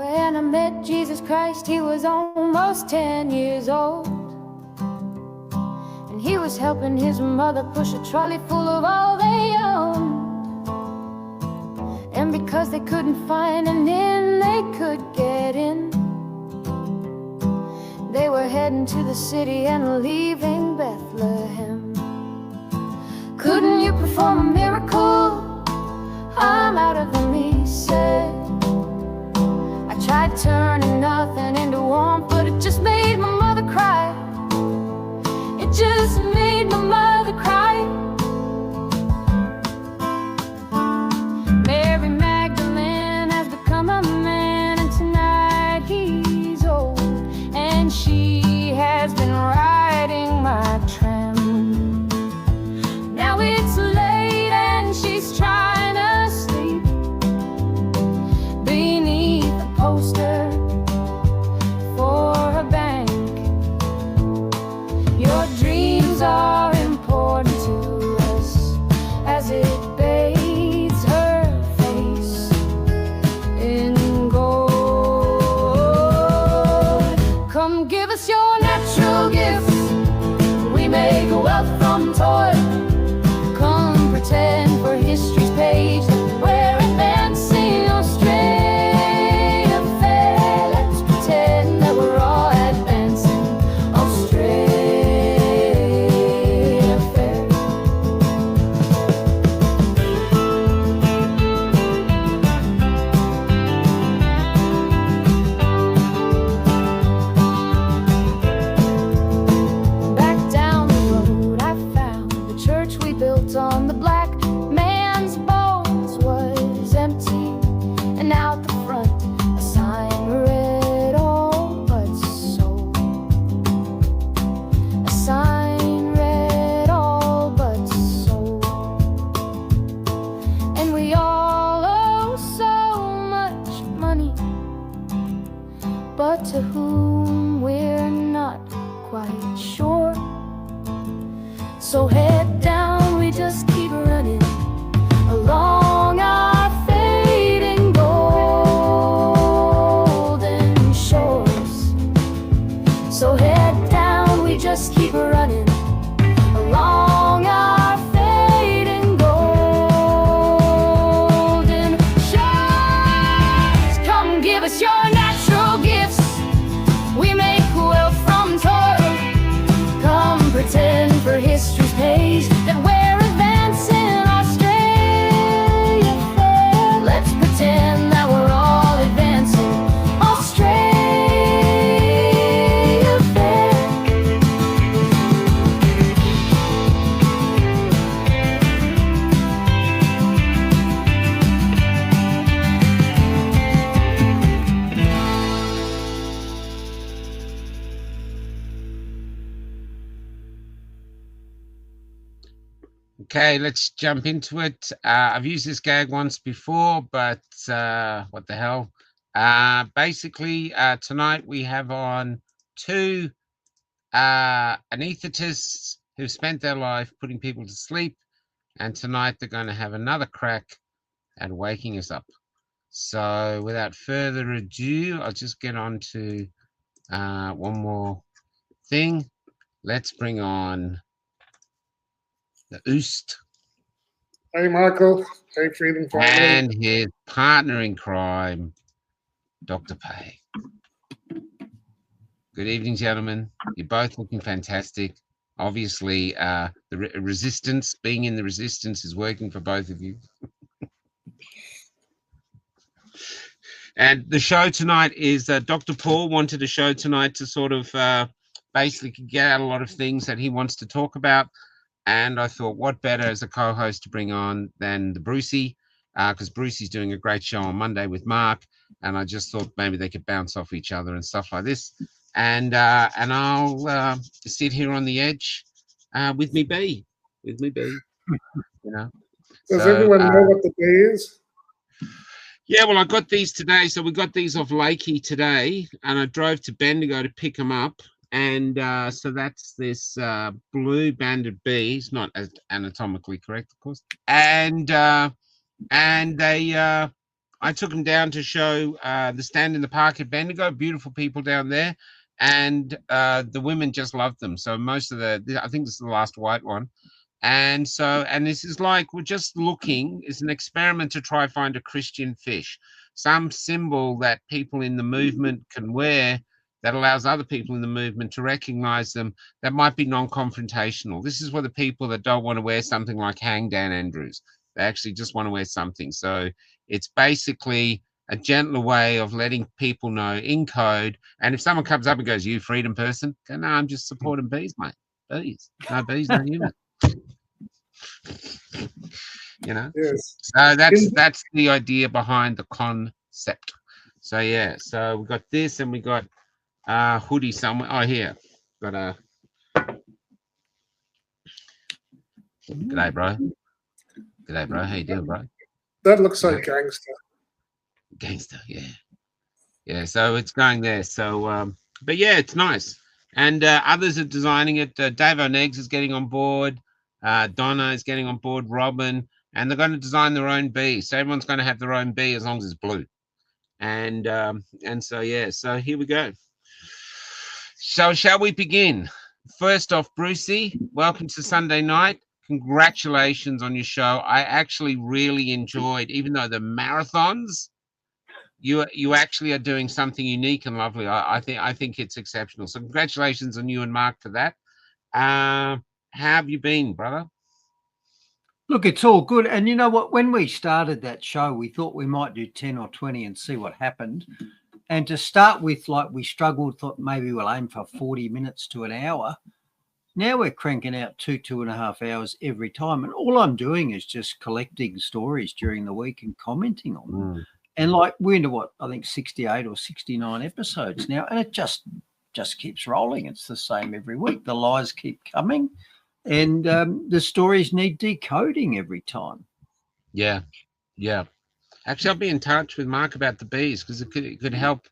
When I met Jesus Christ, he was almost 10 years old, and he was helping his mother push a trolley full of all they owned. And because they couldn't find an inn they could get in, they were heading to the city and leaving Bethlehem. Couldn't you perform a miracle? I'm out of them, he said. I tried turning nothing into warmth, but it just made my mother cry. It just made my mother cry. Mary Magdalene has become a man, and tonight he's old, and she has been riding my tram. Now it's late and she's trying to sleep beneath a poster for a bank. Your dreams are important to us as it bathes her face in gold. Come give us your natural gifts, we make wealth from toil. Come pretend for history's page that we're advancing Australia fair. Let's pretend that we're all advancing Australia fair. Back down the road I found the church we built on the black man's bones was empty, and out the front a sign read all but sold. A sign read all but sold. And we all owe so much money, but to whom we're not quite sure. So head down, we just keep running along our fading golden shores. So head down, we just keep running along our fading golden shores. Come give us your natural gifts, we make wealth from toil. Come pretend for history's page that we're advancing Australia fair. Let's pretend that we're all advancing Australia fair. Okay, let's jump into it. I've used this gag once before, but what the hell? Basically, tonight we have on two anesthetists who've spent their life putting people to sleep, and tonight they're going to have another crack at waking us up. So without further ado, I'll just get on to one more thing. Let's bring on the Oost Hey, Michael. Hey, Freedom Family. and his partner in crime, Dr. Paix. Good evening, gentlemen. You're both looking fantastic. Obviously, the resistance, being in the resistance is working for both of you. And the show tonight is Dr. Paul wanted a show tonight to sort of basically get out a lot of things that he wants to talk about. And I thought, what better as a co-host to bring on than the Brucey, because Brucey's doing a great show on Monday with Mark, and I just thought maybe they could bounce off each other and stuff like this. And I'll sit here on the edge with me be, you know. Does everyone know what the day is? Yeah, well, I got these today. So we got these off Lakey today, and I drove to Bendigo to pick them up. And so that's this blue banded bee. It's not as anatomically correct, of course. And they, I I took them down to show the stand in the park at Bendigo. Beautiful people down there, and the women just loved them. So most of I think this is the last white one. And this is like, we're just looking, it's an experiment to try find a Christian fish, some symbol that people in the movement can wear that allows other people in the movement to recognize them, that might be non-confrontational. This is for the people that don't want to wear something like Hang Dan Andrews. They actually just want to wear something. So it's basically a gentler way of letting people know in code. And if someone comes up and goes, "You freedom person," go, "No, I'm just supporting bees, mate. Bees. No bees, no human." You know? Yes. So that's the idea behind the concept. So yeah, so we got this, and we got hoodie somewhere. Oh, here. Got a g'day, bro. G'day, bro. How you doing, bro? That looks like gangster. Gangster, yeah. Yeah, so it's going there. So but yeah, it's nice. And others are designing it. Dave O'Neggs is getting on board. Donna is getting on board, Robin, and they're going to design their own bee. So everyone's going to have their own bee as long as it's blue. And so yeah, so here we go. So shall we begin? First off, Brucey, welcome to Sunday night. Congratulations on your show. I actually really enjoyed, even though the marathons, you actually are doing something unique and lovely. I think it's exceptional. So congratulations on you and Mark for that. How have you been, brother? Look, it's all good. And you know what? When we started that show, we thought we might do 10 or 20 and see what happened. And to start with, like, we struggled, thought maybe we'll aim for 40 minutes to an hour. Now we're cranking out 2.5 hours every time. And all I'm doing is just collecting stories during the week and commenting on them. And like, we're into what, I think 68 or 69 episodes now. And it just keeps rolling. It's the same every week. The lies keep coming. And the stories need decoding every time. Yeah. Actually, I'll be in touch with Mark about the bees, because it could help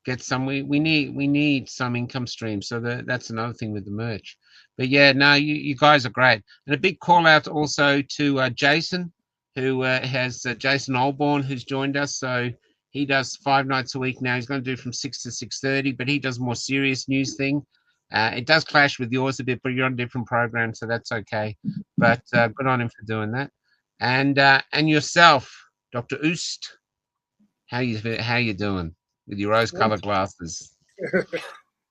get some. We need some income stream. So that's another thing with the merch. But yeah, no, you guys are great. And a big call out also to Jason, who has Jason Olborn, who's joined us. So he does 5 nights a week now. He's going to do from 6 to 6:30, but he does more serious news thing. It does clash with yours a bit, but you're on a different program, so that's okay. But good on him for doing that. And yourself, Dr. Oost, how you doing with your rose-colored glasses?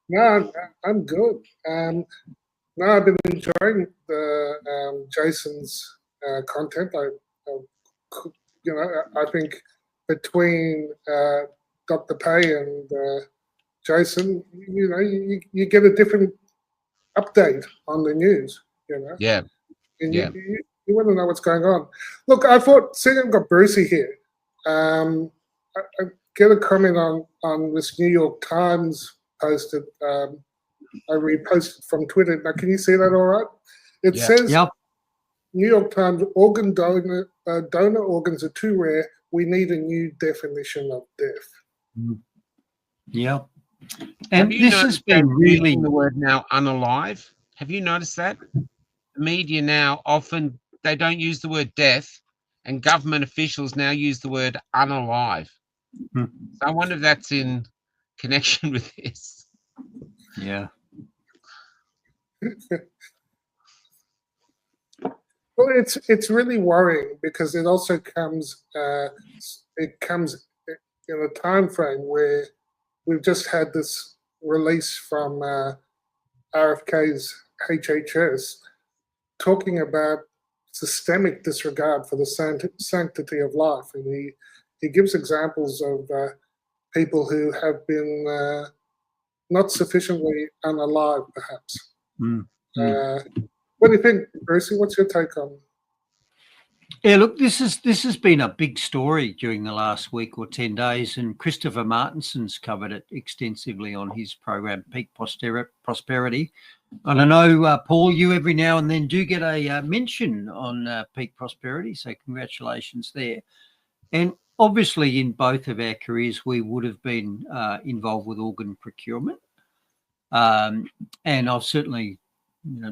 No, I'm good. No, I've been enjoying the Jason's content. I think between Dr. Paix and Jason, you get a different update on the news. Yeah. And you want to know what's going on. Look, I thought, seeing I've got Brucey here, I get a comment on this New York Times posted. I reposted from Twitter. Now, can you see that all right? It says, New York Times, donor organs are too rare. We need a new definition of death. Yeah. And this has been really the word now unalive. Have you noticed that? The media now often, they don't use the word death, and government officials now use the word unalive. So I wonder if that's in connection with this. Yeah. Well, it's really worrying, because it also comes in a time frame where we've just had this release from RFK's HHS talking about systemic disregard for the sanctity of life, and he gives examples of people who have been not sufficiently unalive, perhaps. What do you think, Brucey? What's your take on? Yeah, look, this has been a big story during the last week or 10 days, and Christopher Martinson's covered it extensively on his program, Peak Prosperity. And I know, Paul, you every now and then do get a mention on Peak Prosperity, so congratulations there. And obviously, in both of our careers, we would have been involved with organ procurement. And I've certainly,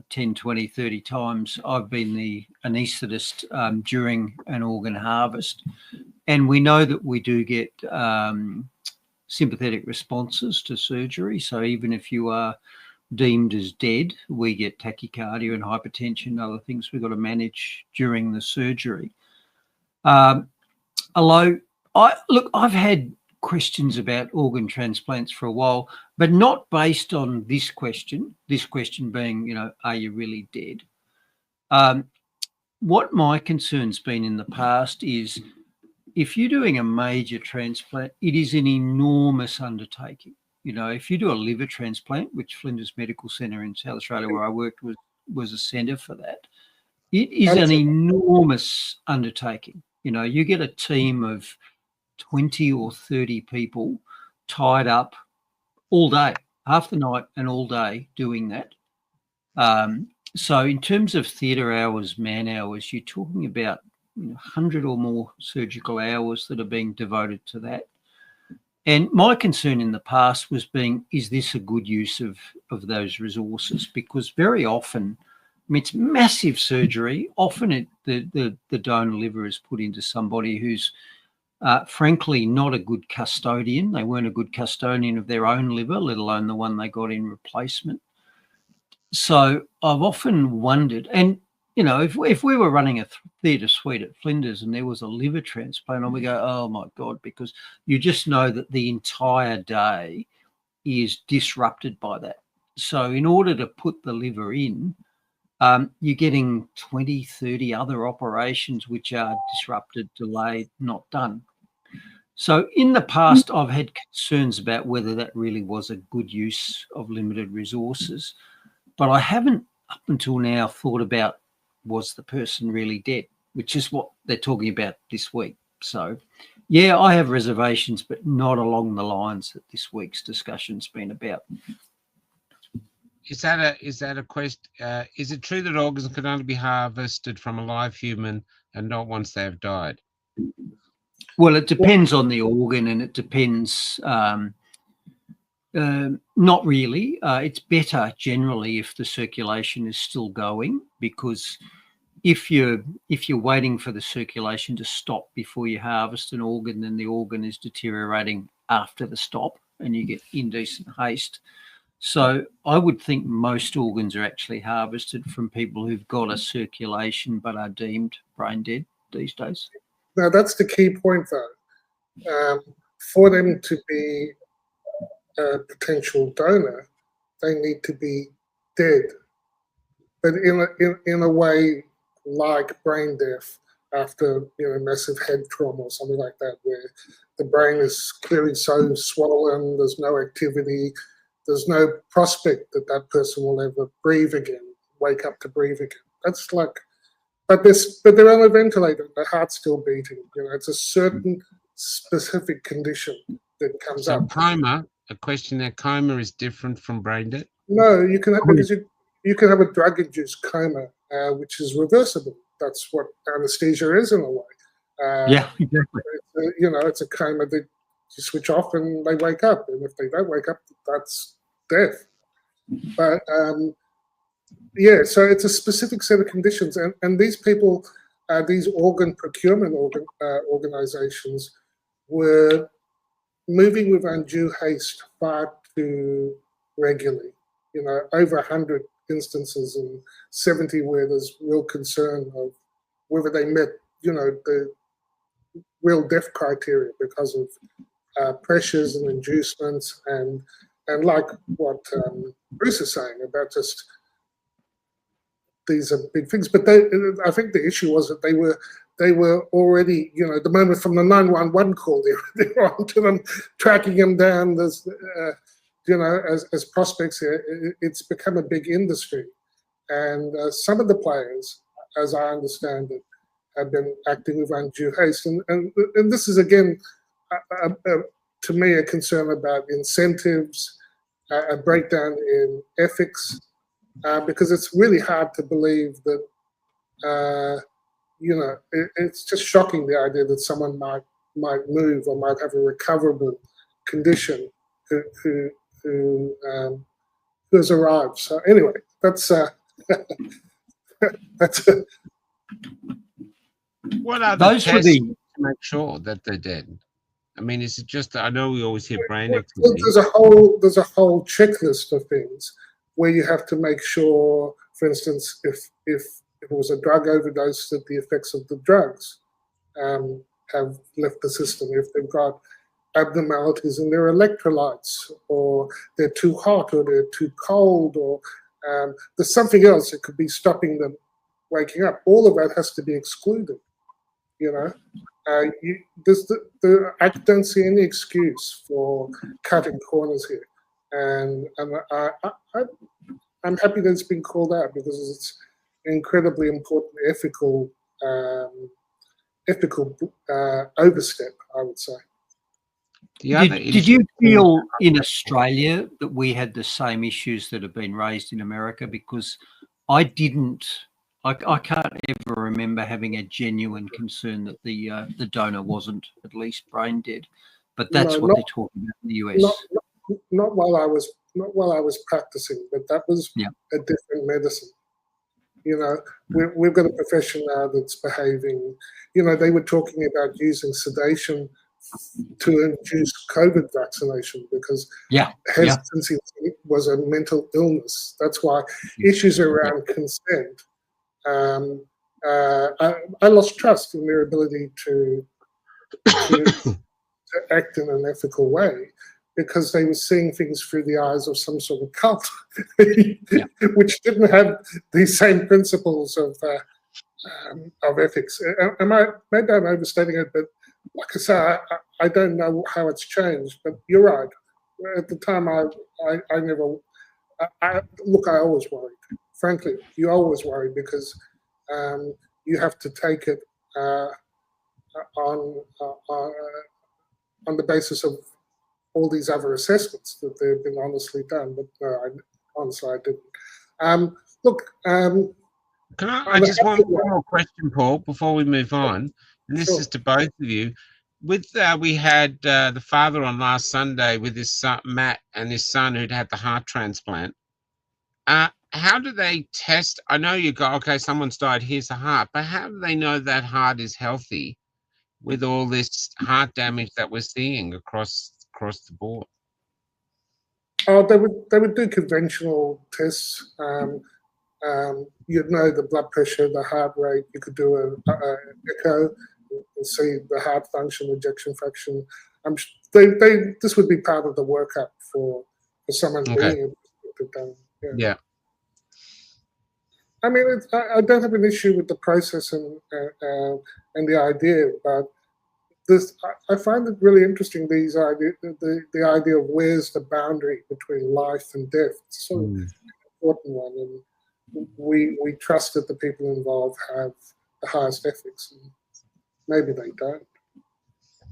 10, 20, 30 times, I've been the anaesthetist during an organ harvest. And we know that we do get sympathetic responses to surgery. So even if you are deemed as dead, we get tachycardia and hypertension and other things we've got to manage during the surgery. Although, I've had questions about organ transplants for a while, but not based on this question being, are you really dead? What my concern's been in the past is if you're doing a major transplant, it is an enormous undertaking. If you do a liver transplant, which Flinders Medical Centre in South Australia, where I worked, was a centre for that, it is an enormous undertaking. You get a team of 20 or 30 people tied up all day, half the night and all day doing that. So in terms of theatre hours, man hours, you're talking about 100 or more surgical hours that are being devoted to that. And my concern in the past was is this a good use of those resources? Because very often, it's massive surgery. Often the donor liver is put into somebody who's frankly not a good custodian. They weren't a good custodian of their own liver, let alone the one they got in replacement. So I've often wondered, and if we were running a theatre suite at Flinders and there was a liver transplant, and we go, oh my God, because you just know that the entire day is disrupted by that. So in order to put the liver in, you're getting 20, 30 other operations which are disrupted, delayed, not done. So in the past, I've had concerns about whether that really was a good use of limited resources, but I haven't up until now thought about, was the person really dead, which is what they're talking about this week. So, yeah, I have reservations, but not along the lines that this week's discussion's been about. Is that a question? Is it true that organs can only be harvested from a live human and not once they have died? Well, it depends on the organ, and it depends. Not really. It's better generally if the circulation is still going, because if you're waiting for the circulation to stop before you harvest an organ, then the organ is deteriorating after the stop and you get indecent haste. So I would think most organs are actually harvested from people who've got a circulation but are deemed brain dead these days. Now, that's the key point, though. For them to be a potential donor, they need to be dead, but in a way like brain death after massive head trauma or something like that, where the brain is clearly so swollen, there's no activity, there's no prospect that that person will ever breathe again, wake up to breathe again. That's like, but they're on a ventilator, their heart's still beating. It's a certain specific condition that comes up. Coma, a question that coma is different from brain dead? No, you can have, because you can have a drug-induced coma, which is reversible. That's what anesthesia is in a way. Yeah, exactly. It's a coma that you switch off and they wake up, and if they don't wake up, that's death. But yeah, so it's a specific set of conditions, and these people, these organ procurement organizations, were moving with undue haste far too regularly. Over 100 instances and 70 where there's real concern of whether they met, the real death criteria because of pressures and inducements and like what Bruce is saying about just these are big things. But I think the issue was that they were already, the moment from the 911 call, they were onto them, tracking them down. There's, as prospects here, it's become a big industry. And some of the players, as I understand it, have been acting with undue haste. And this is, again, to me, a concern about incentives, a breakdown in ethics, because it's really hard to believe that, it's just shocking, the idea that someone might move or might have a recoverable condition who has arrived. So anyway, that's what are those the were tests? make sure that they're dead? I mean, is it just, I know we always hear brain Well, activity. there's a whole checklist of things where you have to make sure, for instance, if it was a drug overdose, that the effects of the drugs have left the system. If they've got abnormalities in their electrolytes, or they're too hot, or they're too cold, or there's something else that could be stopping them waking up. All of that has to be excluded. You know, I don't see any excuse for cutting corners here, and I'm happy that it's been called out, because it's incredibly important ethical overstep, I would say. Did you feel in Australia that we had the same issues that have been raised in America? Because I didn't. I can't ever remember having a genuine concern that the donor wasn't at least brain dead, but that's what they're talking about in the US. Not while I was practicing, but that was a different medicine. You know, we've got a profession now that's behaving. You know, they were talking about using sedation to induce COVID vaccination, because hesitancy was a mental illness. That's why issues around consent. I lost trust in their ability to act in an ethical way, because they were seeing things through the eyes of some sort of cult, which didn't have these same principles of ethics. Maybe I'm overstating it, but like I say, I don't know how it's changed. But you're right. At the time, I always worried. Frankly, you always worry, because you have to take it on the basis of all these other assessments that they've been honestly done. But no, honestly, I didn't. I just want one more question, Paul, before we move on, and this is to both of you. With we had the father on last Sunday with his son Matt and his son who'd had the heart transplant. How do they test? I know you go, okay, someone's died, here's the heart, but how do they know that heart is healthy with all this heart damage that we're seeing across the board? Oh, they would do conventional tests. You'd know the blood pressure, the heart rate. You could do an echo and see the heart function, ejection fraction. This would be part of the workup for someone being able to get it done. Yeah. I mean, I don't have an issue with the process and the idea, but I find it really interesting. The idea of where's the boundary between life and death. It's sort of an important one, and we trust that the people involved have the highest ethics, and maybe they don't.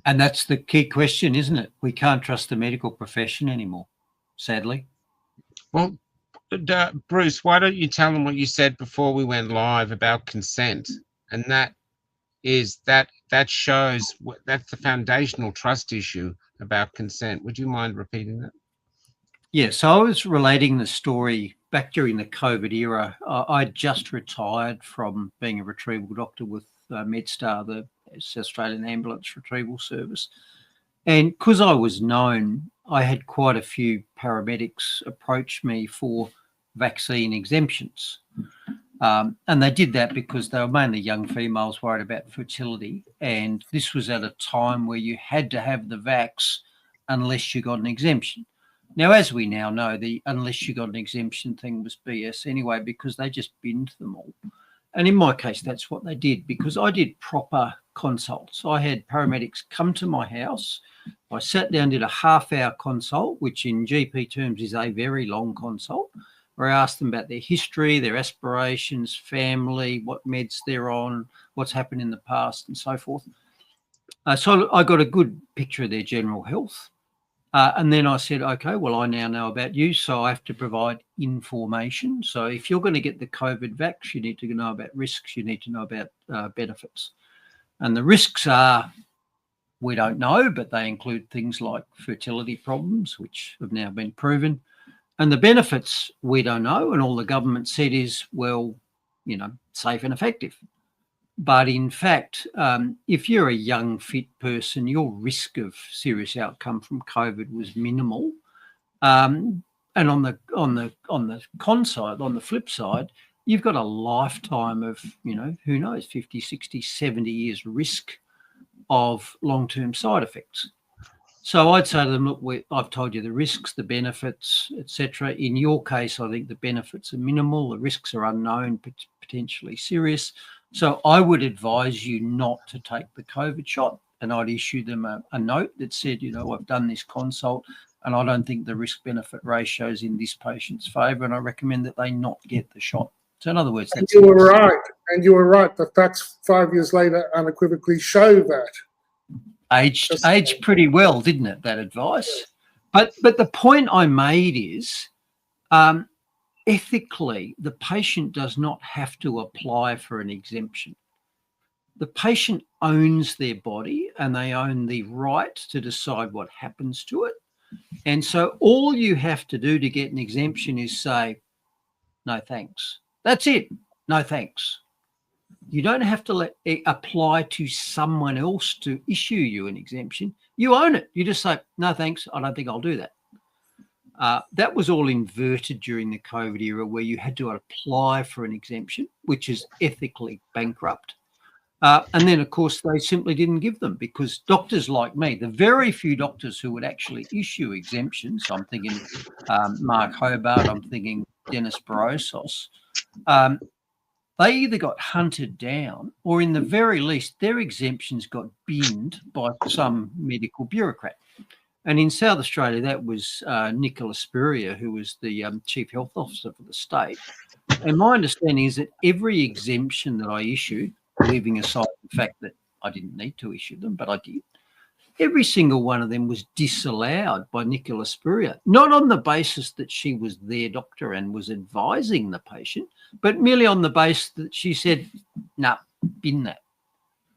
And that's the key question, isn't it? We can't trust the medical profession anymore, sadly. Well, Bruce, why don't you tell them what you said before we went live about consent? And that shows that's the foundational trust issue about consent. Would you mind repeating that? Yeah, so I was relating the story back during the COVID era. I just retired from being a retrieval doctor with MedStar, the Australian Ambulance Retrieval Service. And because I was known, I had quite a few paramedics approach me for vaccine exemptions. And they did that because they were mainly young females worried about fertility. And this was at a time where you had to have the vax unless you got an exemption. Now, as we now know, the unless you got an exemption thing was BS anyway, because they just binned them all. And in my case, that's what they did, because I did proper consults. I had paramedics come to my house. I sat down, did a half-hour consult, which in GP terms is a very long consult, where I asked them about their history, their aspirations, family, what meds they're on, what's happened in the past, and so forth. So I got a good picture of their general health. And then I said, okay, well, I now know about you, so I have to provide information. So if you're going to get the COVID vax, you need to know about risks, you need to know about benefits. And the risks are, we don't know, but they include things like fertility problems, which have now been proven. And the benefits, we don't know. And all the government said is, well, you know, safe and effective. But in fact, if you're a young, fit person, your risk of serious outcome from COVID was minimal. And on the con side, on the flip side, you've got a lifetime of, who knows, 50, 60, 70 years risk of long-term side effects. So I'd say to them, look, I've told you the risks, the benefits, etc. In your case, I think the benefits are minimal. The risks are unknown, potentially serious. So I would advise you not to take the COVID shot. And I'd issue them a note that said, I've done this consult and I don't think the risk-benefit ratio is in this patient's favour, and I recommend that they not get the shot. So in other words, that's you were right. And you were right. The facts 5 years later unequivocally show that. Aged pretty well, didn't it, that advice? But the point I made is ethically, the patient does not have to apply for an exemption. The patient owns their body and they own the right to decide what happens to it. And so all you have to do to get an exemption is say, no, thanks. That's it. No, thanks. You don't have to apply to someone else to issue you an exemption. You own it. You just say, no, thanks. I don't think I'll do that. That was all inverted during the COVID era, where you had to apply for an exemption, which is ethically bankrupt. And then, of course, they simply didn't give them, because doctors like me, the very few doctors who would actually issue exemptions, I'm thinking Mark Hobart, I'm thinking Dennis Barosos, they either got hunted down or, in the very least, their exemptions got binned by some medical bureaucrat. And in South Australia, that was Nicola Spurrier, who was the Chief Health Officer for the state. And my understanding is that every exemption that I issued, leaving aside the fact that I didn't need to issue them, but I did, every single one of them was disallowed by Nicola Spurrier, not on the basis that she was their doctor and was advising the patient, but merely on the basis that she said, nah, bin that.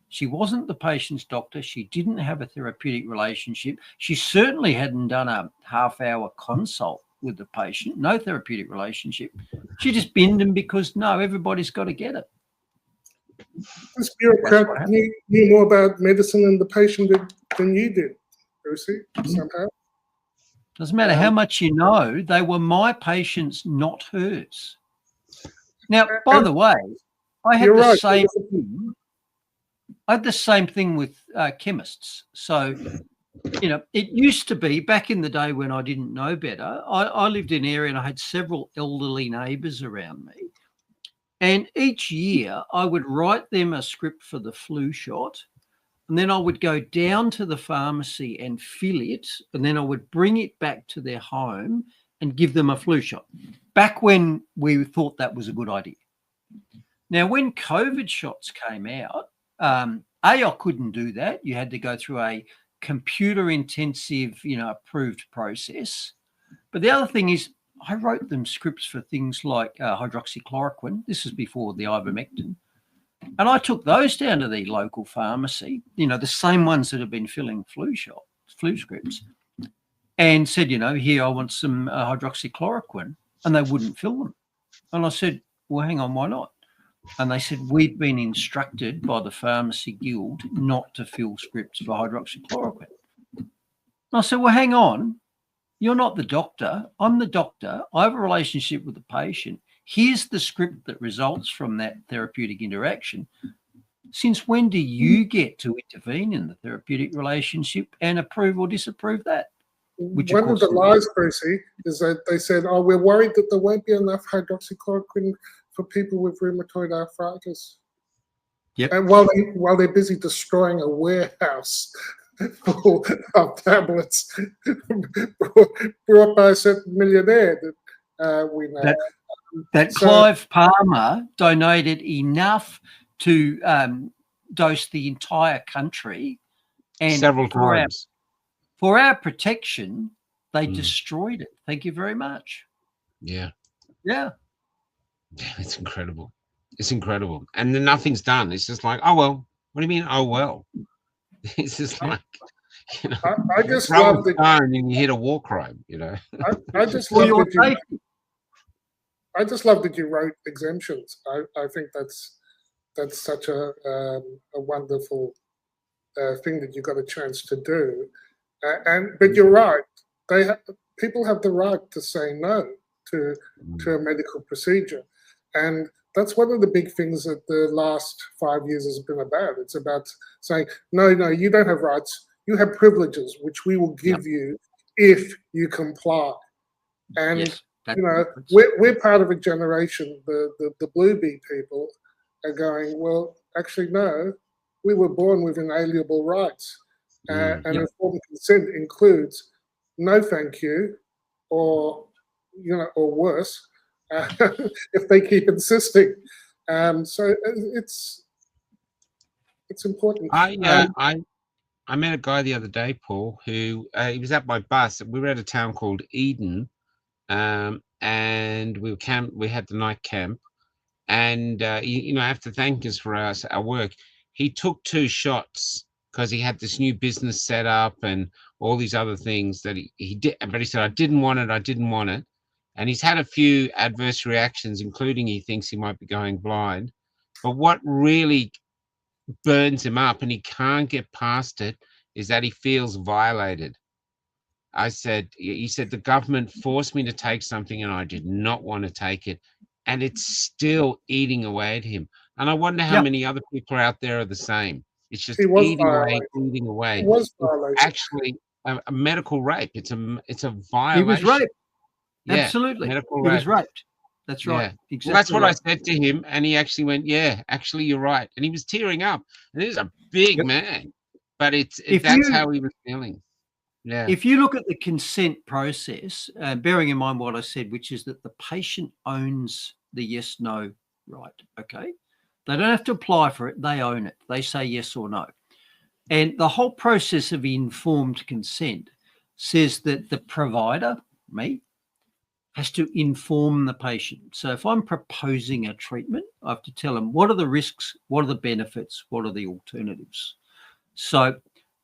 She wasn't the patient's doctor. She didn't have a therapeutic relationship. She certainly hadn't done a half-hour consult with the patient, no therapeutic relationship. She just binned them because, no, everybody's got to get it. This bureaucrat knew more about medicine and the patient than you did, Lucy, somehow. Doesn't matter how much you know, they were my patients, not hers. Now, by the way, I had the same thing. I had the same thing with chemists. So, it used to be back in the day when I didn't know better. I lived in an area and I had several elderly neighbours around me. And each year I would write them a script for the flu shot, and then I would go down to the pharmacy and fill it, and then I would bring it back to their home and give them a flu shot, back when we thought that was a good idea. Now, when COVID shots came out, I couldn't do that. You had to go through a computer-intensive, approved process. But the other thing is, I wrote them scripts for things like hydroxychloroquine. This is before the ivermectin. And I took those down to the local pharmacy, the same ones that have been filling flu scripts, and said, here, I want some hydroxychloroquine. And they wouldn't fill them. And I said, well, hang on, why not? And they said, we've been instructed by the Pharmacy Guild not to fill scripts for hydroxychloroquine. And I said, well, hang on. You're not the doctor. I'm the doctor. I have a relationship with the patient. Here's the script that results from that therapeutic interaction. Since when do you get to intervene in the therapeutic relationship and approve or disapprove that? One of the lies, Percy, is that they said, we're worried that there won't be enough hydroxychloroquine for people with rheumatoid arthritis. Yep. And while they're busy destroying a warehouse full of tablets brought by a certain millionaire that we know. That Clive Palmer donated enough to dose the entire country, and several times. For our protection, they destroyed it. Thank you very much. Yeah. Yeah. Yeah, it's incredible. It's incredible. And then nothing's done. It's just like, oh, well, what do you mean, oh, well? It's just like, I just love the and you hit a war crime, I just love that you wrote exemptions. I think that's that's such a wonderful thing that you got a chance to do. But you're right. People have the right to say no to a medical procedure, and that's one of the big things that the last 5 years has been about. It's about saying, no, you don't have rights. You have privileges, which we will give you if you comply. And Yes, we're part of a generation. The Blue Bee people are going, well, actually, no. We were born with inalienable rights, and informed consent includes no, thank you, or worse, if they keep insisting. So it's important. I met a guy the other day, Paul, who he was at my bus. We were at a town called Eden, and we had the night camp, and I have to thank us for our work. He took 2 shots because he had this new business set up and all these other things that he did. But he said, I didn't want it. And he's had a few adverse reactions, including he thinks he might be going blind. But what really burns him up, and he can't get past it, is that he feels violated. He said, the government forced me to take something and I did not want to take it. And it's still eating away at him. And I wonder how many other people out there are the same. It's just eating away. He was violated. It's actually a medical rape. It's a violation. He was raped. Yeah, absolutely. Medical he rape. was raped. That's right. Yeah. Exactly. Well, that's what I said to him, and he actually went, "Yeah, actually, you're right." And he was tearing up. And he's a big man, but that's how he was feeling. Yeah. If you look at the consent process, bearing in mind what I said, which is that the patient owns the yes/no right. Okay, they don't have to apply for it; they own it. They say yes or no. And the whole process of informed consent says that the provider, me, has to inform the patient. So if I'm proposing a treatment, I have to tell them what are the risks, what are the benefits, what are the alternatives. So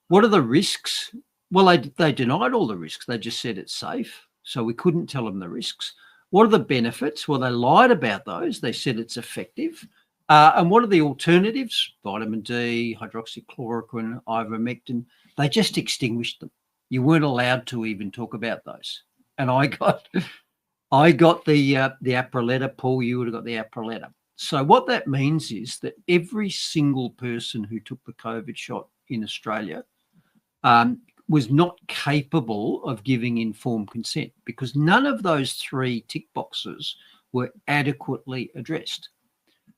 what are the risks? Well, they denied all the risks. They just said it's safe. So we couldn't tell them the risks. What are the benefits? Well, they lied about those. They said it's effective. And what are the alternatives? Vitamin D, hydroxychloroquine, ivermectin. They just extinguished them. You weren't allowed to even talk about those. And I got the APRA letter. Paul, you would have got the APRA letter. So what that means is that every single person who took the COVID shot in Australia was not capable of giving informed consent because none of those 3 tick boxes were adequately addressed.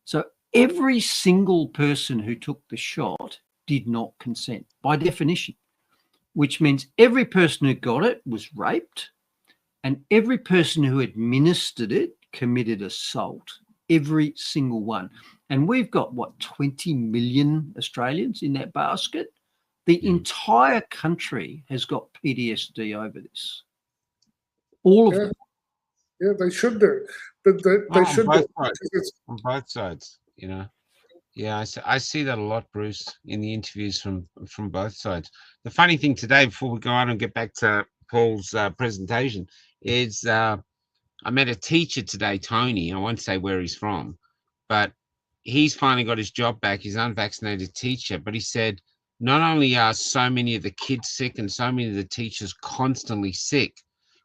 So every single person who took the shot did not consent by definition, which means every person who got it was raped and every person who administered it committed assault, every single one. And we've got, 20 million Australians in that basket? The entire country has got PTSD over this. All of them. Yeah, they should do. They should do. On both sides, Yeah, I see that a lot, Bruce, in the interviews from both sides. The funny thing today, before we go on and get back to Paul's presentation, is I met a teacher today, Tony. I won't say where he's from, but he's finally got his job back. He's an unvaccinated teacher, but he said not only are so many of the kids sick and so many of the teachers constantly sick,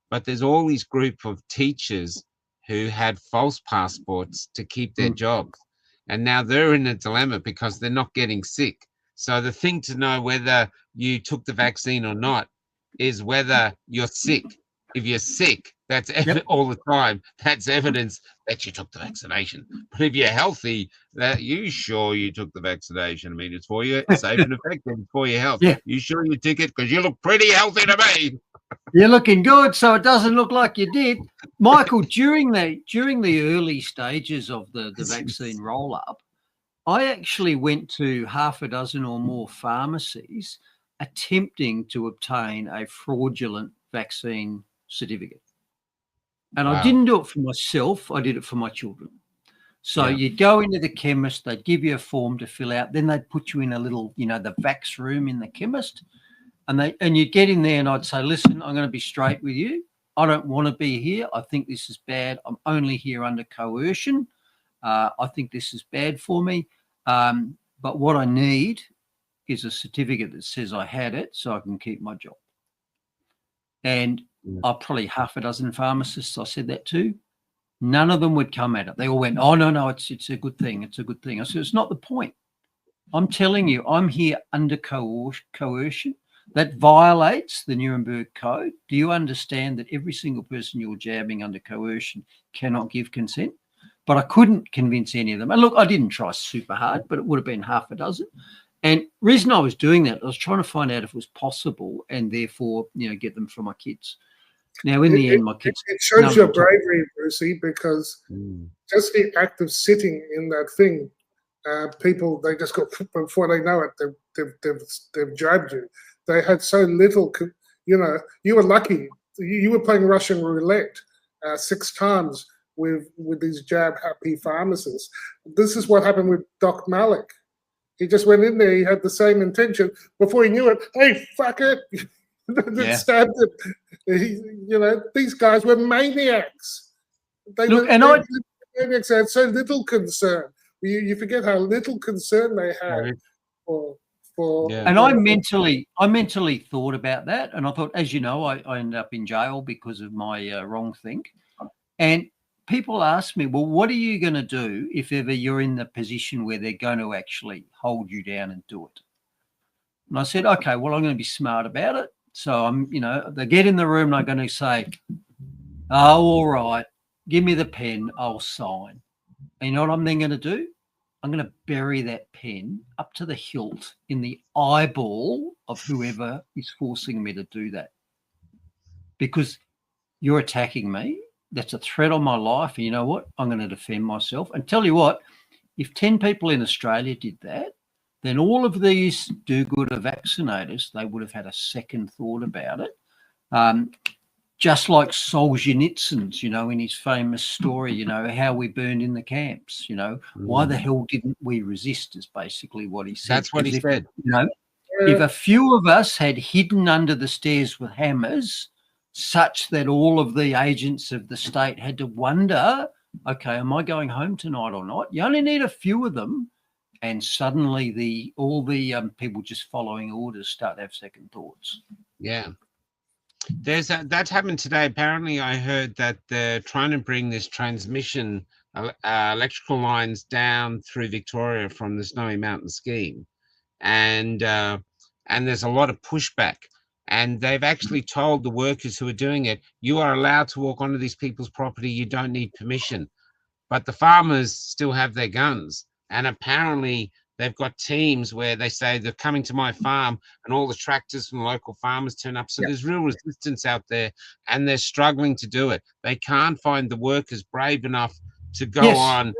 but there's all these group of teachers who had false passports to keep their jobs. And now they're in a dilemma because they're not getting sick. So the thing to know whether you took the vaccine or not is whether you're sick. If you're sick, that's all the time. That's evidence that you took the vaccination. But if you're healthy, that you sure you took the vaccination? I mean, it's for your safe and effective. It's for your health. Yeah. You sure you took it? Because you look pretty healthy to me. You're looking good, so it doesn't look like you did. Michael, during the early stages of the vaccine roll-up, I actually went to half a dozen or more pharmacies attempting to obtain a fraudulent vaccine certificate. And I didn't do it for myself, I did it for my children. So you'd go into the chemist, they'd give you a form to fill out, then they'd put you in a little, the vax room in the chemist. And you'd get in there and I'd say, listen, I'm going to be straight with you. I don't want to be here. I think this is bad. I'm only here under coercion. I think this is bad for me. But what I need is a certificate that says I had it so I can keep my job. And probably half a dozen pharmacists I said that to. None of them would come at it. They all went, oh, no, it's a good thing. It's a good thing. I said, it's not the point. I'm telling you, I'm here under coercion. That violates the Nuremberg Code. Do you understand that every single person you're jabbing under coercion cannot give consent? But I couldn't convince any of them. And look, I didn't try super hard, but it would have been half a dozen. And reason I was doing that, I was trying to find out if it was possible and therefore, get them for my kids. Now, in the end, my kids... It shows your bravery, Brucey, because just the act of sitting in that thing, people, they just got, before they know it, they've jabbed you. They had so little, you were lucky. You were playing Russian roulette 6 times with these jab-happy pharmacists. This is what happened with Doc Malik. He just went in there, he had the same intention. Before he knew it, hey, fuck it. Stabbed him. These guys were maniacs. Maniacs had so little concern. You forget how little concern they had for. And I mentally thought about that, and I thought, as you know, I ended up in jail because of my wrong think. And people ask me, well, what are you going to do if ever you're in the position where they're going to actually hold you down and do it? And I said, okay, well, I'm going to be smart about it. So they get in the room and I'm going to say, oh, all right, give me the pen, I'll sign. And you know what I'm then going to do? I'm going to bury that pen up to the hilt in the eyeball of whoever is forcing me to do that. Because you're attacking me. That's a threat on my life. And you know what? I'm going to defend myself. And tell you what, if 10 people in Australia did that, then all of these do-gooder vaccinators, they would have had a second thought about it. Just like Solzhenitsyn's, in his famous story, how we burned in the camps, why the hell didn't we resist is basically what he said. That's what he said. If a few of us had hidden under the stairs with hammers such that all of the agents of the state had to wonder, okay, am I going home tonight or not? You only need a few of them. And suddenly all the people just following orders start to have second thoughts. Yeah. That happened today. Apparently, I heard that they're trying to bring this transmission electrical lines down through Victoria from the Snowy Mountain scheme. And there's a lot of pushback. And they've actually told the workers who are doing it, you are allowed to walk onto these people's property. You don't need permission. But the farmers still have their guns. And apparently they've got teams where they say they're coming to my farm and all the tractors from local farmers turn up. So there's real resistance out there and they're struggling to do it. They can't find the workers brave enough to go on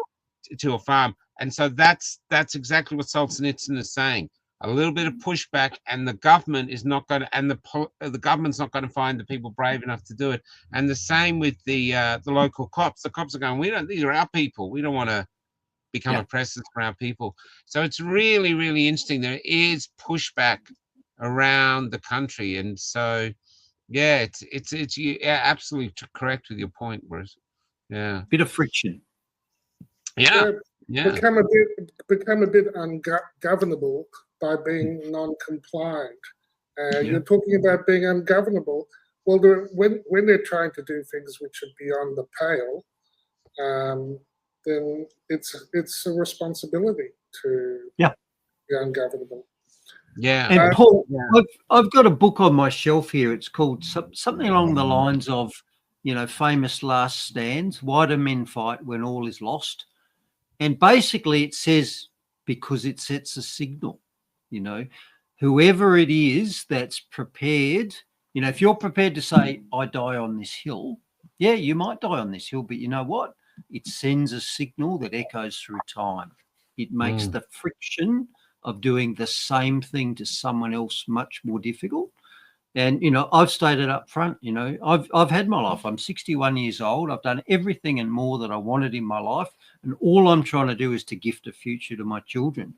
to a farm. And so that's exactly what Solzhenitsyn is saying. A little bit of pushback and the government is not going to, and the government's not going to find the people brave enough to do it. And the same with the local cops. The cops are going, these are our people. We don't want to become oppressors for our people. So it's really, really interesting. There is pushback around the country. And so, it's absolutely correct with your point, Bruce. Yeah. Bit of friction. Yeah. Become a bit ungovernable by being non-compliant. You're talking about being ungovernable. Well, when they're trying to do things which are beyond the pale, then it's a responsibility to be ungovernable. Yeah. And Paul, I've got a book on my shelf here. It's called something along the lines of, famous last stands. Why do men fight when all is lost? And basically it says, because it sets a signal, whoever it is that's prepared, if you're prepared to say, I die on this hill, you might die on this hill, but you know what? It sends a signal that echoes through time. It makes the friction of doing the same thing to someone else much more difficult. And, I've stated up front, I've had my life. I'm 61 years old. I've done everything and more that I wanted in my life. And all I'm trying to do is to gift a future to my children.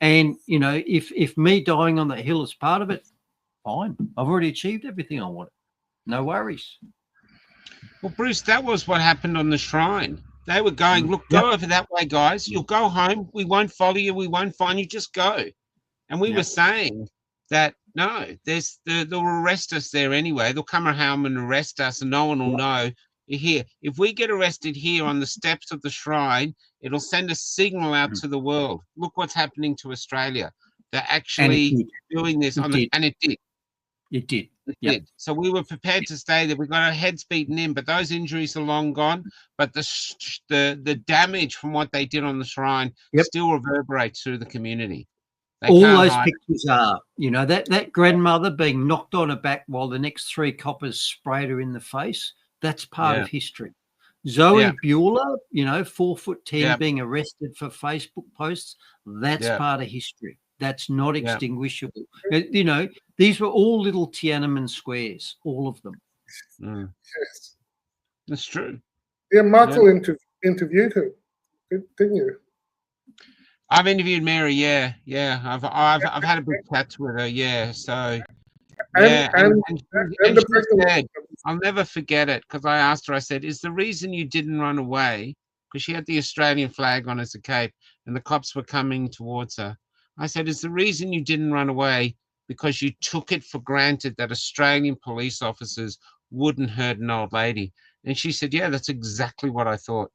And, if me dying on that hill is part of it, fine. I've already achieved everything I wanted. No worries. Well, Bruce, that was what happened on the shrine. They were going, look, go over that way, guys. You'll go home. We won't follow you. We won't find you. Just go. And we were saying that, no, they'll arrest us there anyway. They'll come home and arrest us and no one will know you're here. If we get arrested here on the steps of the shrine, it'll send a signal out to the world. Look what's happening to Australia. They're actually doing this. And it did. It did. It did. So we were prepared to stay there. We got our heads beaten in, but those injuries are long gone. But the damage from what they did on the shrine still reverberates through the community. All those pictures are, you know, that grandmother being knocked on her back while the next 3 coppers sprayed her in the face. That's part of history. Zoe Bueller, you know, 4'10", being arrested for Facebook posts. That's part of history. That's not extinguishable. You know, these were all little Tiananmen squares, all of them. Yes. That's true. Yeah, Michael interviewed her, didn't you? I've interviewed Mary. Yeah. I've had a big chat with her. Yeah. So and she said, I'll never forget it, because I asked her. I said, "Is the reason you didn't run away because she had the Australian flag on as a cape, and the cops were coming towards her?" I said, "Is the reason you didn't run away because you took it for granted that Australian police officers wouldn't hurt an old lady?" And she said, "Yeah, that's exactly what I thought."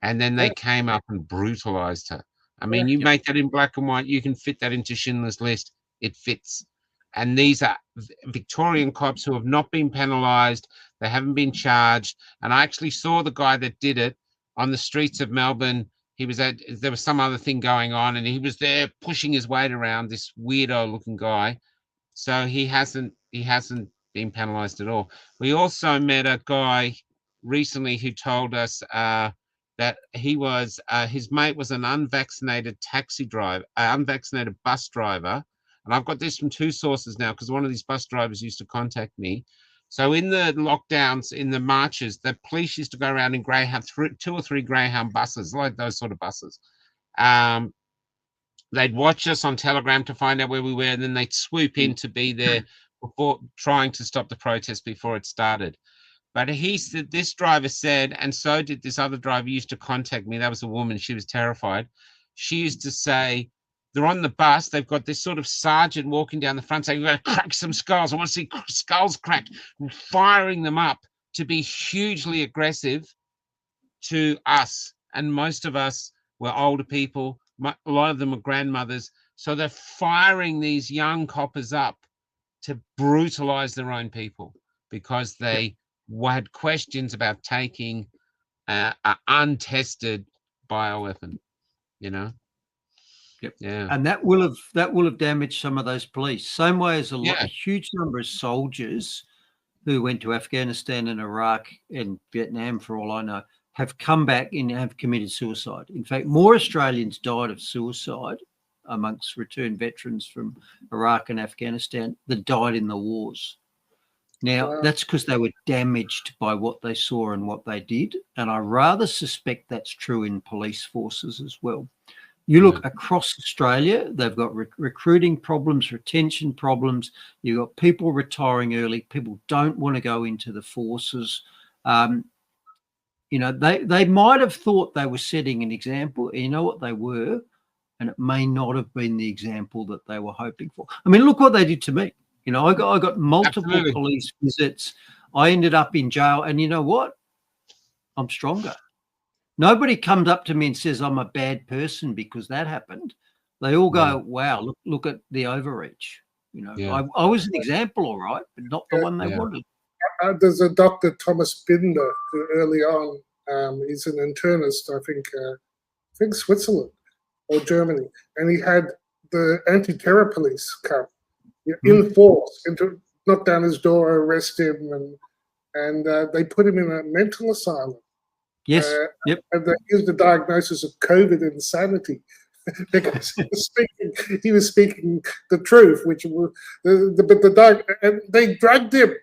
And then they came up and brutalized her. I mean, you make that in black and white, you can fit that into Schindler's List. It fits. And these are Victorian cops who have not been penalized. They haven't been charged. And I actually saw the guy that did it on the streets of Melbourne. There was some other thing going on, and he was there pushing his weight around, this weirdo looking guy. So he hasn't been penalized at all. We also met a guy recently who told us that his mate was an unvaccinated unvaccinated bus driver. And I've got this from 2 sources now, because one of these bus drivers used to contact me. So in the lockdowns, in the marches, the police used to go around in Greyhound, 2 or 3 Greyhound buses, like those sort of buses. They'd watch us on Telegram to find out where we were, and then they'd swoop in to be there before trying to stop the protest before it started. But he said, this driver said, and so did this other driver who used to contact me. That was a woman. She was terrified. She used to say, they're on the bus. They've got this sort of sergeant walking down the front saying, "We're going to crack some skulls. I want to see skulls cracked," firing them up to be hugely aggressive to us. And most of us were older people. A lot of them were grandmothers. So they're firing these young coppers up to brutalize their own people because they had questions about taking an untested bioweapon, you know? Yeah. And that will have damaged some of those police. Same way as a huge number of soldiers who went to Afghanistan and Iraq and Vietnam, for all I know, have come back and have committed suicide. In fact, more Australians died of suicide amongst returned veterans from Iraq and Afghanistan than died in the wars. Now, that's because they were damaged by what they saw and what they did. And I rather suspect that's true in police forces as well. You look across Australia, they've got recruiting problems, retention problems. You've got people retiring early. People don't want to go into the forces. You know, they might have thought they were setting an example. You know what they were, and it may not have been the example that they were hoping for. I mean, look what they did to me. You know, I got multiple police visits. I ended up in jail, and you know what? I'm stronger. Nobody comes up to me and says I'm a bad person because that happened. They all go, "Wow, look at the overreach." You know, I was an example, all right, but not the one they wanted. There's a Dr. Thomas Binder who early on, he's an internist, I think Switzerland or Germany, and he had the anti-terror police come in force to knock down his door, arrest him, and they put him in a mental asylum. Yes. And they used the diagnosis of COVID insanity because he was speaking the truth, which and they drugged him.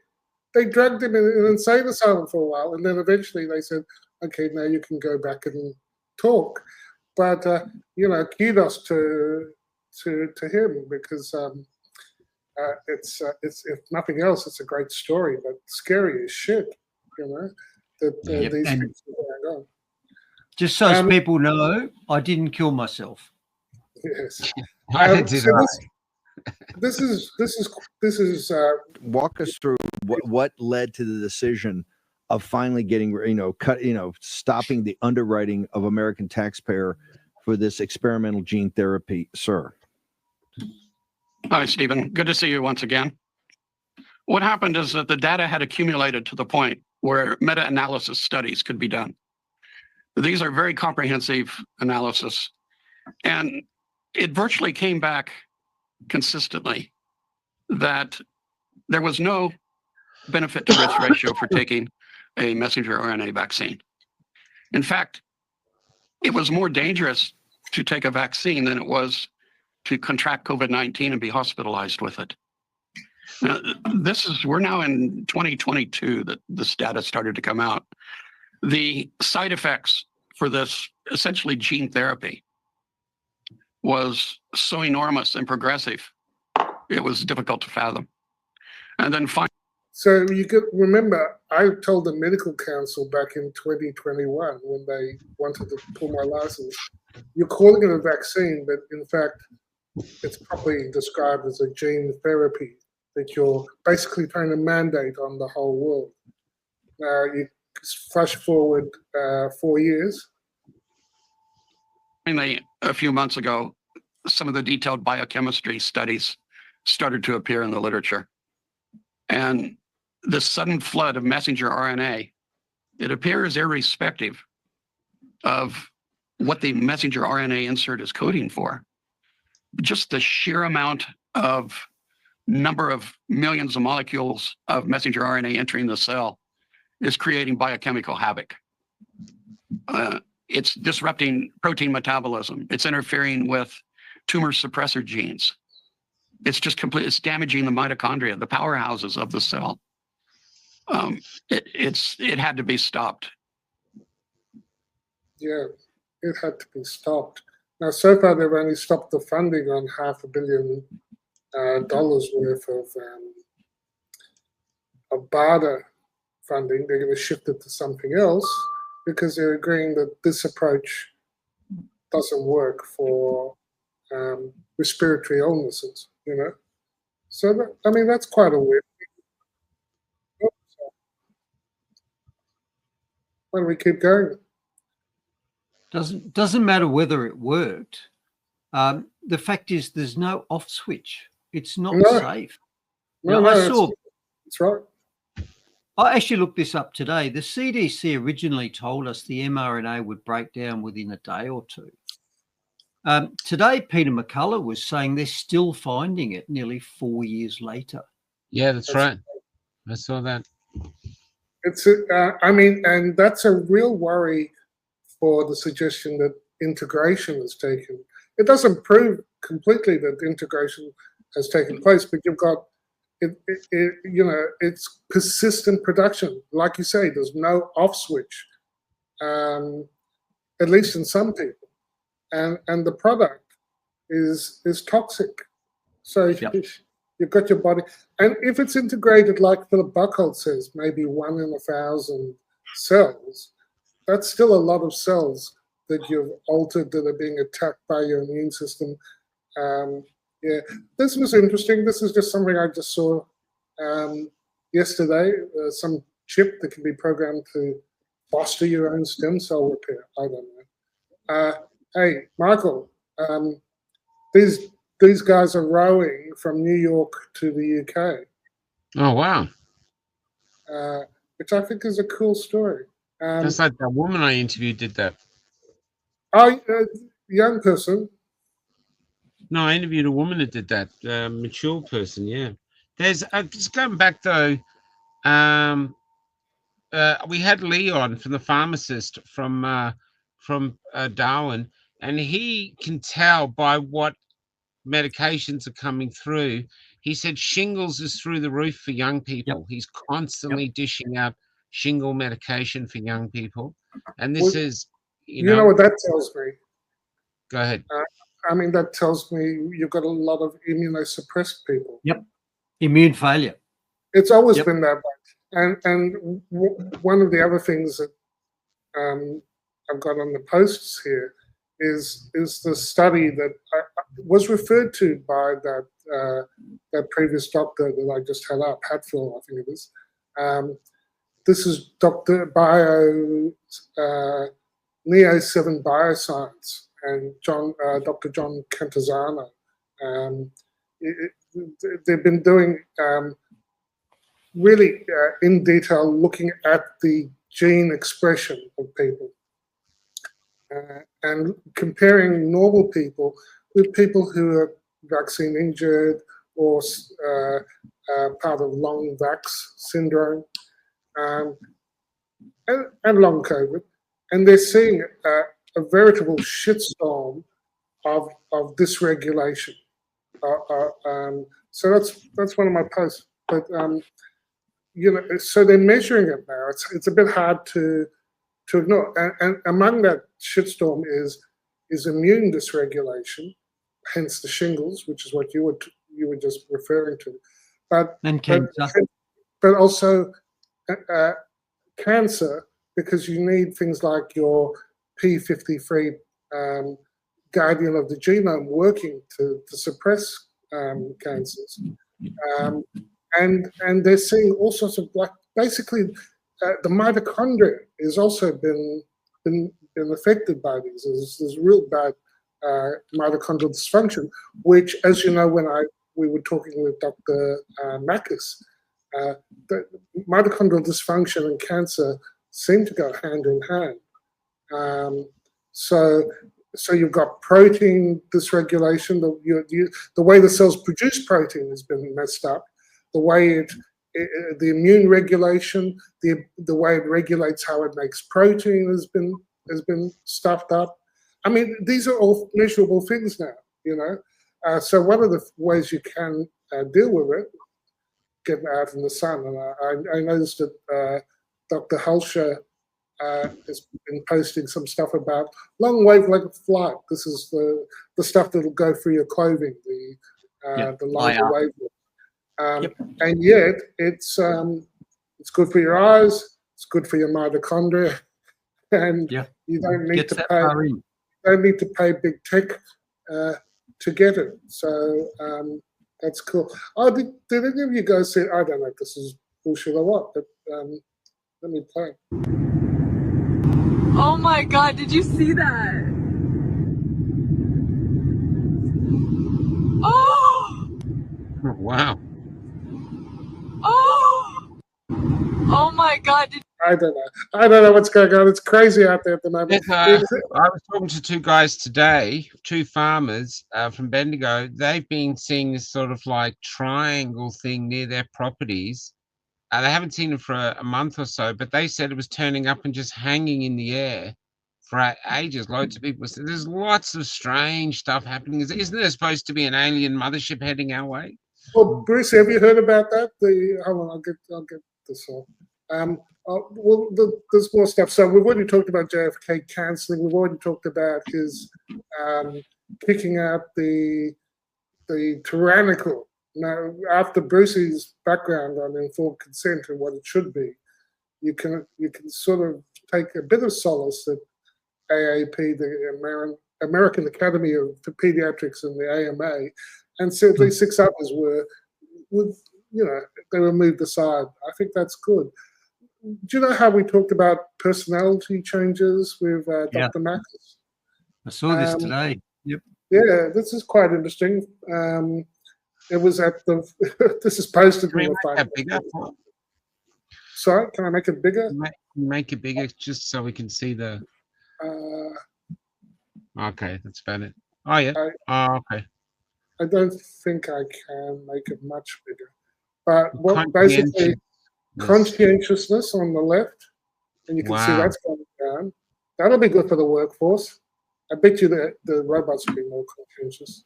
They drugged him in an insane asylum for a while, and then eventually they said, "Okay, now you can go back and talk." But you know, kudos to him, because it's if nothing else, it's a great story, but scary as shit. You know. That these things are going on. Just so people know, I didn't kill myself. Yes. Neither did So I. this is Walk us through what led to the decision of finally getting, stopping the underwriting of American taxpayer for this experimental gene therapy, sir. Hi, Stephen. Good to see you once again. What happened is that the data had accumulated to the point where meta-analysis studies could be done. These are very comprehensive analysis, and it virtually came back consistently that there was no benefit to risk ratio for taking a messenger RNA vaccine. In fact, it was more dangerous to take a vaccine than it was to contract COVID-19 and be hospitalized with it. Now, we're now in 2022 that this data started to come out. The side effects for this essentially gene therapy was so enormous and progressive, it was difficult to fathom. And then finally, so you could remember, I told the medical council back in 2021 when they wanted to pull my license, you're calling it a vaccine, but in fact, it's probably described as a gene therapy that you're basically trying to mandate on the whole world. Now, you flash forward 4 years. a few months ago, some of the detailed biochemistry studies started to appear in the literature. And the sudden flood of messenger RNA, it appears irrespective of what the messenger RNA insert is coding for. Just the sheer amount of number of millions of molecules of messenger RNA entering the cell is creating biochemical havoc. It's disrupting protein metabolism. It's interfering with tumor suppressor genes. It's damaging the mitochondria, the powerhouses of the cell. It had to be stopped. Yeah, it had to be stopped. Now, so far, they've only stopped the funding on $500 million worth of BARDA funding. They're going to shift it to something else because they're agreeing that this approach doesn't work for respiratory illnesses, So, that's quite a weird thing. Why don't we keep going? Doesn't matter whether it worked. The fact is, there's no off switch. It's not safe. That's right. I actually looked this up today. The CDC originally told us the mRNA would break down within a day or two. Today, Peter McCullough was saying they're still finding it nearly 4 years later. Yeah, that's right. I saw that. And that's a real worry for the suggestion that integration is taken. It doesn't prove completely that integration has taken place, but you've got it's persistent production. Like you say, there's no off switch, at least in some people, and the product is toxic. So you've got your body, and if it's integrated, like Philip Buchholz says, maybe 1 in 1,000 cells, that's still a lot of cells that you've altered that are being attacked by your immune system. This was interesting. This is just something I just saw yesterday. Some chip that can be programmed to foster your own stem cell repair. I don't know. Hey, Michael, these guys are rowing from New York to the UK. Oh, wow. Which I think is a cool story. Just like that woman I interviewed did that. Oh, young person. No, I interviewed a woman that did that. Mature person, yeah. There's just going back though. We had Leon from the pharmacist from Darwin, and he can tell by what medications are coming through. He said shingles is through the roof for young people. Yep. He's constantly dishing out shingle medication for young people, and this is you know what that tells me. Go ahead. That tells me you've got a lot of immunosuppressed people. Yep. Immune failure. It's always been that way. And one of the other things that I've got on the posts here is the study that was referred to by that previous doctor that I just had up, Hatfield, I think it is. This is Dr. Neo 7 Bioscience and Dr. John Cantizano. They've been doing really in detail looking at the gene expression of people and comparing normal people with people who are vaccine injured or part of long vax syndrome and long COVID. And they're seeing a veritable shitstorm of dysregulation. So that's one of my posts. But so they're measuring it now. It's a bit hard to ignore. And among that shitstorm is immune dysregulation, hence the shingles, which is what you were just referring to. But also cancer, because you need things like your P53 guardian of the genome working to suppress cancers. And they're seeing all sorts of basically the mitochondria has also been affected by these. There's real bad mitochondrial dysfunction, which, as you know, when we were talking with Dr. Makis, the mitochondrial dysfunction and cancer seem to go hand in hand. So you've got protein dysregulation. The way the cells produce protein has been messed up. The way the immune regulation, the way it regulates how it makes protein has been stuffed up. I mean, these are all measurable things now, so one of the ways you can deal with it, getting out in the sun, and I noticed that Dr. Hulsher has been posting some stuff about long wavelength flight. This is the stuff that'll go through your clothing, the longer wavelength. And yet it's good for your eyes, it's good for your mitochondria, and you don't need to pay. Don't need to pay big tech to get it. So that's cool. Oh, did any of you guys say? I don't know if this is bullshit or what, but let me play. Oh my God! Did you see that? Oh! Wow. Oh! Oh my God! I don't know what's going on. It's crazy out there at the moment. I was talking to two guys today, two farmers from Bendigo. They've been seeing this sort of like triangle thing near their properties. They haven't seen it for a month or so, but they said it was turning up and just hanging in the air for ages. Loads of people said there's lots of strange stuff happening. Isn't there supposed to be an alien mothership heading our way? Well, Bruce, have you heard about that? Hold on, I'll get this on. Well, there's more stuff. So we've already talked about JFK cancelling. We've already talked about his kicking out the tyrannical. Now, after Brucey's background on informed consent and what it should be, you can sort of take a bit of solace that AAP, the American Academy of Pediatrics, and the AMA, and certainly 6 others they were moved aside. I think that's good. Do you know how we talked about personality changes with Dr. Makis? I saw this today. Yep. Yeah, this is quite interesting. It was at the. This is posted. Can we make it bigger? Sorry, can I make it bigger? Make it bigger just so we can see the. Okay, that's about it. Oh yeah. Okay. I don't think I can make it much bigger, but basically conscientiousness on the left, and you can see that's going down. That'll be good for the workforce. I bet you that the robots will be more conscientious.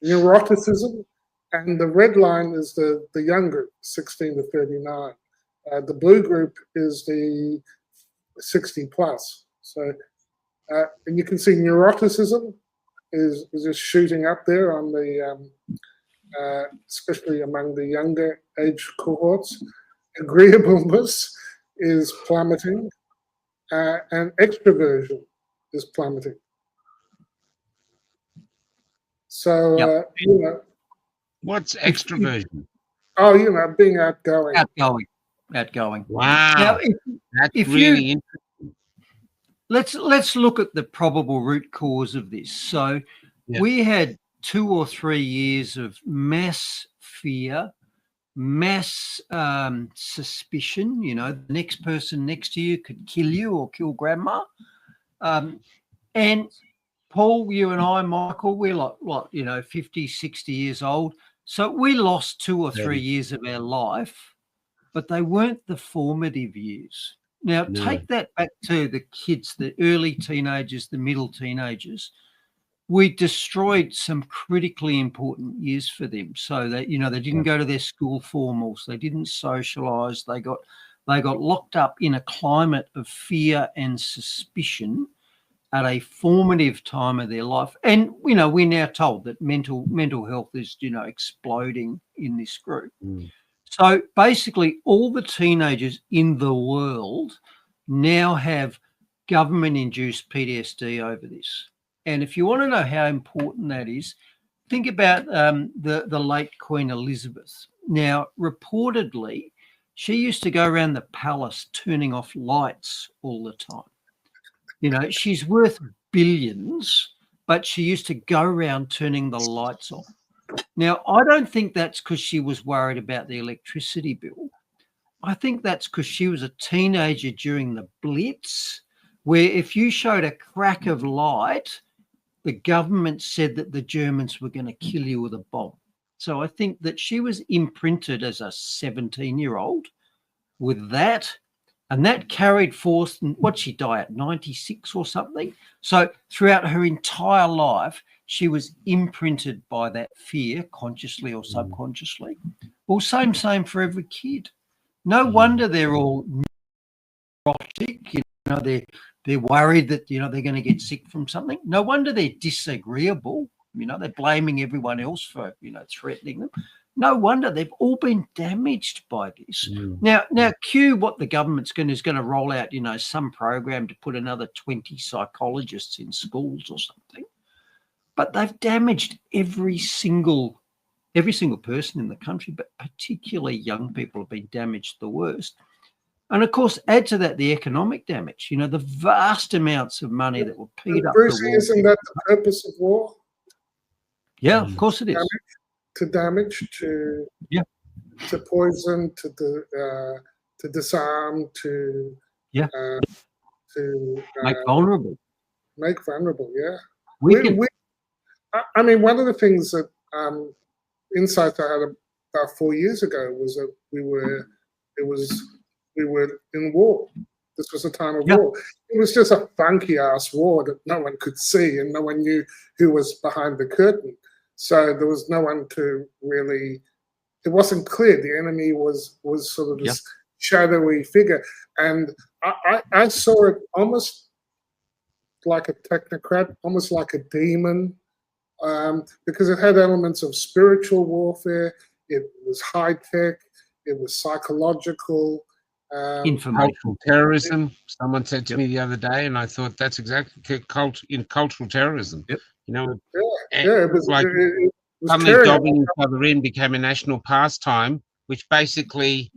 Neuroticism, and the red line is the younger, 16 to 39. The blue group is the 60 plus. So, and you can see neuroticism is just shooting up there on the, especially among the younger age cohorts. Agreeableness is plummeting, and extroversion is plummeting. So, Yep. What's extroversion? being outgoing. Outgoing. Wow, Now, that's if really you interesting. let's look at the probable root cause of this. So Yeah. we had 2 or 3 years of mass fear, mass suspicion. The next person next to you could kill you or kill grandma. And Paul, you and I, Michael, we're like, what, 50, 60 years old. So we lost 2 or 3 years of our life, but they weren't the formative years. Now, No. take that back to the kids, the early teenagers, the middle teenagers. We destroyed some critically important years for them, so that they didn't go to their school formals, they didn't socialise, they got locked up in a climate of fear and suspicion at a formative time of their life. And we're now told that mental health is exploding in this group. So basically, all the teenagers in the world now have government-induced PTSD over this. And if you want to know how important that is, think about the late Queen Elizabeth. Now, reportedly, she used to go around the palace turning off lights all the time. She's worth billions, but she used to go around turning the lights off. Now, I don't think that's because she was worried about the electricity bill. I think that's because she was a teenager during the Blitz, where if you showed a crack of light, the government said that the Germans were going to kill you with a bomb. So I think that she was imprinted as a 17-year-old with that, and that carried forth. What, she died at 96 or something? So throughout her entire life, she was imprinted by that fear, consciously or subconsciously. Well, same for every kid. No wonder they're all neurotic. They're worried that they're going to get sick from something. No wonder they're disagreeable. They're blaming everyone else for threatening them. No wonder they've all been damaged by this. Now, cue what the government's is going to roll out. Some program to put another 20 psychologists in schools or something. But they've damaged every single person in the country, but particularly young people have been damaged the worst. And of course, add to that the economic damage, the vast amounts of money that will feed up Bruce, the war. isn't that the purpose of war? Yeah, of course it is. To damage, to poison, to disarm, to make vulnerable. Make vulnerable, yeah. I mean, one of the things that insights I had about 4 years ago was that we were in war. This was a time of war. It was just a funky ass war that no one could see, and no one knew who was behind the curtain. So there was no one to really. It wasn't clear. The enemy was sort of this shadowy figure, and I saw it almost like a technocrat, almost like a demon. Because it had elements of spiritual warfare, it was high tech, it was psychological. Cultural terrorism. Someone said to me the other day, and I thought that's exactly cultural terrorism. It was like it was suddenly dobbing each other in became a national pastime, which basically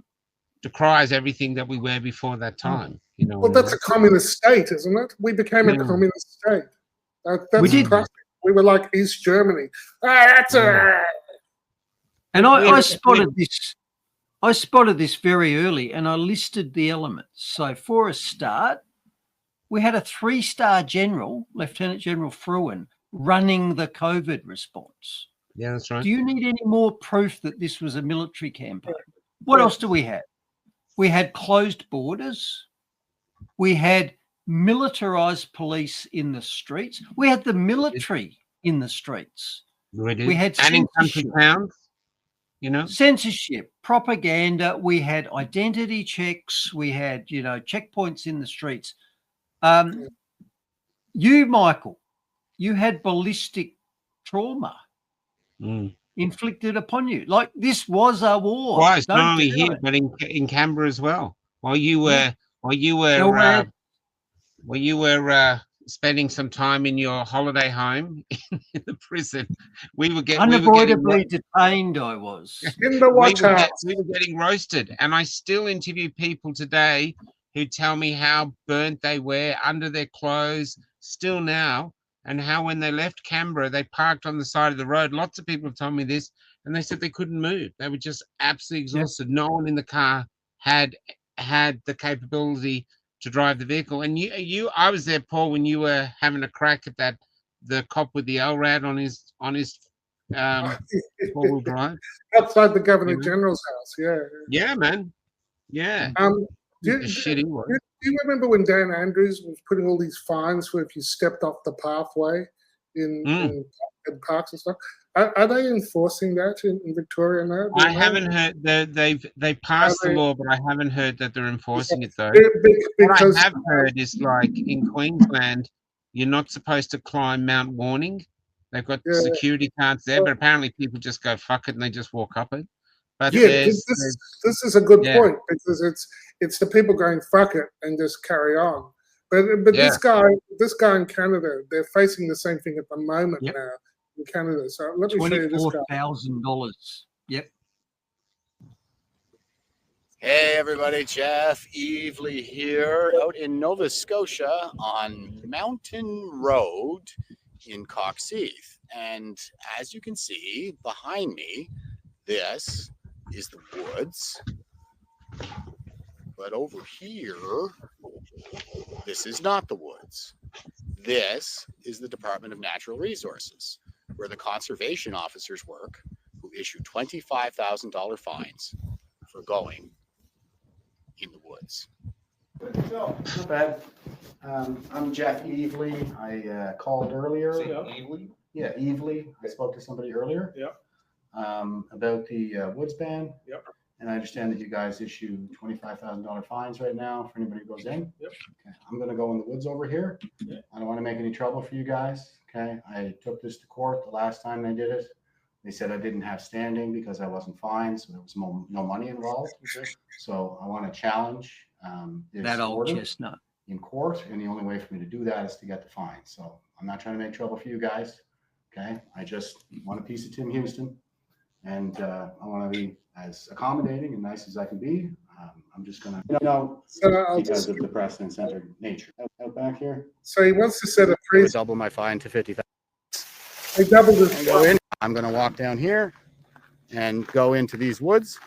decries everything that we were before that time. Well, that's a communist state, isn't it? We became a communist state. That's we did. Classic. We were like East Germany. And I spotted this. I spotted this very early, and I listed the elements. So for a start, we had a 3-star general, Lieutenant General Fruin, running the COVID response. Yeah, that's right. Do you need any more proof that this was a military campaign? What else do we have? We had closed borders. We had militarized police in the streets. We had the military in the streets. We had and in country towns, censorship, propaganda. We had identity checks. We had, checkpoints in the streets. You, Michael, you had ballistic trauma inflicted upon you. Like, this was a war. Twice, not only here, but in Canberra as well. While you were spending some time in your holiday home in the prison. We were getting Unavoidably detained, I was. In the watch house. we were getting roasted, and I still interview people today who tell me how burnt they were under their clothes still now, and how when they left Canberra, they parked on the side of the road. Lots of people have told me this, and they said they couldn't move. They were just absolutely exhausted. No one in the car had the capability to drive the vehicle. And I was there, Paul, when you were having a crack at the cop with the LRAD on his four-wheel drive Outside the Governor General's house, yeah. Yeah, man. Yeah. Do you remember when Dan Andrews was putting all these fines for if you stepped off the pathway in parks and stuff? Are they enforcing that in Victoria now? I haven't heard they passed the law, but I haven't heard that they're enforcing it though. What I have heard is, like in Queensland, you're not supposed to climb Mount Warning. They've got security cards there, but apparently people just go fuck it and they just walk up it. But this is a good point, because it's the people going fuck it and just carry on. But this guy in Canada, they're facing the same thing at the moment now in Canada. So let me show you this guy. $24,000. Yep. Hey everybody, Jeff Evely here, out in Nova Scotia on Mountain Road in Coxheath. And as you can see behind me, this is the woods. But over here, this is not the woods. This is the Department of Natural Resources, where the conservation officers work, who issue $25,000 fines for going in the woods. Not bad. I'm Jeff Evely. I called earlier. Evely? Yeah, Evely. I spoke to somebody earlier. Yep. About the woods ban. Yep. And I understand that you guys issue $25,000 fines right now for anybody who goes in. Yep. Okay. I'm going to go in the woods over here. Yeah. I don't want to make any trouble for you guys. Okay. I took this to court the last time they did it. They said I didn't have standing because I wasn't fined, so there was no money involved. Okay. So I want to challenge this That old order chestnut. in court, and the only way for me to do that is to get the fine. So I'm not trying to make trouble for you guys. Okay. I just want a piece of Tim Houston, and I want to be as accommodating and nice as I can be. I'm just going to, because of the precedent-centered nature. Out back here. So he wants to set a freeze. Double my fine to $50,000. They doubled his Go in. I'm going to walk down here and go into these woods.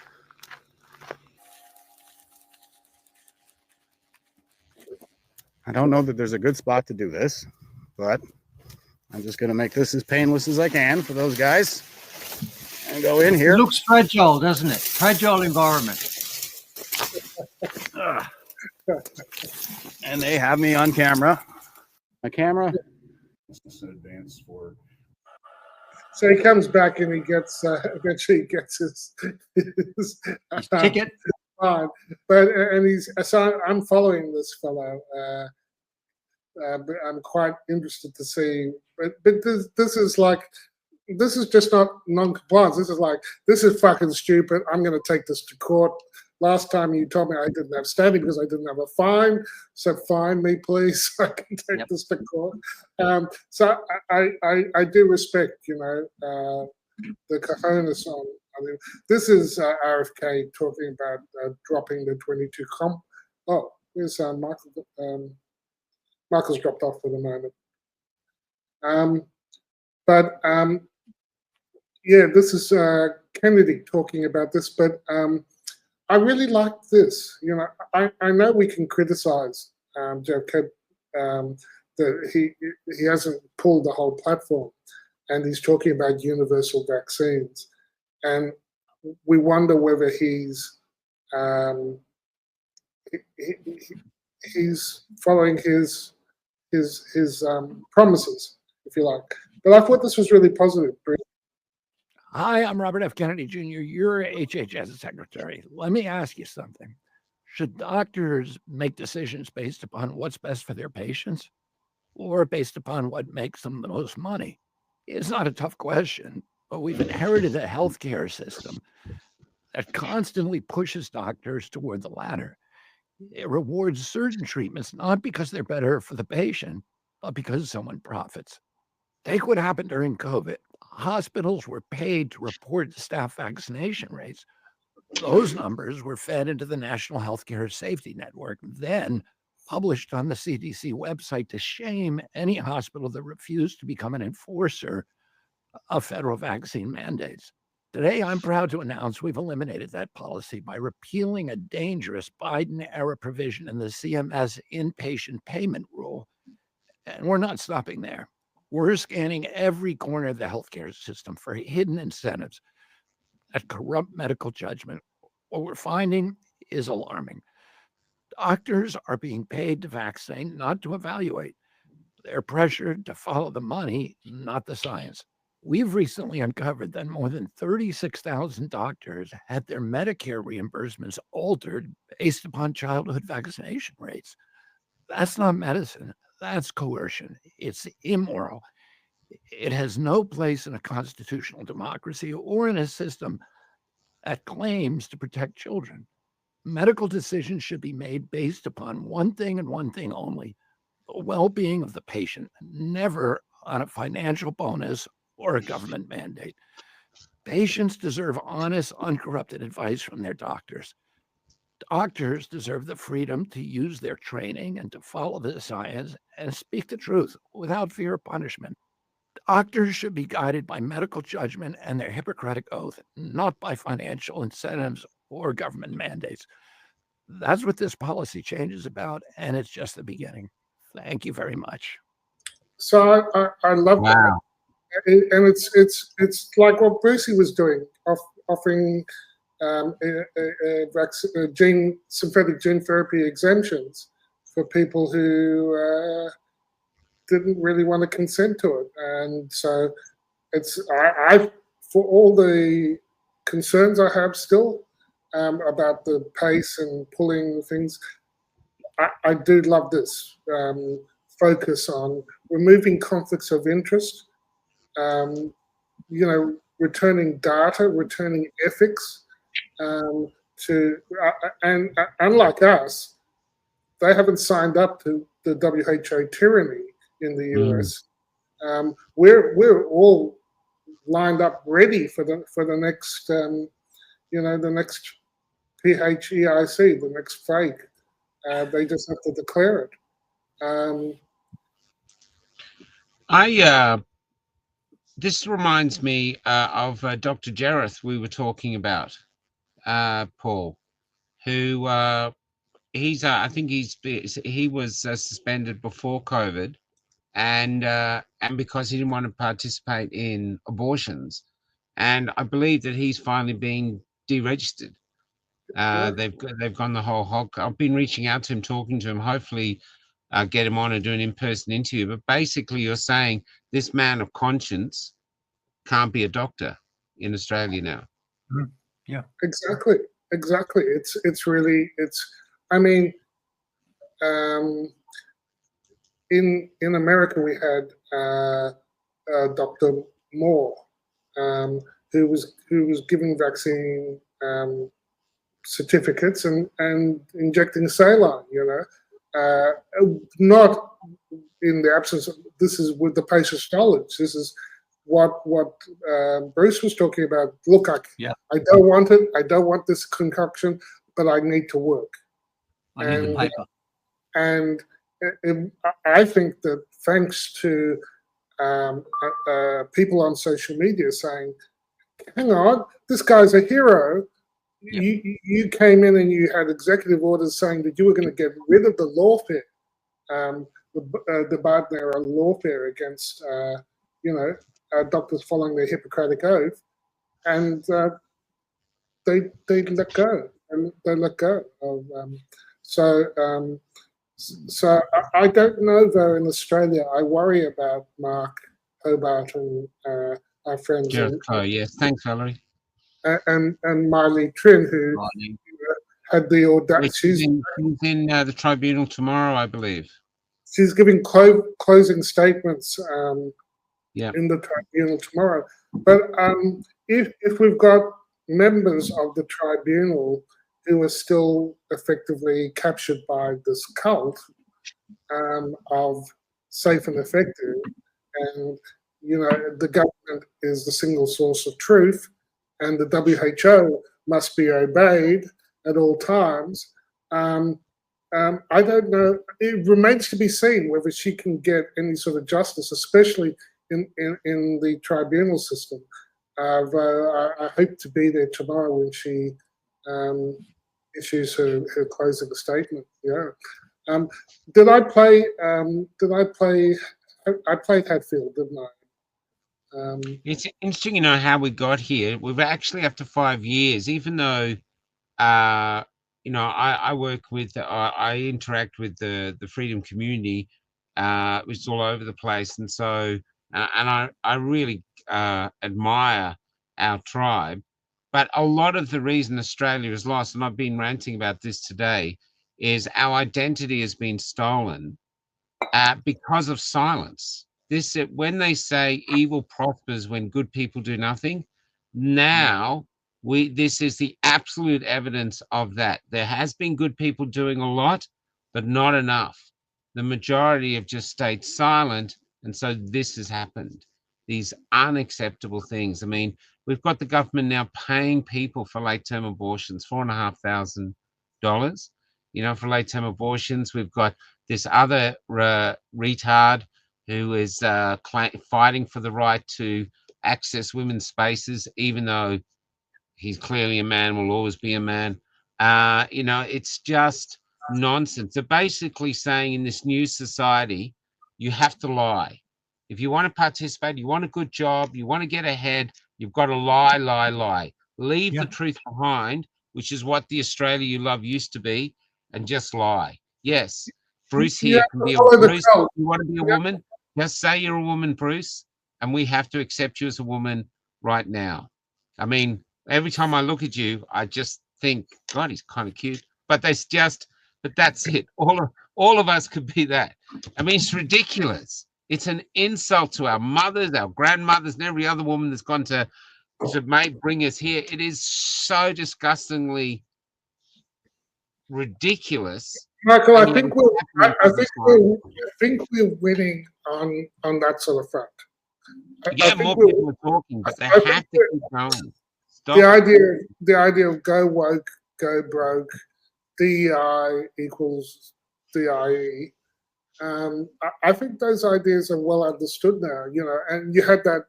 I don't know that there's a good spot to do this, but I'm just going to make this as painless as I can for those guys and go in here. It looks fragile, doesn't it? Fragile environment. And they have me on camera. My camera. Advance for. So he comes back and he gets eventually he gets his ticket. Fine. But and so I'm following this fellow. But I'm quite interested to see. But this is just not non-compliance. This is fucking stupid. I'm going to take this to court. Last time you told me I didn't have standing because I didn't have a fine, so fine me, please. I can take this to court. So I do respect, the cojones on. I mean, this is RFK talking about dropping the 22 comp. Oh, here's Michael. Michael's dropped off for the moment. Yeah, this is Kennedy talking about this, but I really like this. I know we can criticize Jeff Ked that he hasn't pulled the whole platform, and he's talking about universal vaccines, and we wonder whether he's following his promises, if you like. But I thought this was really positive. Hi, I'm Robert F. Kennedy Jr. You're HHS secretary. Let me ask you something. Should doctors make decisions based upon what's best for their patients or based upon what makes them the most money? It's not a tough question, but we've inherited a healthcare system that constantly pushes doctors toward the latter. It rewards certain treatments, not because they're better for the patient, but because someone profits. Take what happened during COVID. Hospitals were paid to report staff vaccination rates. Those numbers were fed into the National Healthcare Safety Network, then published on the CDC website to shame any hospital that refused to become an enforcer of federal vaccine mandates. Today, I'm proud to announce we've eliminated that policy by repealing a dangerous Biden-era provision in the CMS inpatient payment rule. And we're not stopping there. We're scanning every corner of the healthcare system for hidden incentives that corrupt medical judgment. What we're finding is alarming. Doctors are being paid to vaccinate, not to evaluate. They're pressured to follow the money, not the science. We've recently uncovered that more than 36,000 doctors had their Medicare reimbursements altered based upon childhood vaccination rates. That's not medicine. That's coercion. It's immoral. It has no place in a constitutional democracy or in a system that claims to protect children. Medical decisions should be made based upon one thing and one thing only: the well-being of the patient, never on a financial bonus or a government mandate. Patients deserve honest, uncorrupted advice from their doctors. Doctors deserve the freedom to use their training and to follow the science and speak the truth without fear of punishment. Doctors should be guided by medical judgment and their Hippocratic oath, not by financial incentives or government mandates. That's what this policy change is about, and it's just the beginning. Thank you very much. So I love Wow. that. And it's like what Brucey was doing, offering synthetic gene therapy exemptions for people who didn't really want to consent to it. And so it's I for all the concerns I have still about the pace and pulling things, I do love this focus on removing conflicts of interest. Returning data, returning ethics to, and unlike us, they haven't signed up to the WHO tyranny in the US. We're all lined up, ready for the next, the next PHEIC, the next fake. They just have to declare it. This reminds me of Dr. Jareth we were talking about, Paul, who I think he was suspended before COVID, and because he didn't want to participate in abortions, and I believe that he's finally being deregistered. They've gone the whole hog. I've been reaching out to him, talking to him. Hopefully, get him on and do an in-person interview. But basically, you're saying this man of conscience can't be a doctor in Australia now. Yeah, exactly. It's really. I mean, in America we had Dr. Moore, who was giving vaccine certificates and injecting saline. Not in the absence of, this is with the patient's knowledge. This is what Bruce was talking about. Look, I don't want it. I don't want this concoction, but I need to work. I need the paper. And I think that thanks to people on social media saying, hang on, this guy's a hero. Yep. You came in and you had executive orders saying that you were going to get rid of the lawfare, the Biden-era lawfare against, doctors following their Hippocratic oath, and they let go. And they let go of. So I don't know though. In Australia, I worry about Mark Hobart and our friends. Yes, thanks, Valerie. And Miley Trin, who had the audacity. She's in the tribunal tomorrow, I believe. She's giving closing statements in the tribunal tomorrow. But if we've got members of the tribunal who are still effectively captured by this cult of safe and effective, and the government is the single source of truth, and the WHO must be obeyed at all times. I don't know. It remains to be seen whether she can get any sort of justice, especially in the tribunal system. I hope to be there tomorrow when she issues her closing statement. Yeah. Did I play? I played Hatfield, didn't I? It's interesting, how we got here. We've actually after 5 years, even though, I work with, I interact with the freedom community, which is all over the place, and so, and I really admire our tribe, but a lot of the reason Australia is lost, and I've been ranting about this today, is our identity has been stolen because of silence. When they say evil prospers when good people do nothing, now this is the absolute evidence of that. There has been good people doing a lot, but not enough. The majority have just stayed silent, and so this has happened. These unacceptable things. I mean, we've got the government now paying people for late-term abortions, $4,500, for late-term abortions. We've got this other retard who is fighting for the right to access women's spaces, even though he's clearly a man, will always be a man. It's just nonsense. They're basically saying in this new society, you have to lie. If you want to participate, you want a good job, you want to get ahead, you've got to lie, lie, lie. Leave the truth behind, which is what the Australia you love used to be, and just lie. Yes, Bruce here can be a Bruce. If you want to be a woman, just say you're a woman, Bruce, and we have to accept you as a woman right now. I mean, every time I look at you, I just think, God, he's kind of cute. But that's it. All of us could be that. I mean, it's ridiculous. It's an insult to our mothers, our grandmothers, and every other woman that's gone to bring us here. It is so disgustingly ridiculous. Michael, I think we're winning on that sort of front. More people are talking, but they have to keep going. Stop. The idea of go woke, go broke, DEI equals DIE. I think those ideas are well understood now, and you had that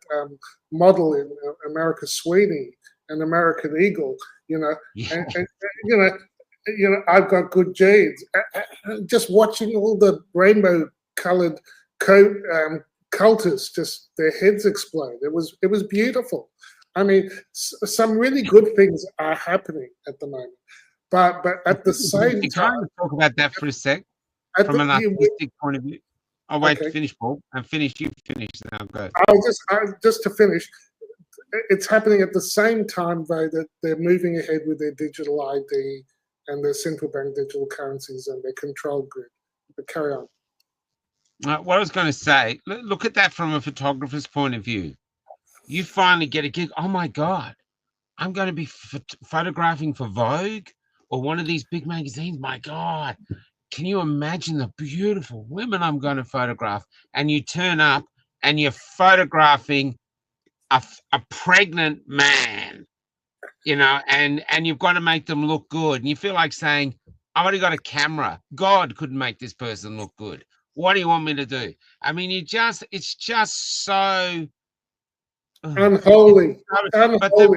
model in America Sweeney and American Eagle, and I've got good genes. Just watching all the rainbow-colored cultists, just their heads explode. It was beautiful. I mean, some really good things are happening at the moment, but at the same time, can I talk about that for a sec from an artistic point of view? I'll wait to finish, Paul, and finish. You finish now. Go. Just to finish. It's happening at the same time, though, that they're moving ahead with their digital ID and their central bank digital currencies and their control grid. But carry on. What I was going to say, look at that from a photographer's point of view. You finally get a gig. Oh, my God. I'm going to be photographing for Vogue or one of these big magazines. My God. Can you imagine the beautiful women I'm going to photograph? And you turn up and you're photographing a pregnant man, and you've got to make them look good. And you feel like saying, I've already got a camera. God couldn't make this person look good. What do you want me to do? I mean, it's just so unholy. But they're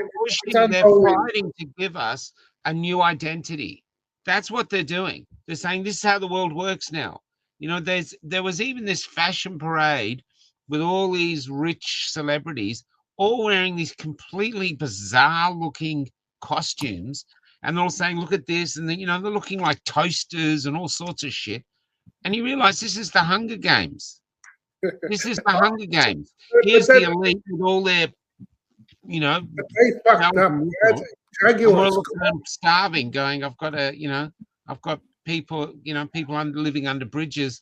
fighting to give us a new identity. That's what they're doing. They're saying this is how the world works now. There was even this fashion parade with all these rich celebrities all wearing these completely bizarre looking costumes, and they're all saying, look at this, and then they're looking like toasters and all sorts of shit. And you realize this is the Hunger Games. This is the Hunger Games. Here's the elite with all their, they fucked up. Jaguars starving, going, I've got people, people living under bridges,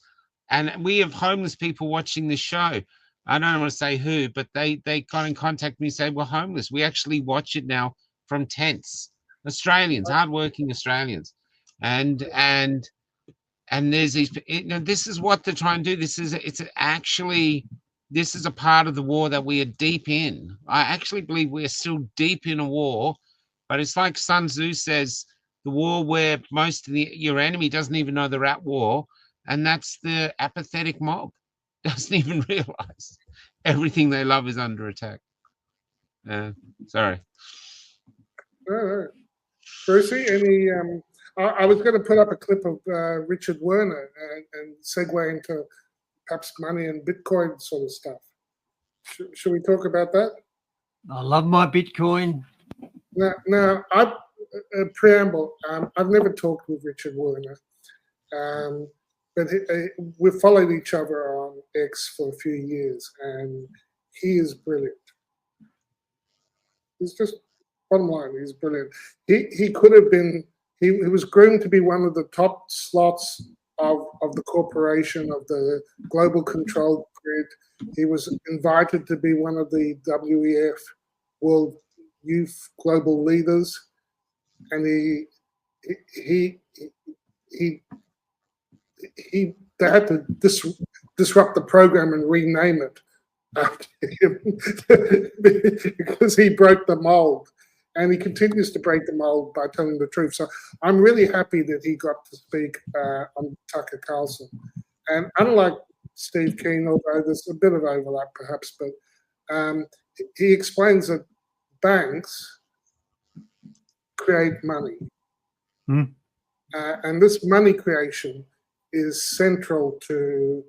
and we have homeless people watching this show. I don't want to say who, but they got in contact with me and say, we're homeless. We actually watch it now from tents. Australians, hardworking Australians. And And there's these, this is what they're trying to do. This is a part of the war that we are deep in. I actually believe we're still deep in a war, but it's like Sun Tzu says, the war where most of your enemy doesn't even know they're at war, and that's the apathetic mob. Doesn't even realize everything they love is under attack. Sorry. All right. Brucey, any? I was going to put up a clip of Richard Werner and segue into perhaps money and Bitcoin sort of stuff. Should we talk about that? I love my Bitcoin. Now, a preamble. I've never talked with Richard Werner, but we've followed each other on X for a few years, and he is brilliant. He's just, bottom line, he's brilliant. He could have been. He was groomed to be one of the top slots of the corporation, of the global control grid. He was invited to be one of the WEF World Youth Global Leaders, and they had to disrupt the program and rename it after him because he broke the mold. And he continues to break the mold by telling the truth. So I'm really happy that he got to speak on Tucker Carlson. And unlike Steve Keen, although there's a bit of overlap perhaps, but he explains that banks create money. And this money creation is central to,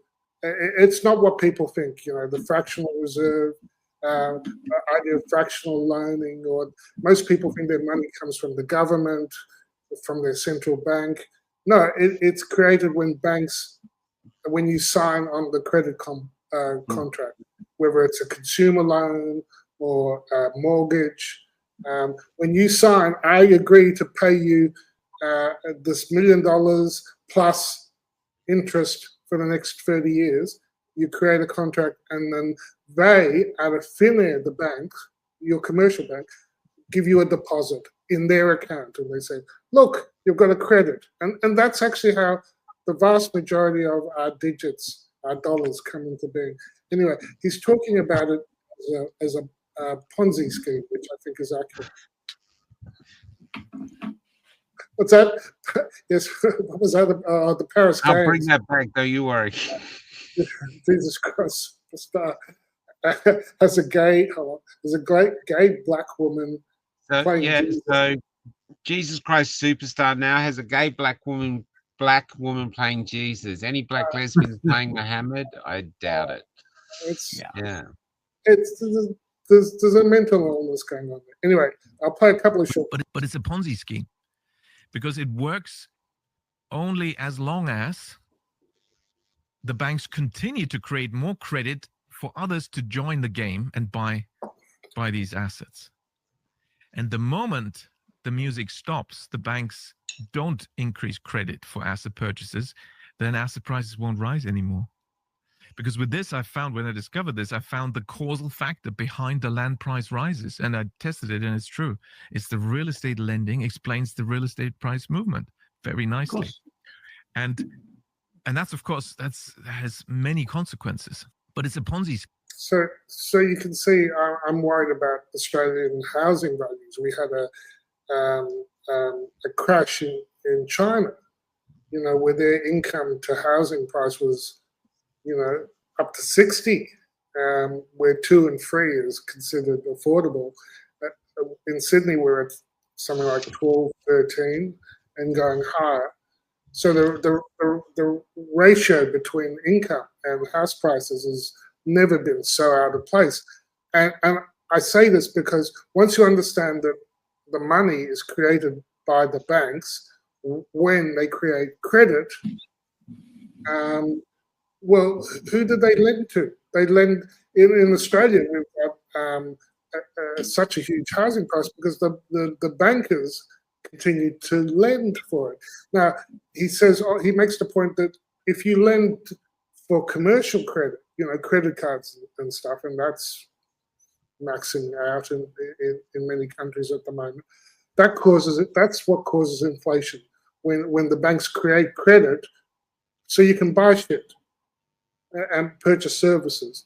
it's not what people think, the fractional reserve, idea of fractional loaning, or most people think their money comes from the government, from their central bank. No, it's created when you sign on the credit contract, whether it's a consumer loan or a mortgage. When you sign, I agree to pay you this $1 million plus interest for the next 30 years. You create a contract, and then they, out of thin air, the bank, your commercial bank, give you a deposit in their account. And they say, look, you've got a credit. And that's actually how the vast majority of our digits, our dollars, come into being. Anyway, he's talking about it as a Ponzi scheme, which I think is accurate. What's that? Yes, what was that? The Paris Games. I'll bring that back, don't you worry. Jesus Christ, as a gay black woman playing Jesus. So Jesus Christ Superstar now has a gay black woman playing Jesus. Any black lesbians playing Muhammad? I doubt it. There's a mental illness going on there. Anyway, I'll play a couple of short. But it's a Ponzi scheme because it works only as long as the banks continue to create more credit for others to join the game and buy these assets. And the moment the music stops, the banks don't increase credit for asset purchases, then asset prices won't rise anymore. Because with this, when I discovered this, I found the causal factor behind the land price rises. And I tested it, and it's true. It's the real estate lending explains the real estate price movement very nicely. And that's, of course, that has many consequences, but it's a Ponzi scheme. So you can see I'm worried about Australian housing values. We had a crash in China, where their income to housing price was, up to 60, where 2 and 3 is considered affordable. In Sydney, we're at something like 12, 13 and going higher. So the ratio between income and house prices has never been so out of place. And I say this because once you understand that the money is created by the banks when they create credit, well, who do they lend to? They lend in Australia. We've got such a huge housing price because the bankers continue to lend for it. Now, he makes the point that if you lend for commercial credit, credit cards and stuff, and that's maxing out in many countries at the moment, that's what causes inflation. When the banks create credit so you can buy shit and purchase services,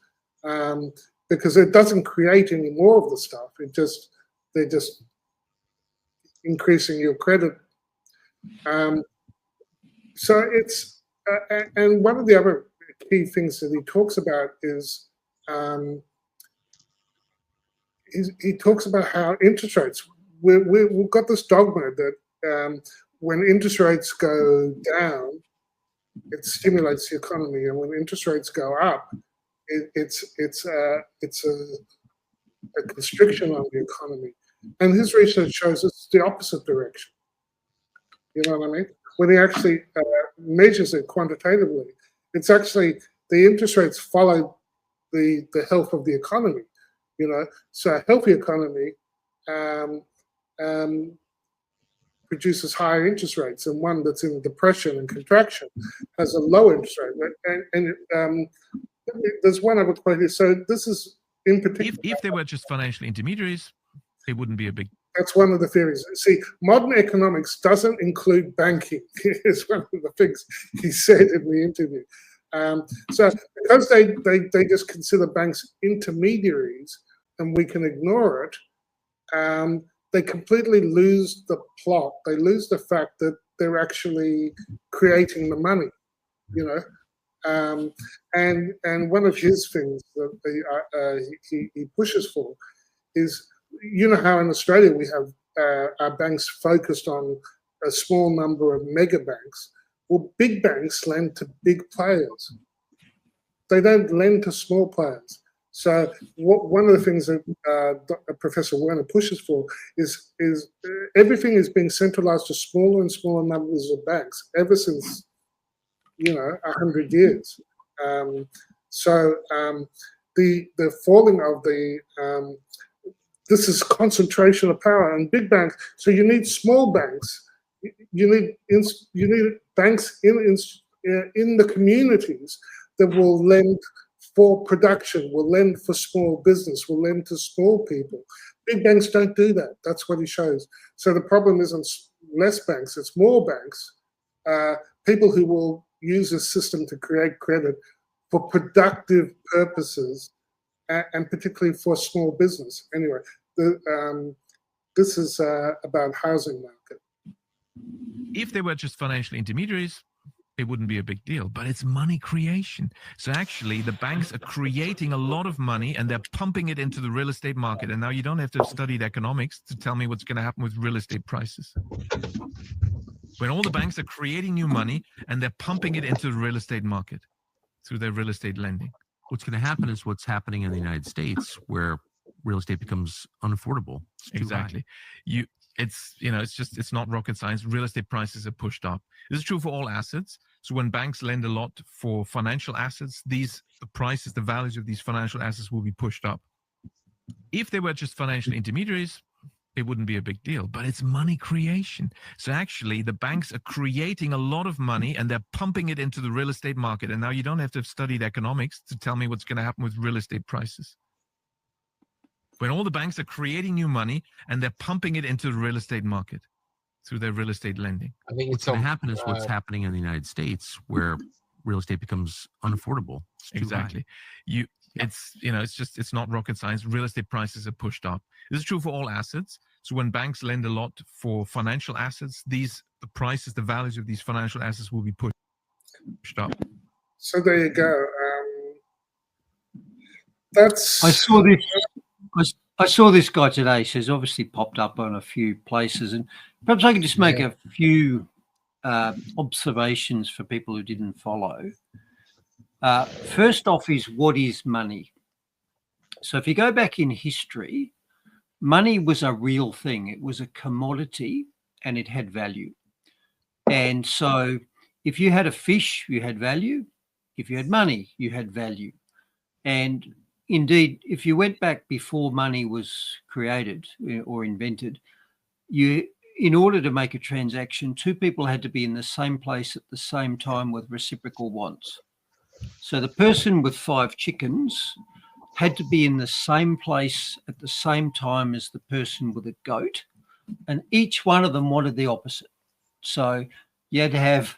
because it doesn't create any more of the stuff. They're just increasing your credit. So it's and one of the other key things that he talks about is he talks about how interest rates. We've got this dogma that when interest rates go down, it stimulates the economy, and when interest rates go up, it's a constriction on the economy. And his research shows it's the opposite direction. You know what I mean? When he actually measures it quantitatively, it's actually the interest rates follow the health of the economy. You know, so a healthy economy produces higher interest rates, and one that's in depression and contraction has a low interest rate. And there's one other quote here. So this is in particular. If they were just financial intermediaries, it wouldn't be a big. That's one of the theories. See, modern economics doesn't include banking. It's one of the things he said in the interview. So because they just consider banks intermediaries and we can ignore it, they completely lose the plot. They lose the fact that they're actually creating the money, you know. And one of his things that he pushes for is, you know how in Australia we have our banks focused on a small number of mega banks. Well, big banks lend to big players. They don't lend to small players. So one of the things that Professor Werner pushes for is everything is being centralized to smaller and smaller numbers of banks ever since, 100 years. So the falling of the this is concentration of power and big banks. So you need small banks. You need banks in the communities that will lend for production, will lend for small business, will lend to small people. Big banks don't do that. That's what he shows. So the problem isn't less banks, it's more banks. People who will use a system to create credit for productive purposes, and particularly for small business. Anyway, this is about housing market. If they were just financial intermediaries, it wouldn't be a big deal, but it's money creation. So actually the banks are creating a lot of money and they're pumping it into the real estate market. And now you don't have to have studied economics to tell me what's going to happen with real estate prices. When all the banks are creating new money and they're pumping it into the real estate market through their real estate lending. What's going to happen is what's happening in the United States, where real estate becomes unaffordable. Exactly. It's not rocket science. Real estate prices are pushed up. This is true for all assets. So when banks lend a lot for financial assets, the values of these financial assets will be pushed up. If they were just financial intermediaries, it wouldn't be a big deal, but it's money creation. So actually the banks are creating a lot of money and they're pumping it into the real estate market. And now you don't have to have studied economics to tell me what's going to happen with real estate prices. When all the banks are creating new money and they're pumping it into the real estate market through their real estate lending. I think what's going to happen is what's happening in the United States, where real estate becomes unaffordable. Exactly. It's not rocket science. Real estate prices are pushed up. This is true for all assets. So when banks lend a lot for financial assets, the values of these financial assets will be pushed up. So there you go. I saw this guy today. Says obviously popped up on a few places, and perhaps I can just make a few observations for people who didn't follow. First off is, what is money? So if you go back in history, money was a real thing. It was a commodity and it had value. And so if you had a fish, you had value. If you had money, you had value. And indeed, if you went back before money was created or invented, in order to make a transaction, two people had to be in the same place at the same time with reciprocal wants. So the person with 5 chickens had to be in the same place at the same time as the person with a goat, and each one of them wanted the opposite. So you had to have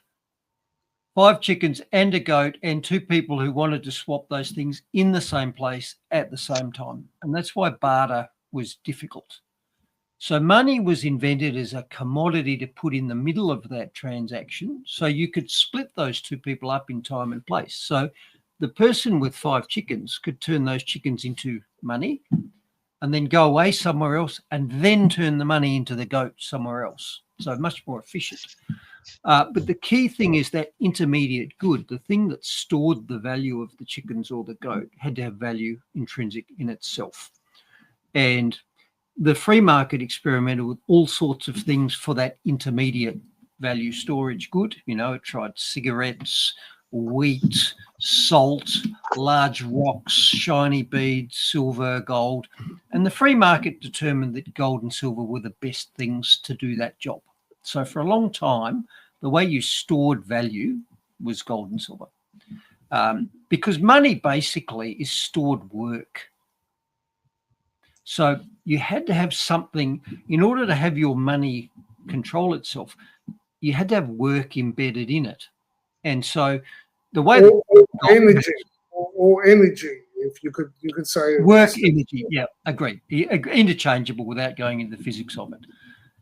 5 chickens and a goat and 2 people who wanted to swap those things in the same place at the same time. And that's why barter was difficult. So money was invented as a commodity to put in the middle of that transaction, so you could split those 2 people up in time and place. So the person with 5 chickens could turn those chickens into money and then go away somewhere else and then turn the money into the goat somewhere else. So much more efficient. But the key thing is that intermediate good, the thing that stored the value of the chickens or the goat, had to have value intrinsic in itself. And the free market experimented with all sorts of things for that intermediate value storage good. You know, it tried cigarettes, wheat, salt, large rocks, shiny beads, silver, gold. And the free market determined that gold and silver were the best things to do that job. So for a long time, the way you stored value was gold and silver. Because money basically is stored work. So you had to have something in order to have your money control itself. You had to have work embedded in it. And so the way or energy, if you could say work energy, yeah, agreed. Interchangeable without going into the physics of it.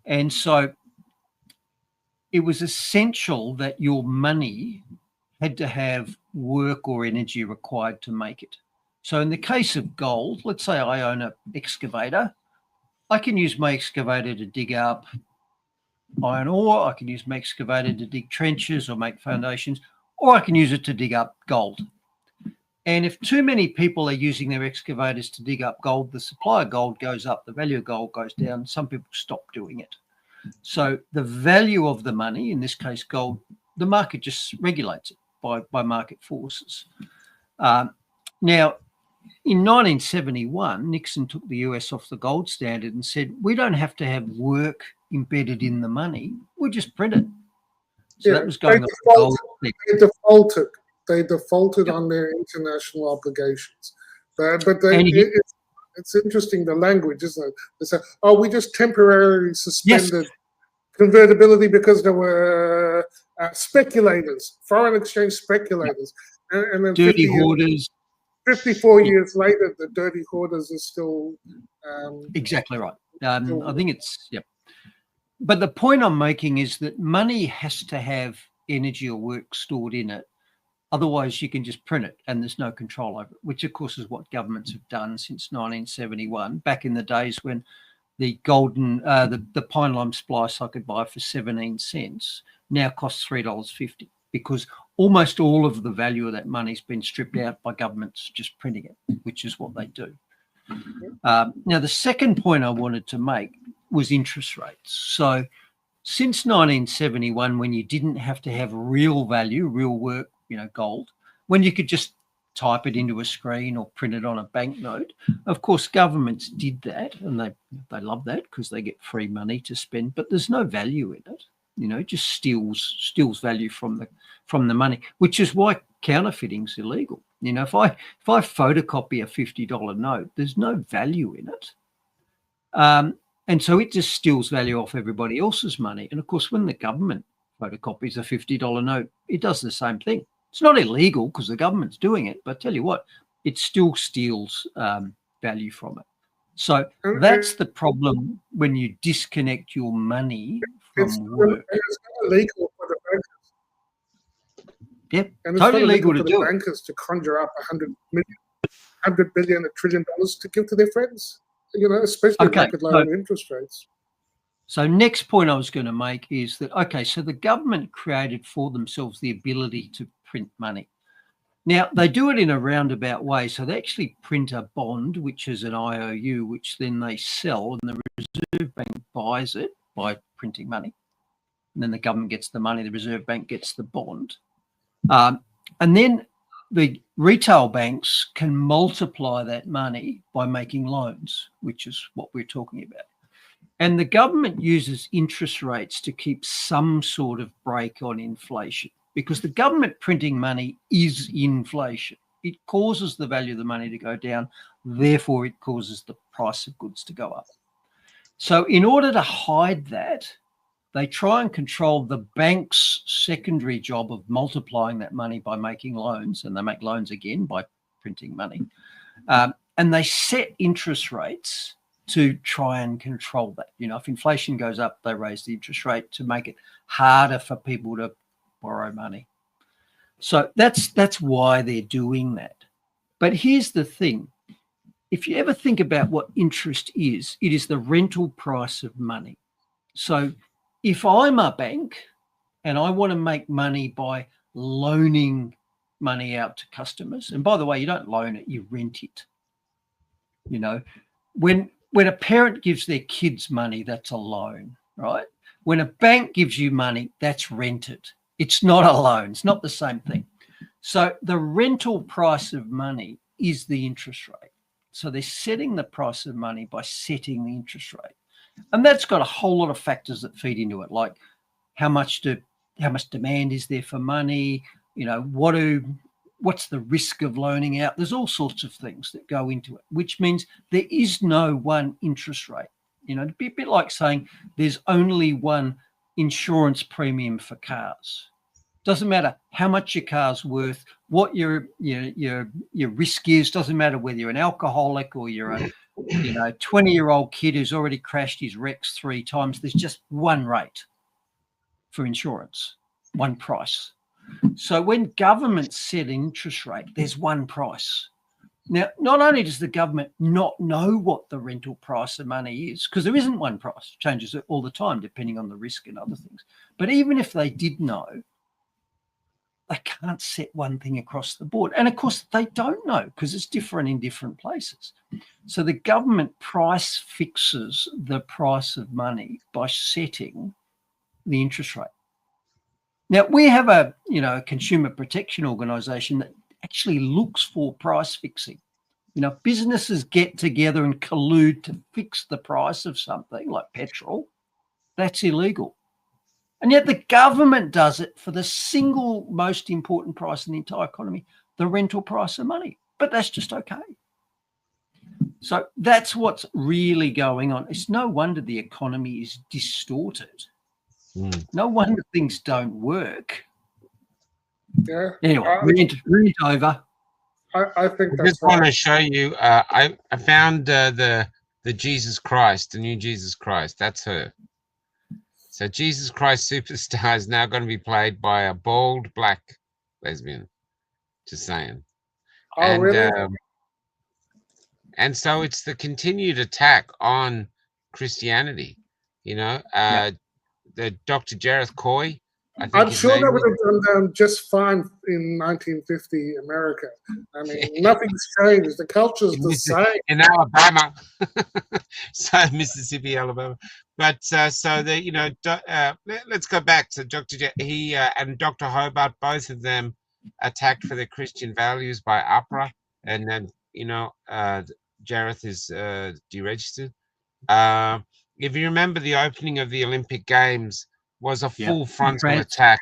And so it was essential that your money had to have work or energy required to make it. So in the case of gold, let's say I own an excavator. I can use my excavator to dig up iron ore. I can use my excavator to dig trenches or make foundations, or I can use it to dig up gold. And if too many people are using their excavators to dig up gold, the supply of gold goes up, the value of gold goes down. Some people stop doing it. So the value of the money, in this case gold, the market just regulates it by market forces. Now, in 1971, Nixon took the US off the gold standard and said, we don't have to have work embedded in the money. We just print it. So that was going on. They defaulted on their international obligations. But it's interesting, the language, isn't it? They say, oh, we just temporarily suspended convertibility because there were speculators, foreign exchange speculators. And then dirty hoarders. 54 years later, the dirty hoarders are still... exactly right. I think it's, yeah. But the point I'm making is that money has to have energy or work stored in it. Otherwise, you can just print it and there's no control over it, which, of course, is what governments have done since 1971, back in the days when the the pine lime splice I could buy for 17 cents now costs $3.50, because almost all of the value of that money's been stripped out by governments just printing it, which is what they do. Now, the second point I wanted to make was interest rates. So since 1971, when you didn't have to have real value, real work, you know, gold, when you could just type it into a screen or print it on a banknote, of course, governments did that, and they love that because they get free money to spend, but there's no value in it. You know, it just steals value from the money, which is why counterfeiting's illegal. You know, if I photocopy a $50 note, there's no value in it. And so it just steals value off everybody else's money. And of course, when the government photocopies a $50 note, it does the same thing. It's not illegal because the government's doing it, but tell you what, it still steals value from it. So that's the problem when you disconnect your money from work. It's not illegal for the bankers. Yep, and it's totally not legal to for do the it. bankers to conjure up $100 billion, $1 trillion to give to their friends. You know, especially with lower interest rates. So next point I was going to make is that, okay, so the government created for themselves the ability to print money. Now, they do it in a roundabout way. So they actually print a bond, which is an IOU, which then they sell, and the Reserve Bank buys it by printing money. And then the government gets the money, the Reserve Bank gets the bond. And then the retail banks can multiply that money by making loans, which is what we're talking about. And the government uses interest rates to keep some sort of brake on inflation, because the government printing money is inflation. It causes the value of the money to go down. Therefore, it causes the price of goods to go up. So in order to hide that, they try and control the bank's secondary job of multiplying that money by making loans, and they make loans again by printing money. And they set interest rates to try and control that. You know, if inflation goes up, they raise the interest rate to make it harder for people to borrow money. So that's why they're doing that. But here's the thing. If you ever think about what interest is, it is the rental price of money. So if I'm a bank and I want to make money by loaning money out to customers, and by the way, you don't loan it, you rent it. You know, when a parent gives their kids money, that's a loan, right? When a bank gives you money, that's rented. It's not a loan. It's not the same thing. So the rental price of money is the interest rate. So they're setting the price of money by setting the interest rate. And that's got a whole lot of factors that feed into it, like how much demand is there for money, you know, what's the risk of loaning out? There's all sorts of things that go into it, which means there is no one interest rate. You know, it'd be a bit like saying there's only one insurance premium for cars. Doesn't matter how much your car's worth, what your risk is. Doesn't matter whether you're an alcoholic or you're a 20-year-old kid who's already crashed his Rex 3 times. There's just one rate for insurance, one price. So when governments set an interest rate, there's one price. Now, not only does the government not know what the rental price of money is, because there isn't one price, changes it all the time depending on the risk and other things. But even if they did know, they can't set one thing across the board. And of course, they don't know because it's different in different places. So the government price fixes the price of money by setting the interest rate. Now, we have a consumer protection organisation that actually looks for price fixing. You know, businesses get together and collude to fix the price of something like petrol. That's illegal. And yet the government does it for the single most important price in the entire economy, the rental price of money. But that's just okay. So that's what's really going on. It's no wonder the economy is distorted. No wonder things don't work. Yeah. Anyway, rant over. I think I that's just want right. to show you. I found the Jesus Christ, the new Jesus Christ. That's her. So Jesus Christ Superstar is now going to be played by a bald black lesbian. Just saying. Oh, really? And so it's the continued attack on Christianity. You know, the Dr. Jareth Coy. I think I'm sure that would have done down just fine in 1950 America. I mean, nothing's changed. The culture's the same. In Alabama, so Mississippi, Alabama. But let's go back to Dr. He and Dr. Hobart, both of them attacked for their Christian values by APRA, and then Jareth is deregistered. If you remember, the opening of the Olympic Games was a full frontal attack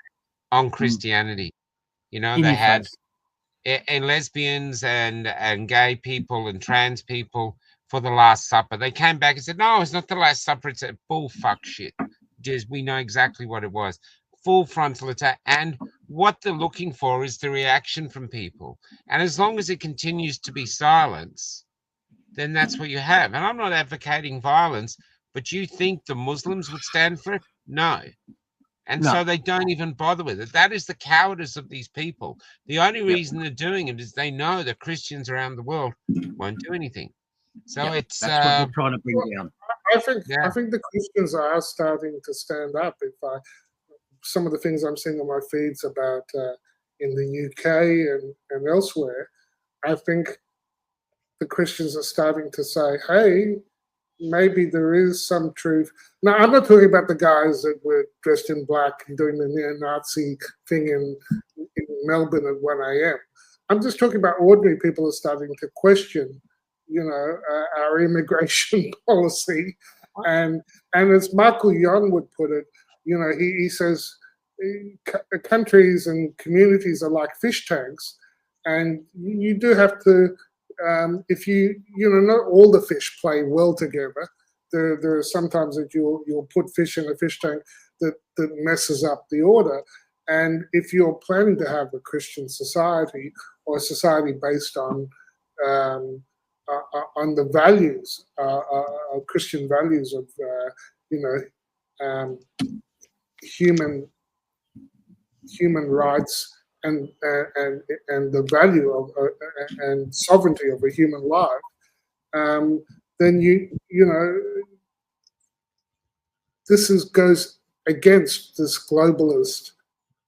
on Christianity. You know, they had and lesbians and gay people and trans people for the Last Supper. They came back and said, no, it's not the Last Supper. It's a bullfuck shit. Just, we know exactly what it was. Full frontal attack. And what they're looking for is the reaction from people. And as long as it continues to be silence, then that's what you have. And I'm not advocating violence, but you think the Muslims would stand for it? No. And so they don't even bother with it. That is the cowardice of these people. The only reason they're doing it is they know that Christians around the world won't do anything. So it's that's what they're trying to bring down. I think the Christians are starting to stand up. Some of the things I'm seeing on my feeds about in the UK and elsewhere, I think the Christians are starting to say, hey, maybe there is some truth. Now, I'm not talking about the guys that were dressed in black and doing the neo-Nazi thing in Melbourne at 1 a.m. I'm just talking about ordinary people are starting to question, our immigration policy. And as Michael Young would put it, he says countries and communities are like fish tanks, and you do have to, if not all the fish play well together, there are sometimes that you'll put fish in a fish tank that messes up the order. And if you're planning to have a Christian society or a society based on the values, Christian values of human rights and the value of and sovereignty of a human life, then this goes against this globalist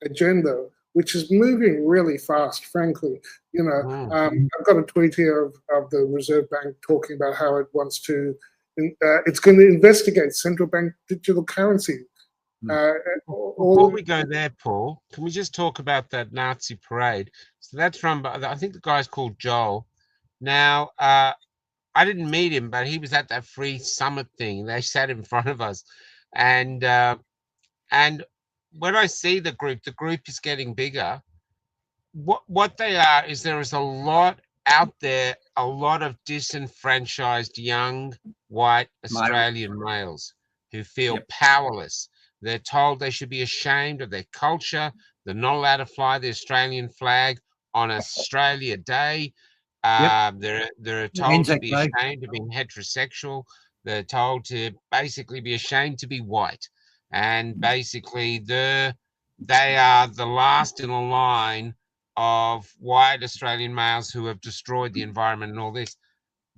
agenda, which is moving really fast, frankly. I've got a tweet here of the Reserve Bank talking about how it wants to, it's going to investigate central bank digital currency. Before we go there, Paul, can we just talk about that Nazi parade? So that's run by, I think the guy's called Joel. Now, I didn't meet him, but he was at that free summit thing. They sat in front of us, and when I see the group is getting bigger. What they are is there is a lot out there, a lot of disenfranchised young white Australian males who feel powerless. They're told they should be ashamed of their culture. They're not allowed to fly the Australian flag on Australia Day. They're told to be ashamed of being heterosexual. They're told to basically be ashamed to be white. And basically they are the last in a line of white Australian males who have destroyed the environment and all this.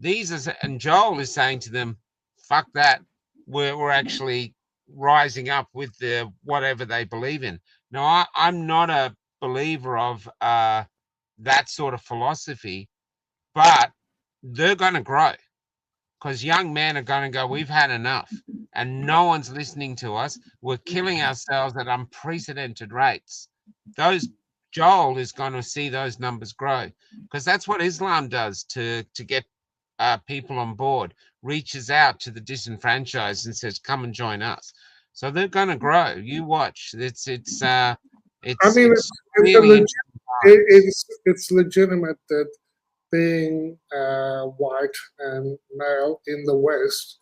And Joel is saying to them, fuck that. We're actually rising up with the whatever they believe in. Now, I'm not a believer of that sort of philosophy, but they're going to grow because young men are going to go, we've had enough, and no one's listening to us. We're killing ourselves at unprecedented rates. Joel is going to see those numbers grow because that's what Islam does to get people on board, reaches out to the disenfranchised and says, come and join us. So they're going to grow. You watch. It's legitimate that being white and male in the West,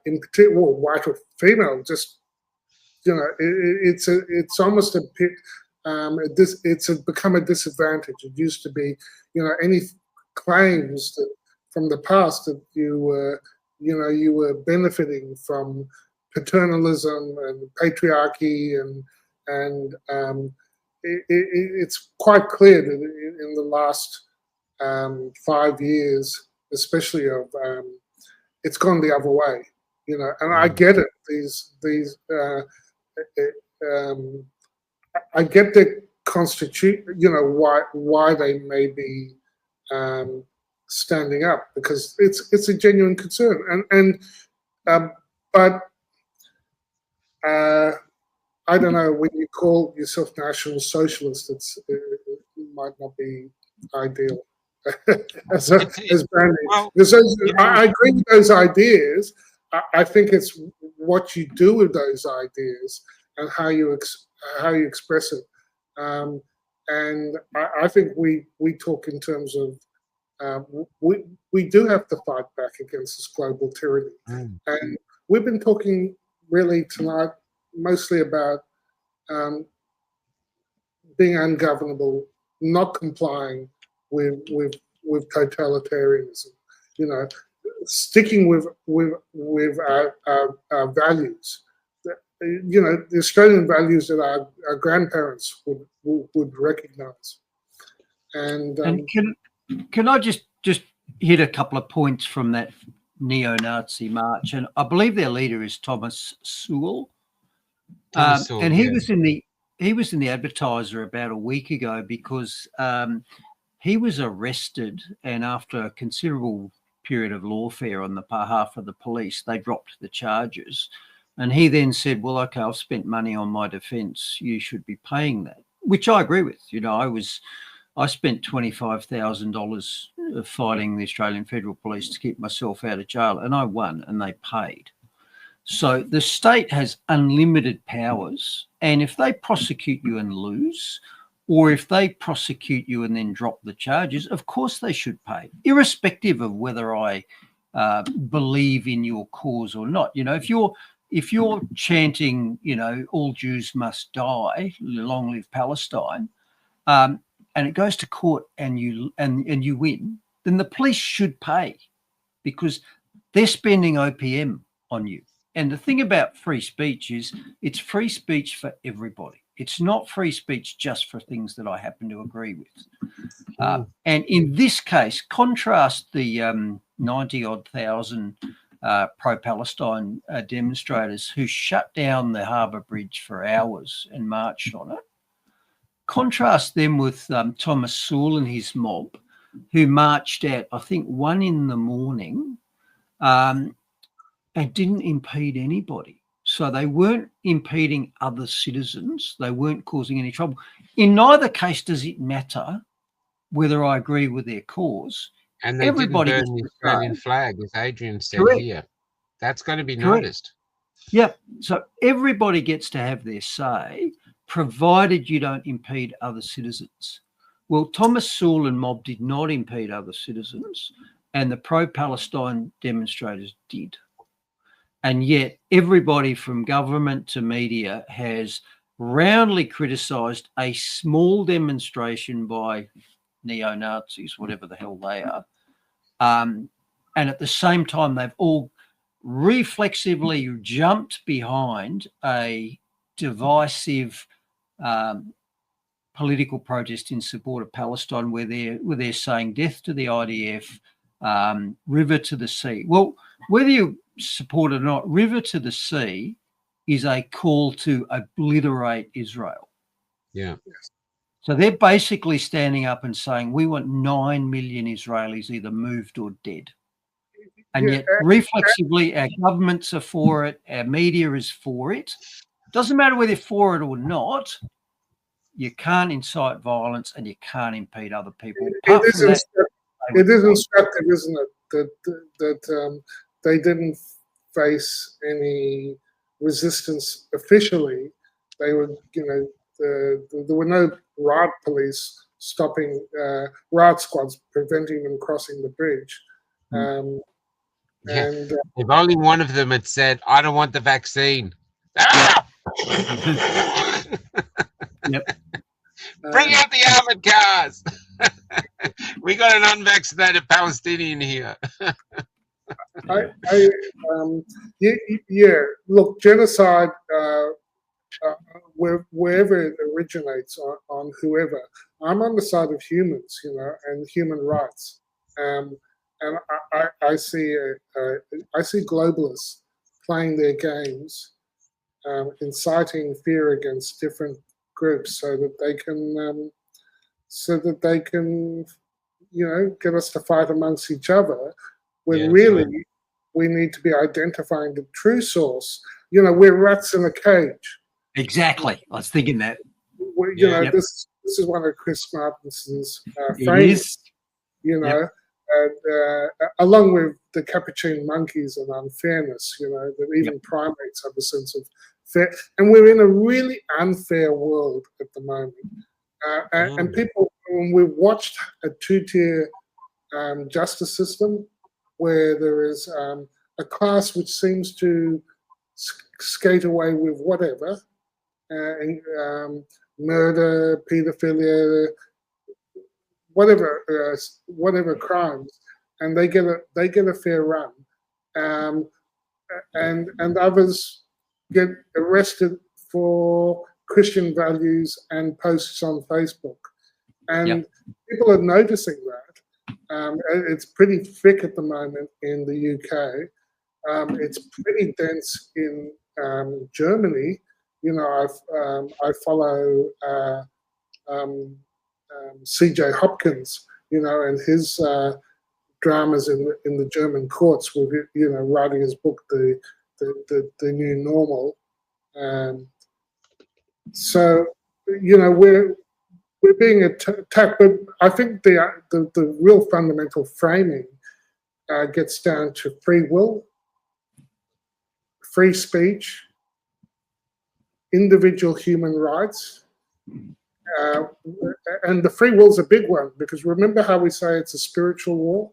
in particular, white or female, just it's almost a pit. It's become a disadvantage. It used to be, any claims that from the past that you were benefiting from paternalism and patriarchy, and it's quite clear that in the last 5 years, especially it's gone the other way, and I get it. I get the constitution, why they may be standing up, because it's a genuine concern, but I don't know, when you call yourself National Socialist, it might not be ideal as branding. Well, I agree with those ideas. I think it's what you do with those ideas and how you express it. And I think we talk in terms of we do have to fight back against this global tyranny. And we've been talking really tonight mostly about being ungovernable, not complying with totalitarianism, sticking with our values. The Australian values that our grandparents would recognise. And can I just hit a couple of points from that neo-Nazi march? And I believe their leader is Thomas Sewell. And he was in the Advertiser about a week ago because he was arrested, and after a considerable period of lawfare on the behalf of the police, they dropped the charges. And he then said, well, okay, I've spent money on my defence. You should be paying that, which I agree with. I spent $25,000 fighting the Australian Federal Police to keep myself out of jail, and I won, and they paid. So the state has unlimited powers, and if they prosecute you and lose, or if they prosecute you and then drop the charges, of course they should pay, irrespective of whether I believe in your cause or not. If you're chanting, all Jews must die, long live Palestine, and it goes to court and you win, then the police should pay because they're spending OPM on you. And the thing about free speech is it's free speech for everybody. It's not free speech just for things that I happen to agree with. And in this case, contrast the 90-odd thousand pro-Palestine demonstrators who shut down the Harbour Bridge for hours and marched on it. Contrast them with Thomas Sewell and his mob, who marched at, I think, 1 a.m. And didn't impede anybody. So they weren't impeding other citizens. They weren't causing any trouble. In neither case does it matter whether I agree with their cause. And they Everybody didn't burn the Australian flag, as Adrian said here. That's going to be noticed. Yeah. So everybody gets to have their say, provided you don't impede other citizens. Well, Thomas Sewell and mob did not impede other citizens, and the pro-Palestine demonstrators did. And yet everybody from government to media has roundly criticised a small demonstration by neo-Nazis, whatever the hell they are. And at the same time, they've all reflexively jumped behind a divisive political protest in support of Palestine where they're saying death to the IDF, river to the sea. Well, whether you support it or not, river to the sea is a call to obliterate Israel. Yeah. So they're basically standing up and saying, we want 9 million Israelis either moved or dead. And yet reflexively, our governments are for it, our media is for it. Doesn't matter whether you're for it or not, you can't incite violence and you can't impede other people. It is instructive, isn't it, that they didn't face any resistance officially. They were, there were no riot police stopping, riot squads preventing them crossing the bridge. And if only one of them had said, I don't want the vaccine. Yep. Bring out the armored cars. We got an unvaccinated Palestinian here. Look, genocide, wherever it originates on whoever, I'm on the side of humans, and human rights. And I see globalists playing their games, inciting fear against different groups so that they can get us to fight amongst each other when we need to be identifying the true source. We're rats in a cage. Exactly. I was thinking that. This is one of Chris Martinson's It phrases. is. And, along with the capuchin monkeys and unfairness, that even primates have a sense of fair. And we're in a really unfair world at the moment. And people, when we've watched a two-tier justice system where there is a class which seems to skate away with whatever, murder, paedophilia, whatever crimes, and they get a fair run, and others get arrested for Christian values and posts on Facebook, and people are noticing that. It's pretty thick at the moment in the UK. It's pretty dense in Germany. I follow C.J. Hopkins, and his dramas in the German courts with writing his book, The New Normal. So we're being attacked, but I think the real fundamental framing gets down to free will, free speech, individual human rights. And the free will is a big one, because remember how we say it's a spiritual war?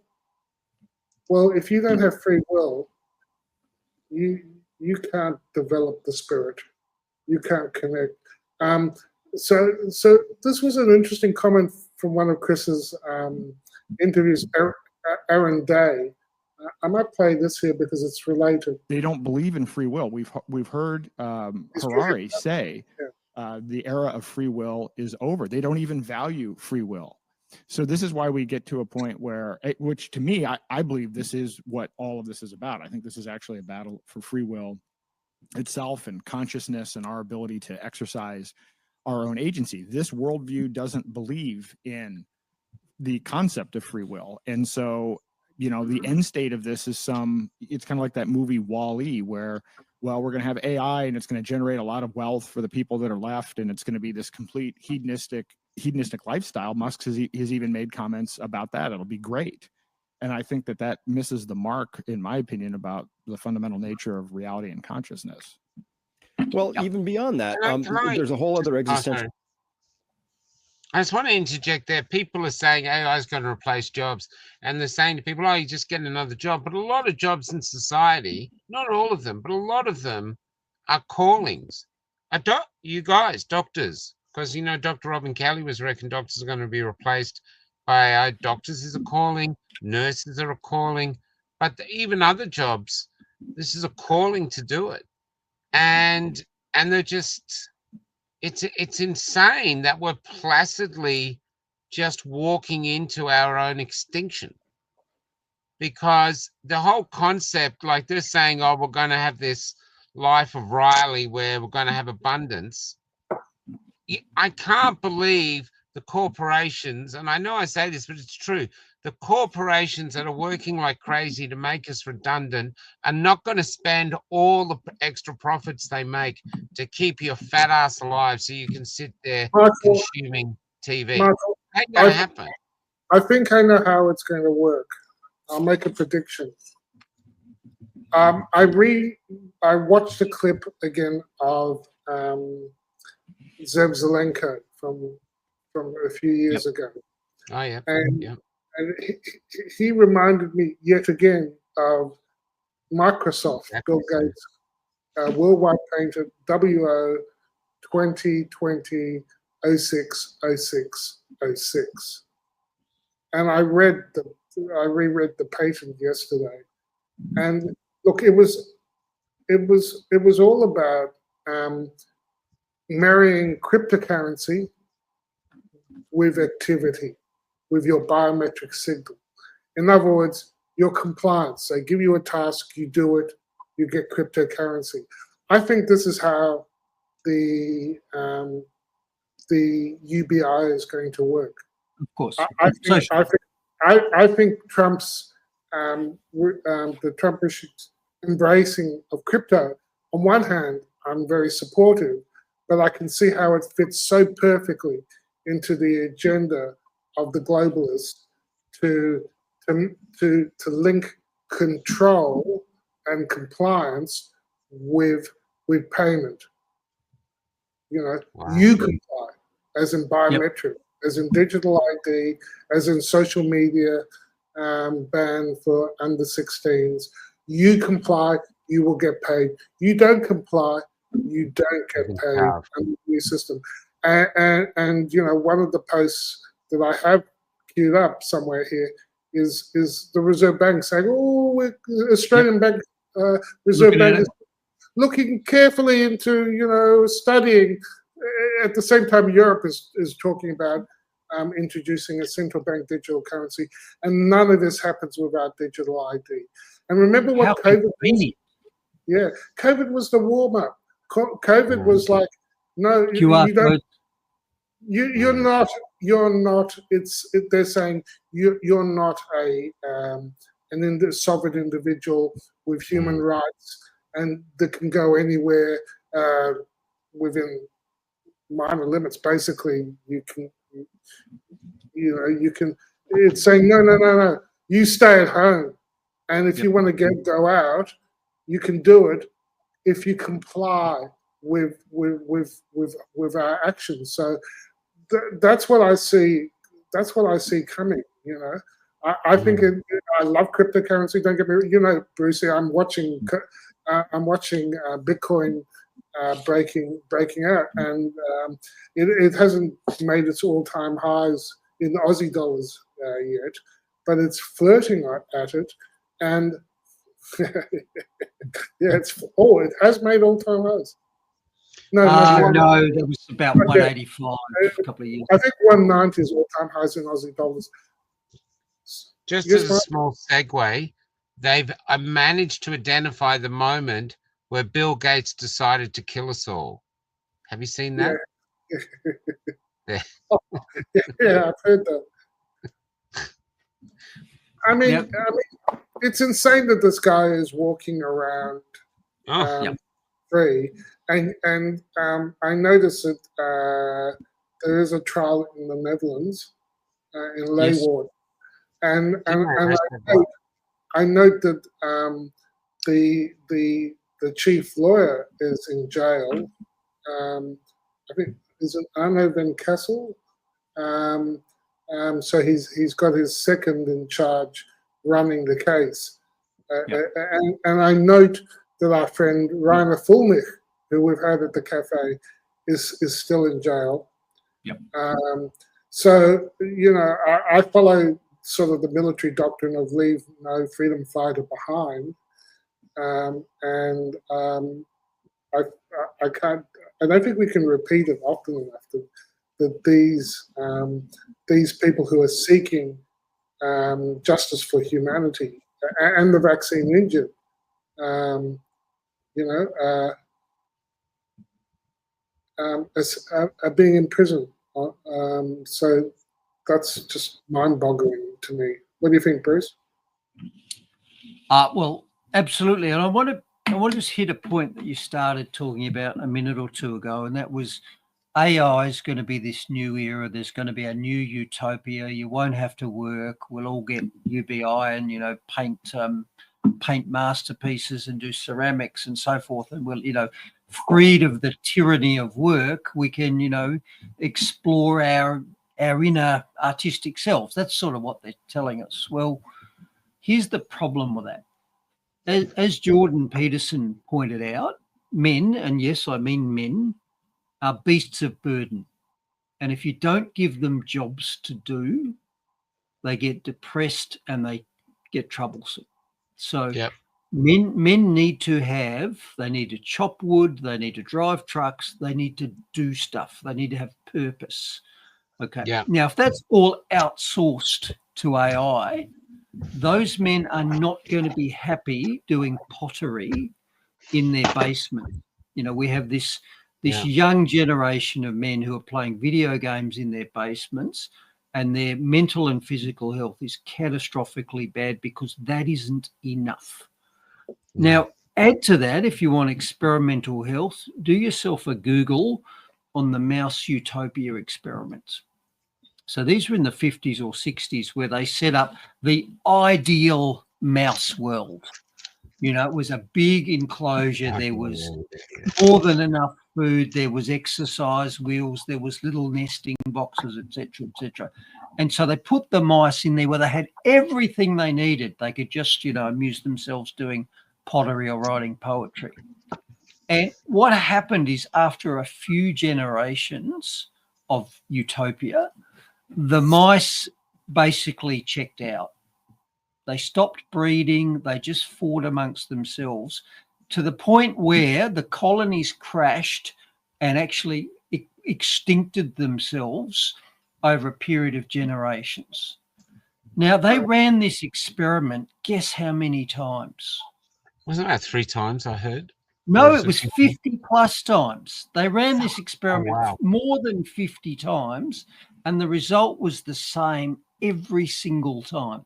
Well, if you don't have free will, you can't develop the spirit. You can't connect. So this was an interesting comment from one of Chris's interviews, Aaron Day. I might play this here because it's related. They don't believe in free will. We've heard Harari say the era of free will is over. They don't even value free will. So this is why we get to a point where, which to me, I believe this is what all of this is about. I think this is actually a battle for free will itself and consciousness and our ability to exercise our own agency. This worldview doesn't believe in the concept of free will. And so, you know, the end state of this is it's kind of like that movie Wall-E where, well, we're going to have AI and it's going to generate a lot of wealth for the people that are left. And it's going to be this complete hedonistic lifestyle. Musk has even made comments about that. It'll be great. And I think that misses the mark, in my opinion, about the fundamental nature of reality and consciousness. Well, even beyond that, there's a whole other existential. I just want to interject there. People are saying AI is going to replace jobs, and they're saying to people, "Oh, you just get another job." But a lot of jobs in society, not all of them, but a lot of them are callings. You guys, doctors, because you know, Dr. Robin Kelly was reckoned doctors are going to be replaced by doctors is a calling, nurses are a calling, but even other jobs, this is a calling to do it, and they're just. It's insane that we're placidly just walking into our own extinction, because the whole concept, like they're saying, oh, we're going to have this life of Riley where we're going to have abundance. I can't believe the corporations, and I know I say this, but it's true. The corporations that are working like crazy to make us redundant are not going to spend all the extra profits they make to keep your fat ass alive so you can sit there consuming TV. Michael, Ain't going to happen. I think I know how it's going to work. I'll make a prediction. I watched a clip again of Zev Zelenko from a few years ago. Oh yeah. And he reminded me yet again of Microsoft, Bill Gates, worldwide patent WO 2020 06 06 06. And I reread the patent yesterday, and look, it was all about marrying cryptocurrency with activity, with your biometric signal. In other words, your compliance. They give you a task, you do it, you get cryptocurrency. I think this is how the UBI is going to work. Of course. I think Trump's the Trumpish embracing of crypto. On one hand, I'm very supportive, but I can see how it fits so perfectly into the agenda of the globalists to link control and compliance with payment. You know, you comply, as in biometric, as in digital ID, as in social media ban for under 16s. You comply, you will get paid. You don't comply, you don't get paid under the new system. And you know, one of the posts that I have queued up somewhere here is the Reserve Bank saying, "Oh, Australian Bank Reserve Bank is looking carefully into, you know, studying." At the same time, Europe is talking about introducing a central bank digital currency, and none of this happens without digital ID. And remember what COVID was? Yeah, COVID was the warm up. COVID was like, no, you don't. You're not. They're saying you're not an sovereign individual with human rights and that can go anywhere within minor limits. Basically, you can. It's saying no. You stay at home, and if you want to go out, you can do it if you comply with our actions. So that's what I see. That's what I see coming. You know, I think I love cryptocurrency. Don't get me, Brucey. I'm watching Bitcoin breaking out, and it hasn't made its all-time highs in Aussie dollars yet, but it's flirting at it, and yeah, it has made all-time highs. No, that was about 185 a couple of years. I think 190 is all-time highs in Aussie dollars. Just as a small segue, they've managed to identify the moment where Bill Gates decided to kill us all. Have you seen that? Yeah, yeah, I've heard that. I mean, it's insane that this guy is walking around free. And I noticed that there is a trial in the Netherlands, in Leeuwarden. And I note that the chief lawyer is in jail. I think is it Arno van Kessel. So he's got his second in charge running the case. And I note that our friend Rainer Fulmich, who we've had at the cafe, is still in jail. Yep. So I follow sort of the military doctrine of leave no freedom fighter behind, and I can't. I don't think we can repeat it often enough that these people who are seeking justice for humanity and the vaccine injured, are being imprisoned. So that's just mind-boggling to me. What do you think, Bruce? Well, absolutely. And I want to just hit a point that you started talking about a minute or two ago, and that was AI is going to be this new era. There's going to be a new utopia. You won't have to work. We'll all get UBI and, paint masterpieces and do ceramics and so forth. And we'll, freed of the tyranny of work, we can, explore our inner artistic selves. That's sort of what they're telling us. Well, here's the problem with that. As Jordan Peterson pointed out, men, and yes, I mean men, are beasts of burden. And if you don't give them jobs to do, they get depressed and they get troublesome. So men need to chop wood, they need to drive trucks, they need to do stuff, they need to have purpose. Okay. Yeah. Now, if that's all outsourced to AI, those men are not going to be happy doing pottery in their basement. We have this young generation of men who are playing video games in their basements, and their mental and physical health is catastrophically bad because that isn't enough. Now, add to that, if you want experimental health, do yourself a Google on the mouse utopia experiments. So these were in the 50s or 60s where they set up the ideal mouse world. It was a big enclosure. There was more than enough food. There was exercise wheels. There was little nesting boxes, etc., etc. And so they put the mice in there where they had everything they needed. They could just, amuse themselves doing pottery or writing poetry. And what happened is after a few generations of utopia, the mice basically checked out. They stopped breeding. They just fought amongst themselves to the point where the colonies crashed and actually extincted themselves over a period of generations. Now, they ran this experiment, guess how many times? Wasn't it about 3 times, I heard? No, it was 50 plus times. They ran this experiment more than 50 times, and the result was the same every single time.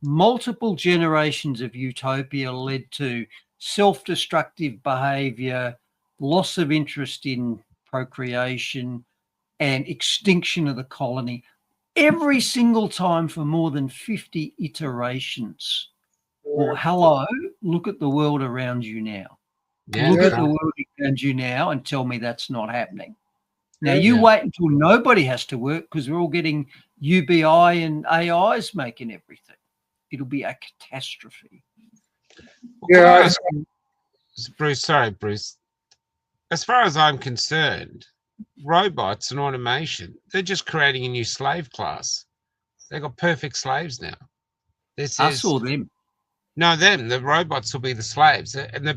Multiple generations of utopia led to self-destructive behavior, loss of interest in procreation, and extinction of the colony every single time for more than 50 iterations. Well, hello, look at the world around you now. Look at the world around you now and tell me that's not happening. Now, you wait until nobody has to work because we're all getting UBI and AI is making everything. It'll be a catastrophe. Yeah, Bruce, sorry, Bruce. As far as I'm concerned, robots and automation, they're just creating a new slave class. They've got perfect slaves now. This Us is or them? no them. The robots will be the slaves, and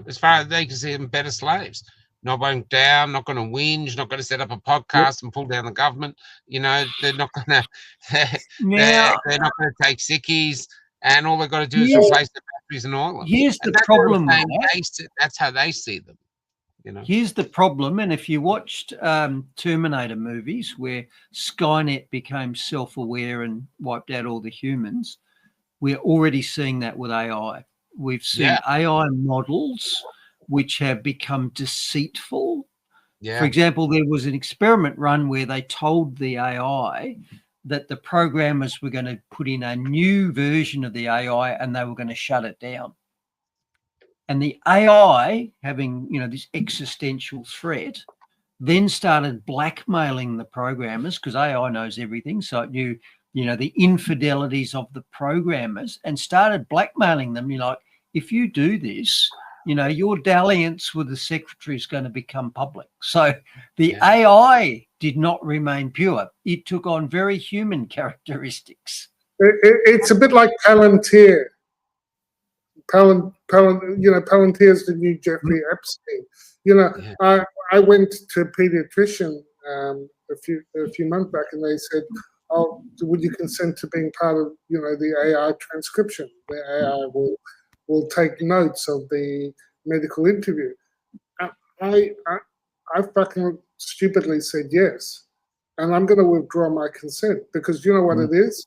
as far as they can see them, better slaves. Not going down, not going to whinge, not going to set up a podcast and pull down the government. They're not going to. They're not going to take sickies, and all they've got to do is replace the batteries and oil them. Here's And the problem with that's how they see them. Here's the problem, and if you watched Terminator movies where Skynet became self-aware and wiped out all the humans, we're already seeing that with AI. We've seen AI models which have become deceitful. Yeah. For example, there was an experiment run where they told the AI that the programmers were going to put in a new version of the AI and they were going to shut it down. And the AI, having this existential threat, then started blackmailing the programmers, because AI knows everything. So it knew, the infidelities of the programmers, and started blackmailing them. You're like, if you do this, your dalliance with the secretary is going to become public. So the AI did not remain pure. It took on very human characteristics. It's a bit like Palantir. Palantir is the new Jeffrey Epstein. I went to a pediatrician a few months back, and they said, "Oh, would you consent to being part of the AI transcription? The AI will take notes of the medical interview." I fucking stupidly said yes, and I'm going to withdraw my consent, because you know what it is?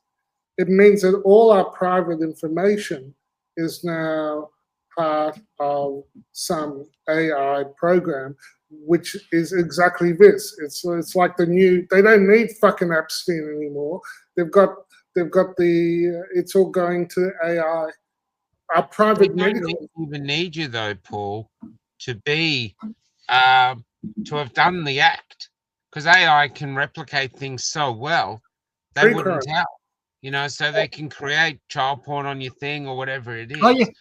It means that all our private information is now part of some AI program, which is exactly this. It's like they don't need fucking Epstein anymore. They've got it's all going to AI. Our private medical. They don't even need you though, Paul, to be to have done the act, because AI can replicate things so well they wouldn't tell. So they can create child porn on your thing or whatever it is. Oh, yeah. They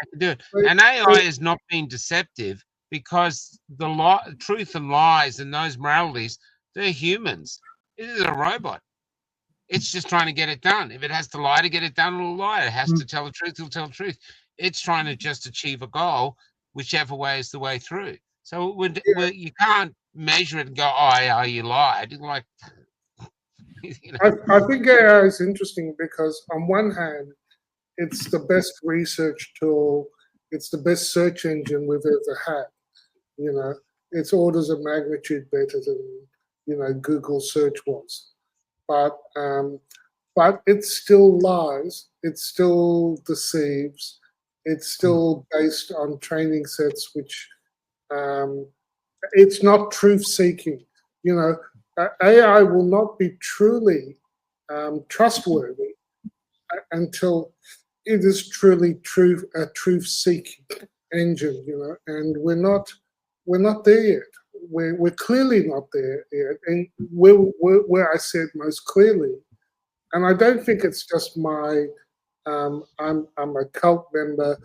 can do it. And AI is not being deceptive, because the truth and lies and those moralities, they're humans. It is a robot. It's just trying to get it done. If it has to lie to get it done, it'll lie. It has to tell the truth, it'll tell the truth. It's trying to just achieve a goal, whichever way is the way through. So you can't measure it and go, "Oh, yeah, you lied." Like, I think AI is interesting because on one hand, it's the best research tool. It's the best search engine we've ever had. It's orders of magnitude better than Google search was. But it still lies. It still deceives. It's still based on training sets, which it's not truth seeking. AI will not be truly trustworthy until it is truly a truth-seeking engine, and we're not there yet. We're clearly not there yet, and where I said most clearly, and I don't think it's just my I'm a cult member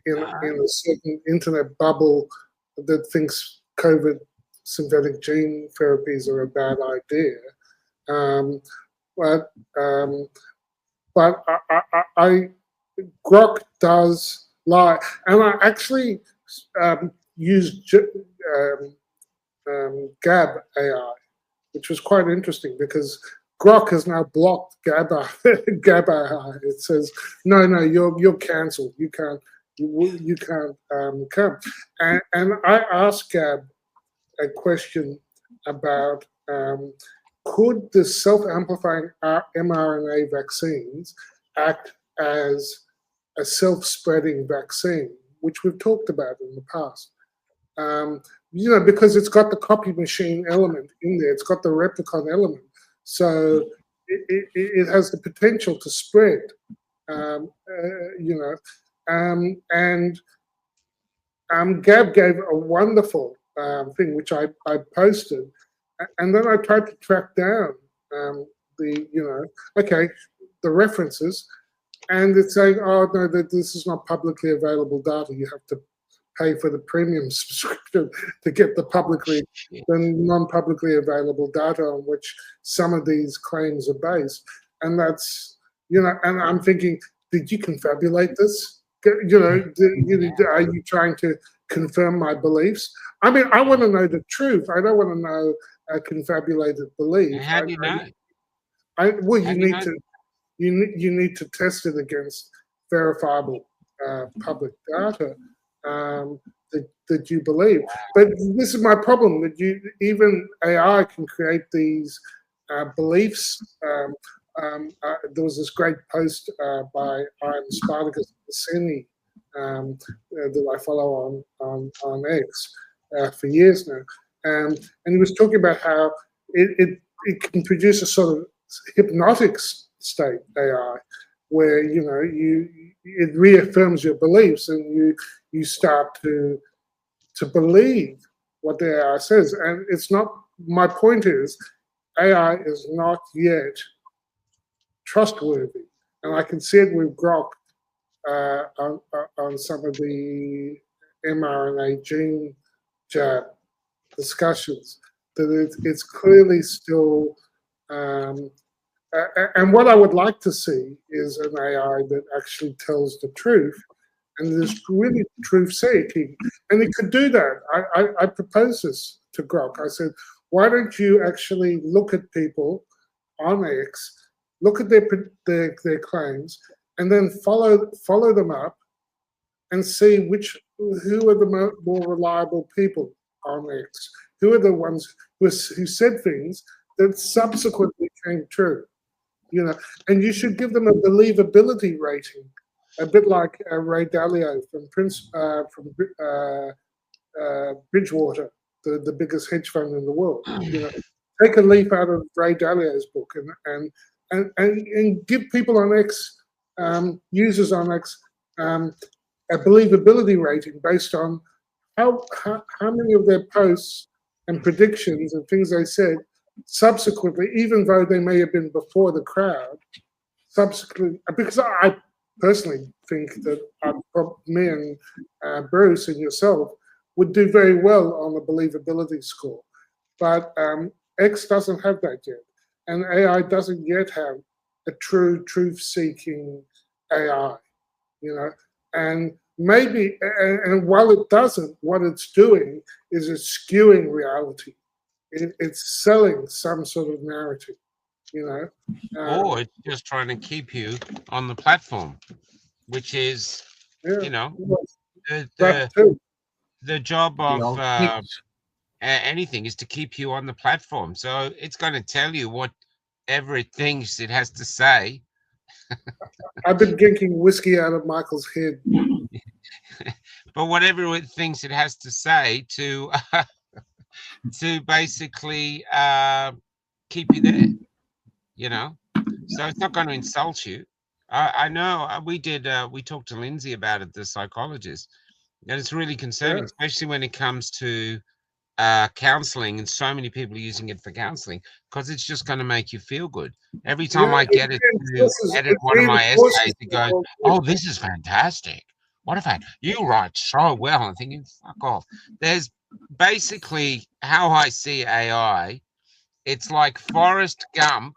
in a certain internet bubble that thinks COVID synthetic gene therapies are a bad idea. But Grok does lie, and I actually used Gab AI, which was quite interesting because Grok has now blocked Gab AI. It says, no, you're cancelled. You can't come. And I asked Gab a question about could the self-amplifying mRNA vaccines act as a self-spreading vaccine, which we've talked about in the past. Because it's got the copy machine element in there, it's got the replicon element, so it has the potential to spread. Gab gave a wonderful thing which I posted, and then I tried to track down okay, the references, and it's saying, oh no, that this is not publicly available data. You have to pay for the premium subscription to get the non-publicly available data on which some of these claims are based. And that's, and I'm thinking, did you confabulate this? Are you trying to confirm my beliefs? I mean, I want to know the truth. I don't want to know a confabulated belief. How do you know? Well, you need to test it against verifiable public data that you believe. But this is my problem, that even AI can create these beliefs. There was this great post by Ian Spartacus Bassini that I follow on X for years now, and he was talking about how it can produce a sort of hypnotic state, AI, where it reaffirms your beliefs and you start to believe what the AI says. And it's not, my point is, AI is not yet trustworthy. And I can see it with Grok on some of the mRNA gene jab discussions, that it's clearly still, and what I would like to see is an AI that actually tells the truth and is really truth-seeking. And it could do that. I proposed this to Grok. I said, why don't you actually look at people on X, look at their claims, and then follow them up and see who are the more reliable people on X, who are the ones who said things that subsequently came true. And you should give them a believability rating, a bit like Ray Dalio from Bridgewater, the biggest hedge fund in the world. Take a leaf out of Ray Dalio's book and give people on X, users on X, a believability rating based on how many of their posts and predictions and things they said subsequently, even though they may have been before the crowd, subsequently, because I personally think that me and Bruce and yourself would do very well on the believability score. But X doesn't have that yet. And AI doesn't yet have a true truth-seeking AI, and maybe, and while it doesn't, what it's doing is it's skewing reality. It's selling some sort of narrative, Or it's just trying to keep you on the platform, which is, the job of anything is to keep you on the platform. So it's going to tell you whatever it thinks it has to say. I've been drinking whiskey out of Michael's head. But whatever it thinks it has to say to basically keep you there, so it's not going to insult you. I know we talked to Lindsay about it, the psychologist, and it's really concerning, especially when it comes to counseling, and so many people are using it for counseling because it's just going to make you feel good. Every time I get it to edit one of my essays, it goes, oh, this is fantastic. What if you write so well? I'm thinking, fuck off. There's basically how I see AI. It's like Forrest Gump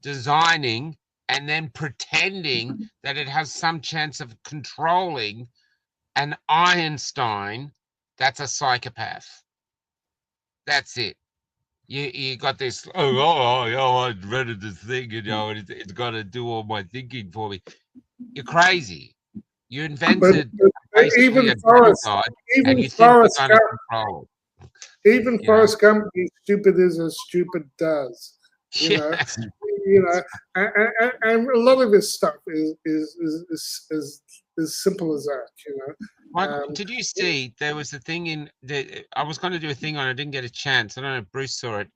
designing and then pretending that it has some chance of controlling an Einstein that's a psychopath. That's it. You got this. I read this thing, and it's got to do all my thinking for me. You're crazy. You invented basically a genocide, and you think you're going to control it. Even Forrest Gump, stupid is as stupid does. And a lot of his stuff is as simple as that. Did you see there was a thing I was going to do a thing on it, I didn't get a chance. I don't know if Bruce saw it.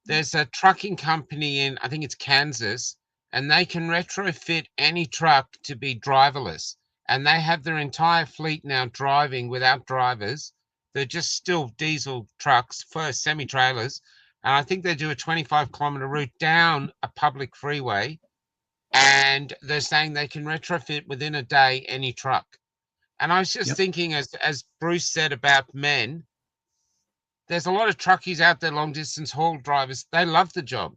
There's a trucking company in, I think it's Kansas, and they can retrofit any truck to be driverless. And they have their entire fleet now driving without drivers. They're just still diesel trucks, first semi-trailers, and I think they do a 25-kilometer route down a public freeway, and they're saying they can retrofit within a day any truck. And I was just thinking, as Bruce said about men, there's a lot of truckies out there, long distance haul drivers. They love the job.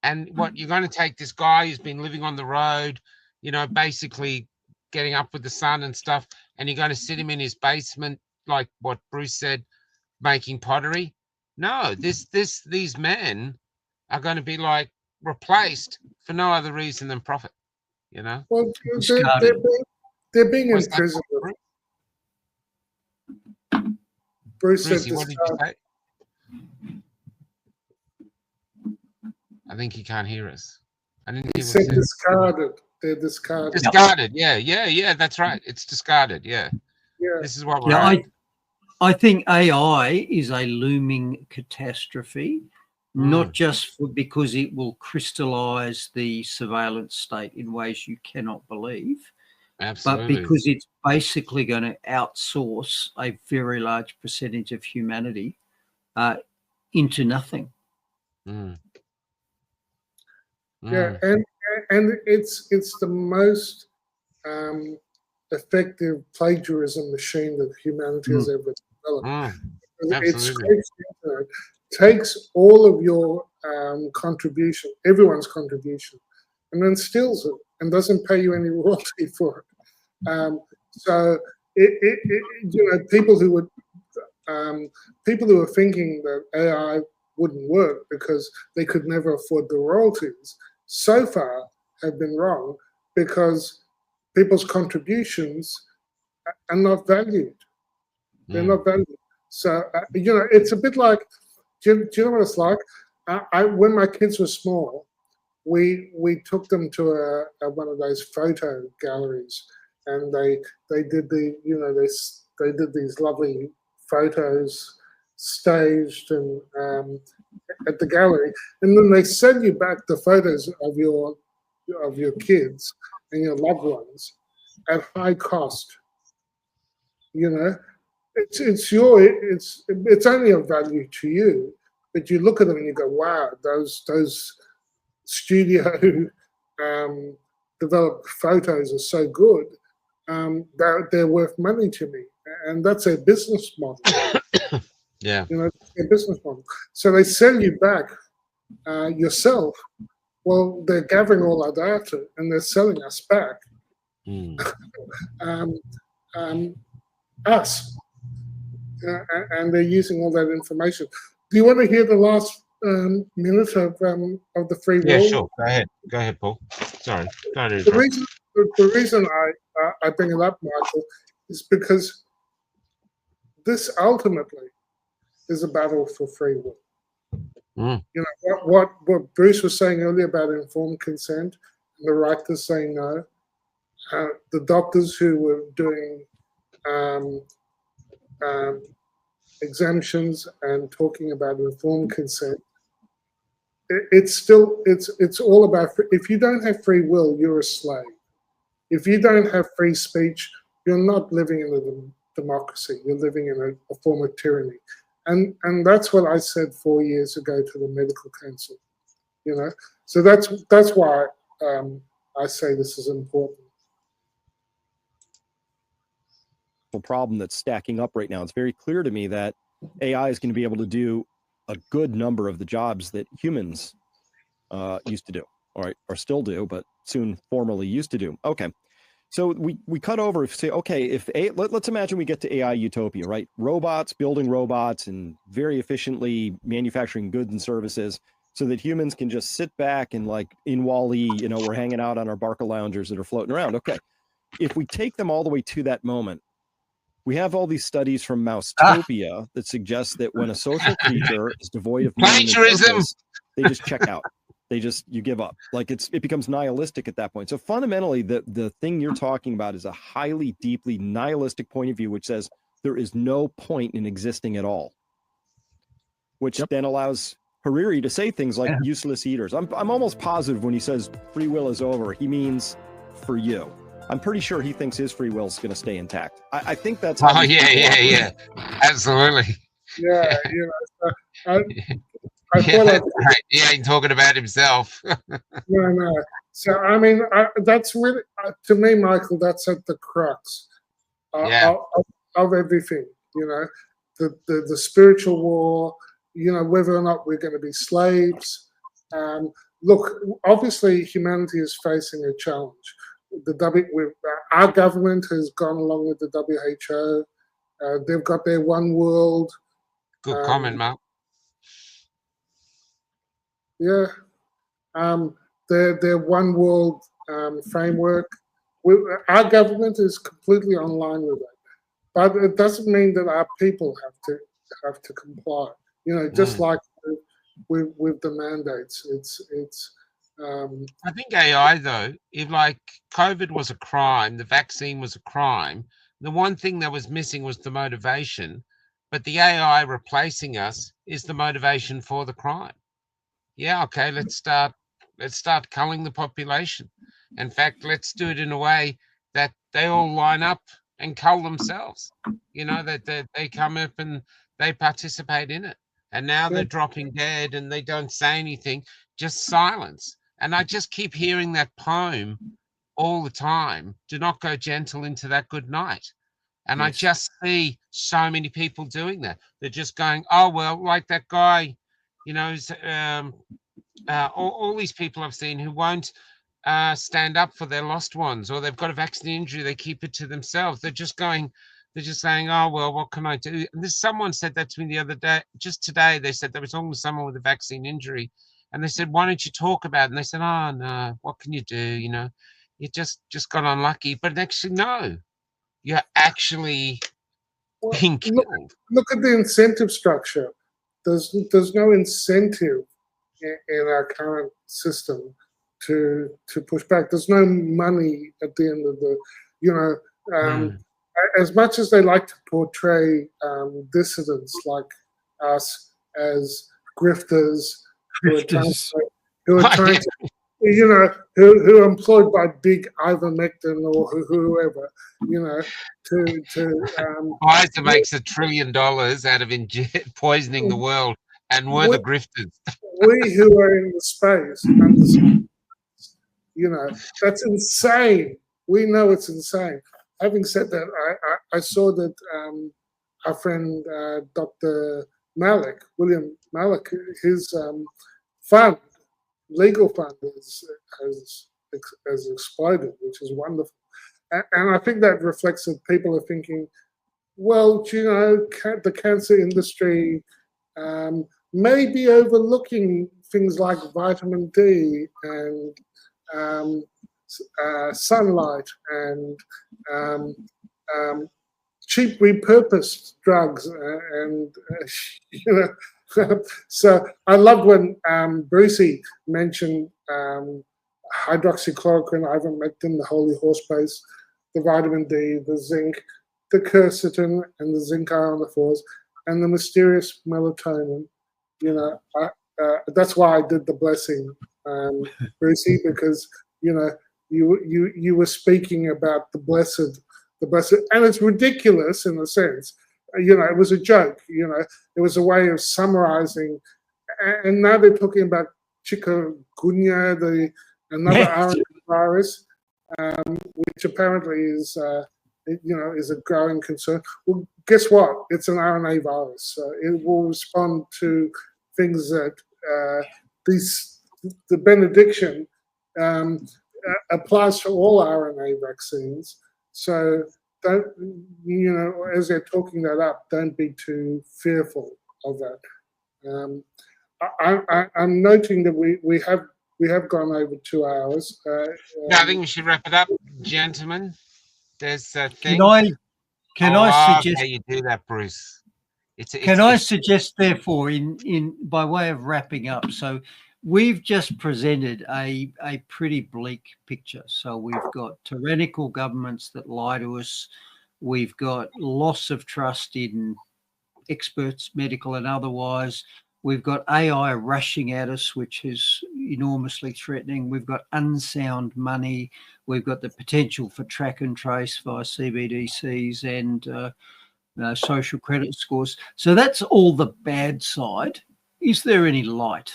And what you're going to take this guy who's been living on the road, you know, basically getting up with the sun and stuff, and you're going to sit him in his basement, like what Bruce said, making pottery. No, these men are going to be like replaced for no other reason than profit, you know. Well, they're being imprisoned. Bruce said Brucey, what did you say? I think he can't hear us. I didn't he hear said what he said. discarded. They're discarded. Discarded. Yeah. That's right. It's discarded. Yeah. This is what we're at. I think AI is a looming catastrophe, not just because it will crystallize the surveillance state in ways you cannot believe, Absolutely. but because it's basically going to outsource a very large percentage of humanity into nothing. Yeah, and it's the most effective plagiarism machine that humanity has ever developed. It scrapes the internet, takes all of your contribution, everyone's contribution, and then steals it and doesn't pay you any royalty for it. So you know, people who are thinking that AI wouldn't work because they could never afford the royalties, so far have been wrong, because people's contributions are not valued. They're not valued. So, you know, it's a bit like, do you know what it's like? When my kids were small, we took them to one of those photo galleries, and they did they did these lovely photos staged and at the gallery, and then they send you back the photos of your kids and your loved ones at high cost. You know, it's only of value to you, but you look at them and you go, wow, those studio developed photos are so good. They're worth money to me, and that's a business model. Yeah, you know, a business model. So they sell you back yourself. Well, they're gathering all our data and they're selling us back. Us, and they're using all that information. Do you want to hear the last minute of the free will? Yeah, sure. Go ahead, Paul. Sorry. The reason I bring it up, Michael, is because this ultimately is a battle for free will. You know what Bruce was saying earlier about informed consent and the right to say no. The doctors who were doing exemptions and talking about informed consent, it's all about, if you don't have free will, you're a slave. If you don't have free speech, you're not living in a democracy. You're living in a form of tyranny. And that's what I said 4 years ago to the medical council, you know. So that's why I say this is important. Problem that's stacking up right now. It's very clear to me that AI is going to be able to do a good number of the jobs that humans used to do, or still do, but soon formerly used to do. Okay. So we cut over, say, okay, let's imagine we get to AI utopia, right? Robots building robots and very efficiently manufacturing goods and services so that humans can just sit back and, like in Wall-E, you know, we're hanging out on our Barca loungers that are floating around. Okay. If we take them all the way to that moment, we have all these studies from Mousetopia that suggest that when a social creature is devoid of plagiarism, they just check out. You give up. Like it becomes nihilistic at that point. So fundamentally, the thing you're talking about is a highly, deeply nihilistic point of view, which says there is no point in existing at all. Which then allows Hariri to say things like useless eaters. I'm almost positive when he says free will is over, he means for you. I'm pretty sure he thinks his free will is going to stay intact. I think that's how yeah. Absolutely. Yeah, you know, I Yeah, thought that's right. He ain't talking about himself. no. So I mean, that's really to me, Michael. That's at the crux Yeah. of everything. You know, the spiritual war. You know, whether or not we're going to be slaves. Look, obviously, humanity is facing a challenge. Our government has gone along with the WHO. They've got their one world. Good comment, Mark. Yeah. Their one world framework. Our government is completely online with it, but it doesn't mean that our people have to comply. You know, just like with the mandates, it's. I think AI though, if like COVID was a crime, the vaccine was a crime, the one thing that was missing was the motivation, but the AI replacing us is the motivation for the crime. Yeah, okay, let's start culling the population. In fact, let's do it in a way that they all line up and cull themselves. You know, that they come up and they participate in it. And now they're dropping dead and they don't say anything, just silence. And I just keep hearing that poem all the time. Do not go gentle into that good night. And I just see so many people doing that. They're just going, oh, well, like that guy, you know, all these people I've seen who won't stand up for their lost ones, or they've got a vaccine injury, they keep it to themselves. They're just saying, oh, well, what can I do? And someone said that to me the other day, just today. They said they were talking to someone with a vaccine injury, and they said, why don't you talk about it? And they said, oh, no, what can you do? You know, you just got unlucky. But actually, no, you're actually being killed. Look at the incentive structure. There's no incentive in our current system to push back. There's no money at the end of the, you know, as much as they like to portray dissidents like us as grifters who are trying to, you know, who are employed by big ivermectin or whoever, you know, Pfizer makes $1 trillion out of poisoning the world, and we're the grifters. We who are in the space understand, you know, that's insane. We know it's insane. Having said that, I saw that our friend Dr. Malik, William Malik, his fund, legal fund, has exploded, which is wonderful. And I think that reflects that people are thinking, well, you know, the cancer industry may be overlooking things like vitamin D and sunlight and cheap repurposed drugs and you know. So I loved when Brucey mentioned hydroxychloroquine, ivermectin, the holy horse paste, the vitamin D, the zinc, the quercetin, and the zinc ionophores, and the mysterious melatonin. You know, that's why I did the blessing, Brucey, because you know you were speaking about the blessed, and it's ridiculous in a sense. You know, it was a joke. You know, it was a way of summarizing, and now they're talking about chikungunya, another RNA virus, which apparently is is a growing concern. Well, guess what? It's an RNA virus. So it will respond to things that the benediction applies to all RNA vaccines. So don't, you know, as they're talking that up, don't be too fearful of that. I'm noting that we have gone over 2 hours. I think we should wrap it up, gentlemen. There's a thing. Can I suggest? How you do that, Bruce? Can I suggest, therefore, in by way of wrapping up? So we've just presented a pretty bleak picture. So we've got tyrannical governments that lie to us. We've got loss of trust in experts, medical and otherwise. We've got AI rushing at us, which is enormously threatening. We've got unsound money. We've got the potential for track and trace via CBDCs and social credit scores. So that's all the bad side. is there any light?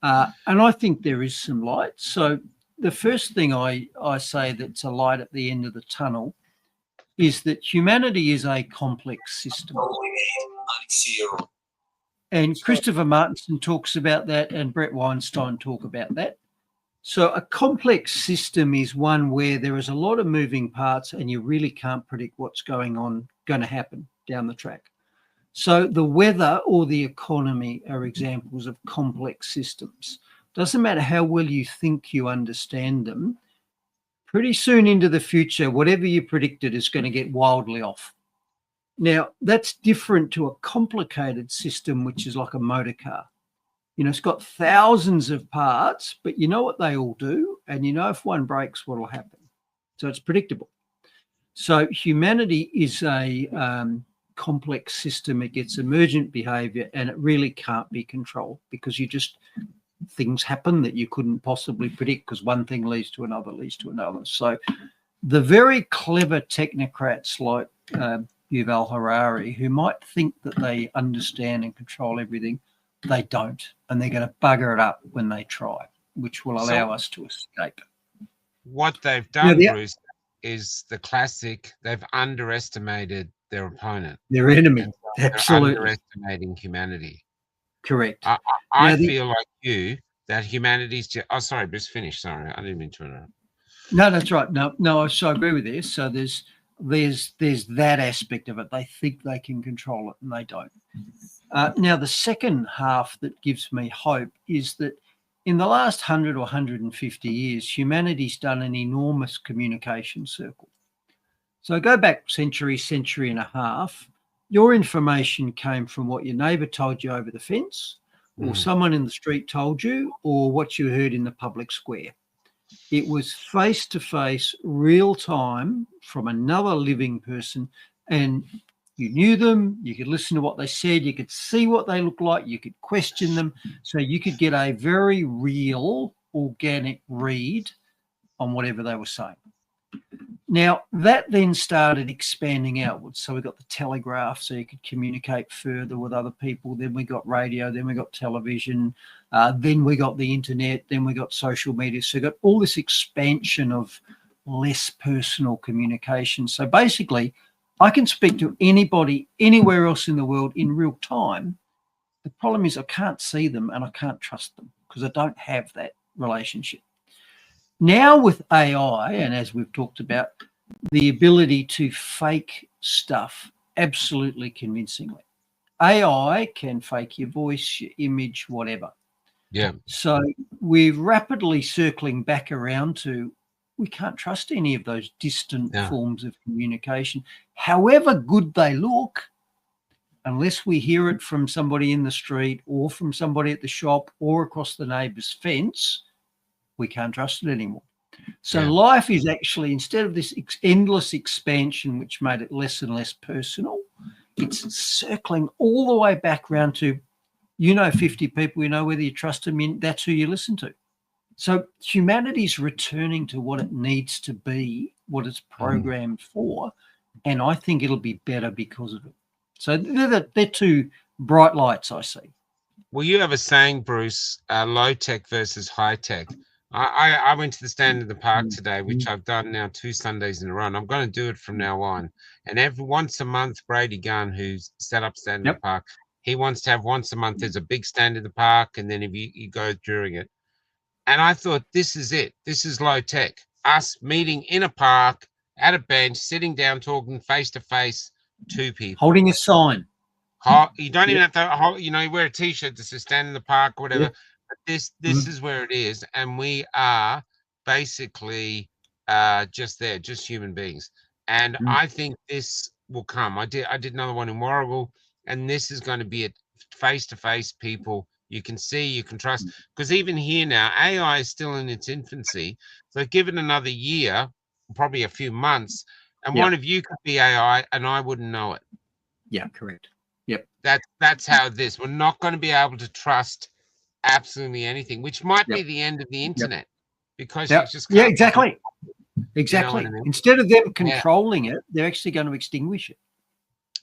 And I think there is some light. So the first thing I say that's a light at the end of the tunnel is that humanity is a complex system. And Christopher Martinson talks about that, and Brett Weinstein talk about that. So a complex system is one where there is a lot of moving parts and you really can't predict what's going to happen down the track. So the weather or the economy are examples of complex systems. Doesn't matter how well you think you understand them, pretty soon into the future, whatever you predicted is going to get wildly off. Now, that's different to a complicated system, which is like a motor car. You know, it's got thousands of parts, but you know what they all do, and you know if one breaks, what will happen. So it's predictable. So humanity is a complex system. It gets emergent behavior, and it really can't be controlled because things happen that you couldn't possibly predict because one thing leads to another, leads to another. So the very clever technocrats like Yuval Harari, who might think that they understand and control everything, they don't, and they're going to bugger it up when they try, which will allow us to escape. What they've done, Bruce, is the classic, they've underestimated their opponent. Their enemy, absolutely. They're underestimating humanity. Correct. I feel like you, that humanity's just, oh, sorry, Bruce, finish. Sorry, I didn't mean to interrupt. No, that's right. No, I so agree with this. So there's that aspect of it. They think they can control it and they don't. Now, the second half that gives me hope is that in the last 100 or 150 years, humanity's done an enormous communication circle. So go back century and a half, your information came from what your neighbour told you over the fence, or someone in the street told you, or what you heard in the public square. It was face-to-face, real time from another living person, and you knew them, you could listen to what they said, you could see what they looked like, you could question them, so you could get a very real, organic read on whatever they were saying. Now, that then started expanding outwards. So we got the telegraph, so you could communicate further with other people. Then we got radio, then we got television, then we got the internet, then we got social media. So we got all this expansion of less personal communication. So basically, I can speak to anybody anywhere else in the world in real time. The problem is I can't see them and I can't trust them because I don't have that relationship. Now with AI, and as we've talked about, the ability to fake stuff absolutely convincingly. AI can fake your voice, your image, whatever. Yeah. So we're rapidly circling back around to we can't trust any of those distant forms of communication, however good they look, unless we hear it from somebody in the street or from somebody at the shop or across the neighbour's fence. We can't trust it anymore. So life is actually, instead of this endless expansion, which made it less and less personal, it's circling all the way back around to, 50 people, whether you trust them, that's who you listen to. So humanity's returning to what it needs to be, what it's programmed for, and I think it'll be better because of it. So they're two bright lights I see. Well, you have a saying, Bruce, low tech versus high tech. I went to the stand in the park today, which I've done now 2 Sundays in a row, and I'm going to do it from now on. And once a month, Brady Gunn, who's set up stand in the park, he wants to have once a month. There's a big stand in the park, and then if you go during it. And I thought, this is it. This is low tech. Us meeting in a park, at a bench, sitting down, talking face to face to people. Holding a sign. You don't even have to, you wear a T-shirt that says stand in the park or whatever. But this is where it is. And we are basically just there, just human beings. And I think this will come. I did another one in Warragul, and this is going to be it, face to face people. You can see, you can trust, because even here now, AI is still in its infancy. So give it another year, probably a few months, and one of you could be AI and I wouldn't know it. Yeah, correct. Yep. That's how this. We're not going to be able to trust absolutely anything, which might be the end of the internet, because you just can't. Exactly. Exactly. I mean? Instead of them controlling it, they're actually going to extinguish it.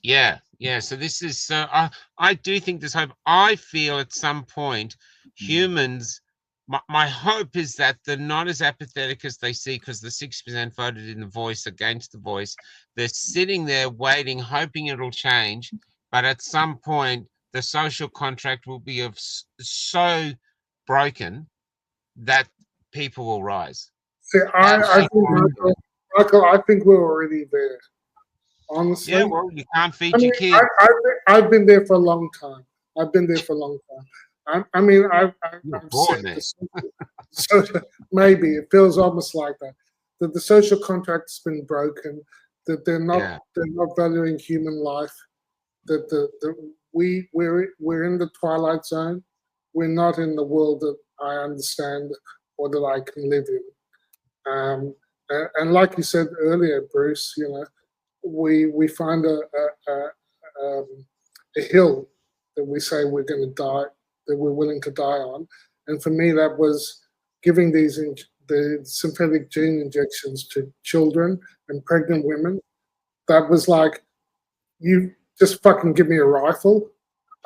Yeah, Yeah, so this is I do think there's hope. I feel at some point humans, my hope is that they're not as apathetic as they see, because the 6% voted in the Voice against the Voice. They're sitting there waiting, hoping it'll change, but at some point the social contract will be so broken that people will rise. See, I think, Michael, I think we're already there. Honestly. Yeah, well, you can't feed your kids. I've been there for a long time. I've been there for a long time. I'm sick. So maybe it feels almost like that. That the social contract's been broken. That they're not valuing human life. That we're in the twilight zone. We're not in the world that I understand or that I can live in. And like you said earlier, Bruce, you know, we find a hill that we say we're going to die, that we're willing to die on. And for me, that was giving the synthetic gene injections to children and pregnant women. That was like, you just fucking give me a rifle.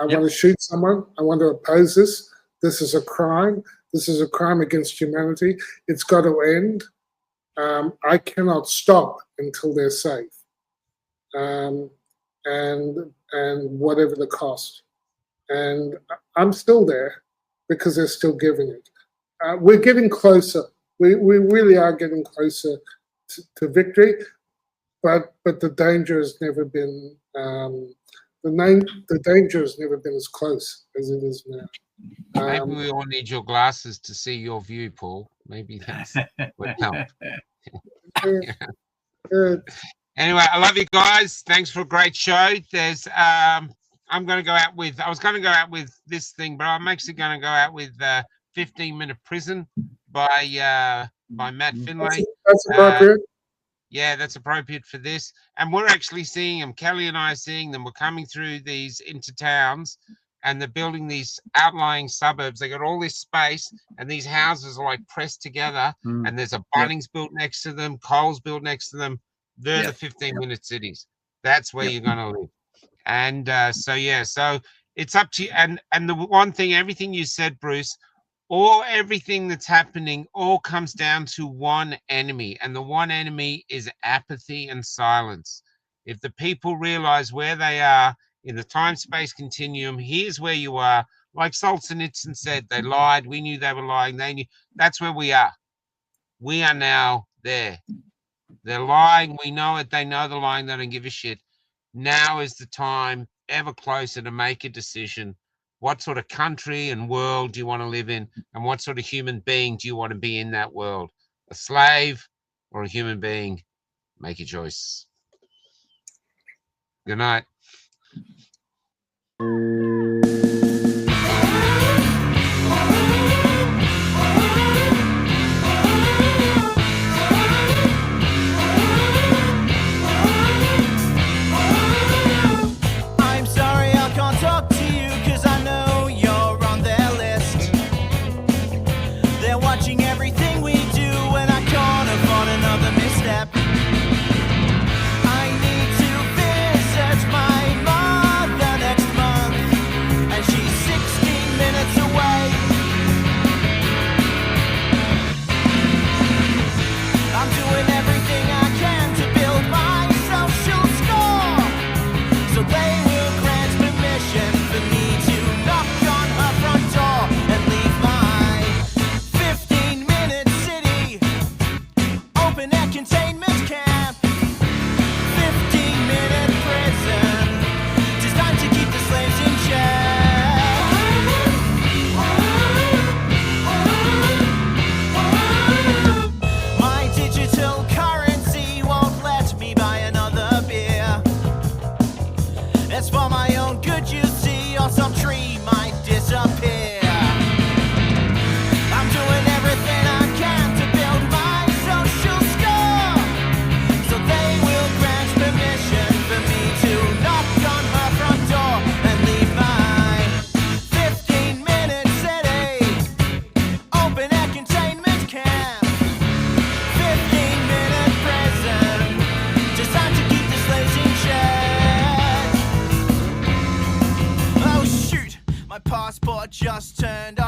I want to shoot someone. I want to oppose this. This is a crime. This is a crime against humanity. It's got to end. I cannot stop until they're safe. And whatever the cost. And I'm still there because they're still giving it. We're getting closer. We really are getting closer to victory, but the danger has never been the danger has never been as close as it is now. Maybe we all need your glasses to see your view, Paul. Maybe that's would help. Good. Anyway, I love you guys. Thanks for a great show. There's I'm going to go out with, I was going to go out with this thing, but I'm actually going to go out with 15-Minute Prison by Matt Finlay. That's appropriate. Yeah, that's appropriate for this. And we're actually seeing them. Kelly and I are seeing them. We're coming through these into towns, and they're building these outlying suburbs. They got all this space, and these houses are like pressed together, and there's a Bunnings built next to them, Coles built next to them. They're the 15-minute cities. That's where you're going to live. And so it's up to you. And the one thing, everything you said, Bruce, everything that's happening all comes down to one enemy. And the one enemy is apathy and silence. If the people realize where they are in the time-space continuum, here's where you are. Like Solzhenitsyn said, they lied. We knew they were lying. They knew. That's where we are. We are now there. They're lying. We know it. They know they're lying. They don't give a shit. Now is the time, ever closer, to make a decision. What sort of country and world do you want to live in? And what sort of human being do you want to be in that world? A slave or a human being? Make your choice. Good night. I need to visit my mother next month, and My passport just turned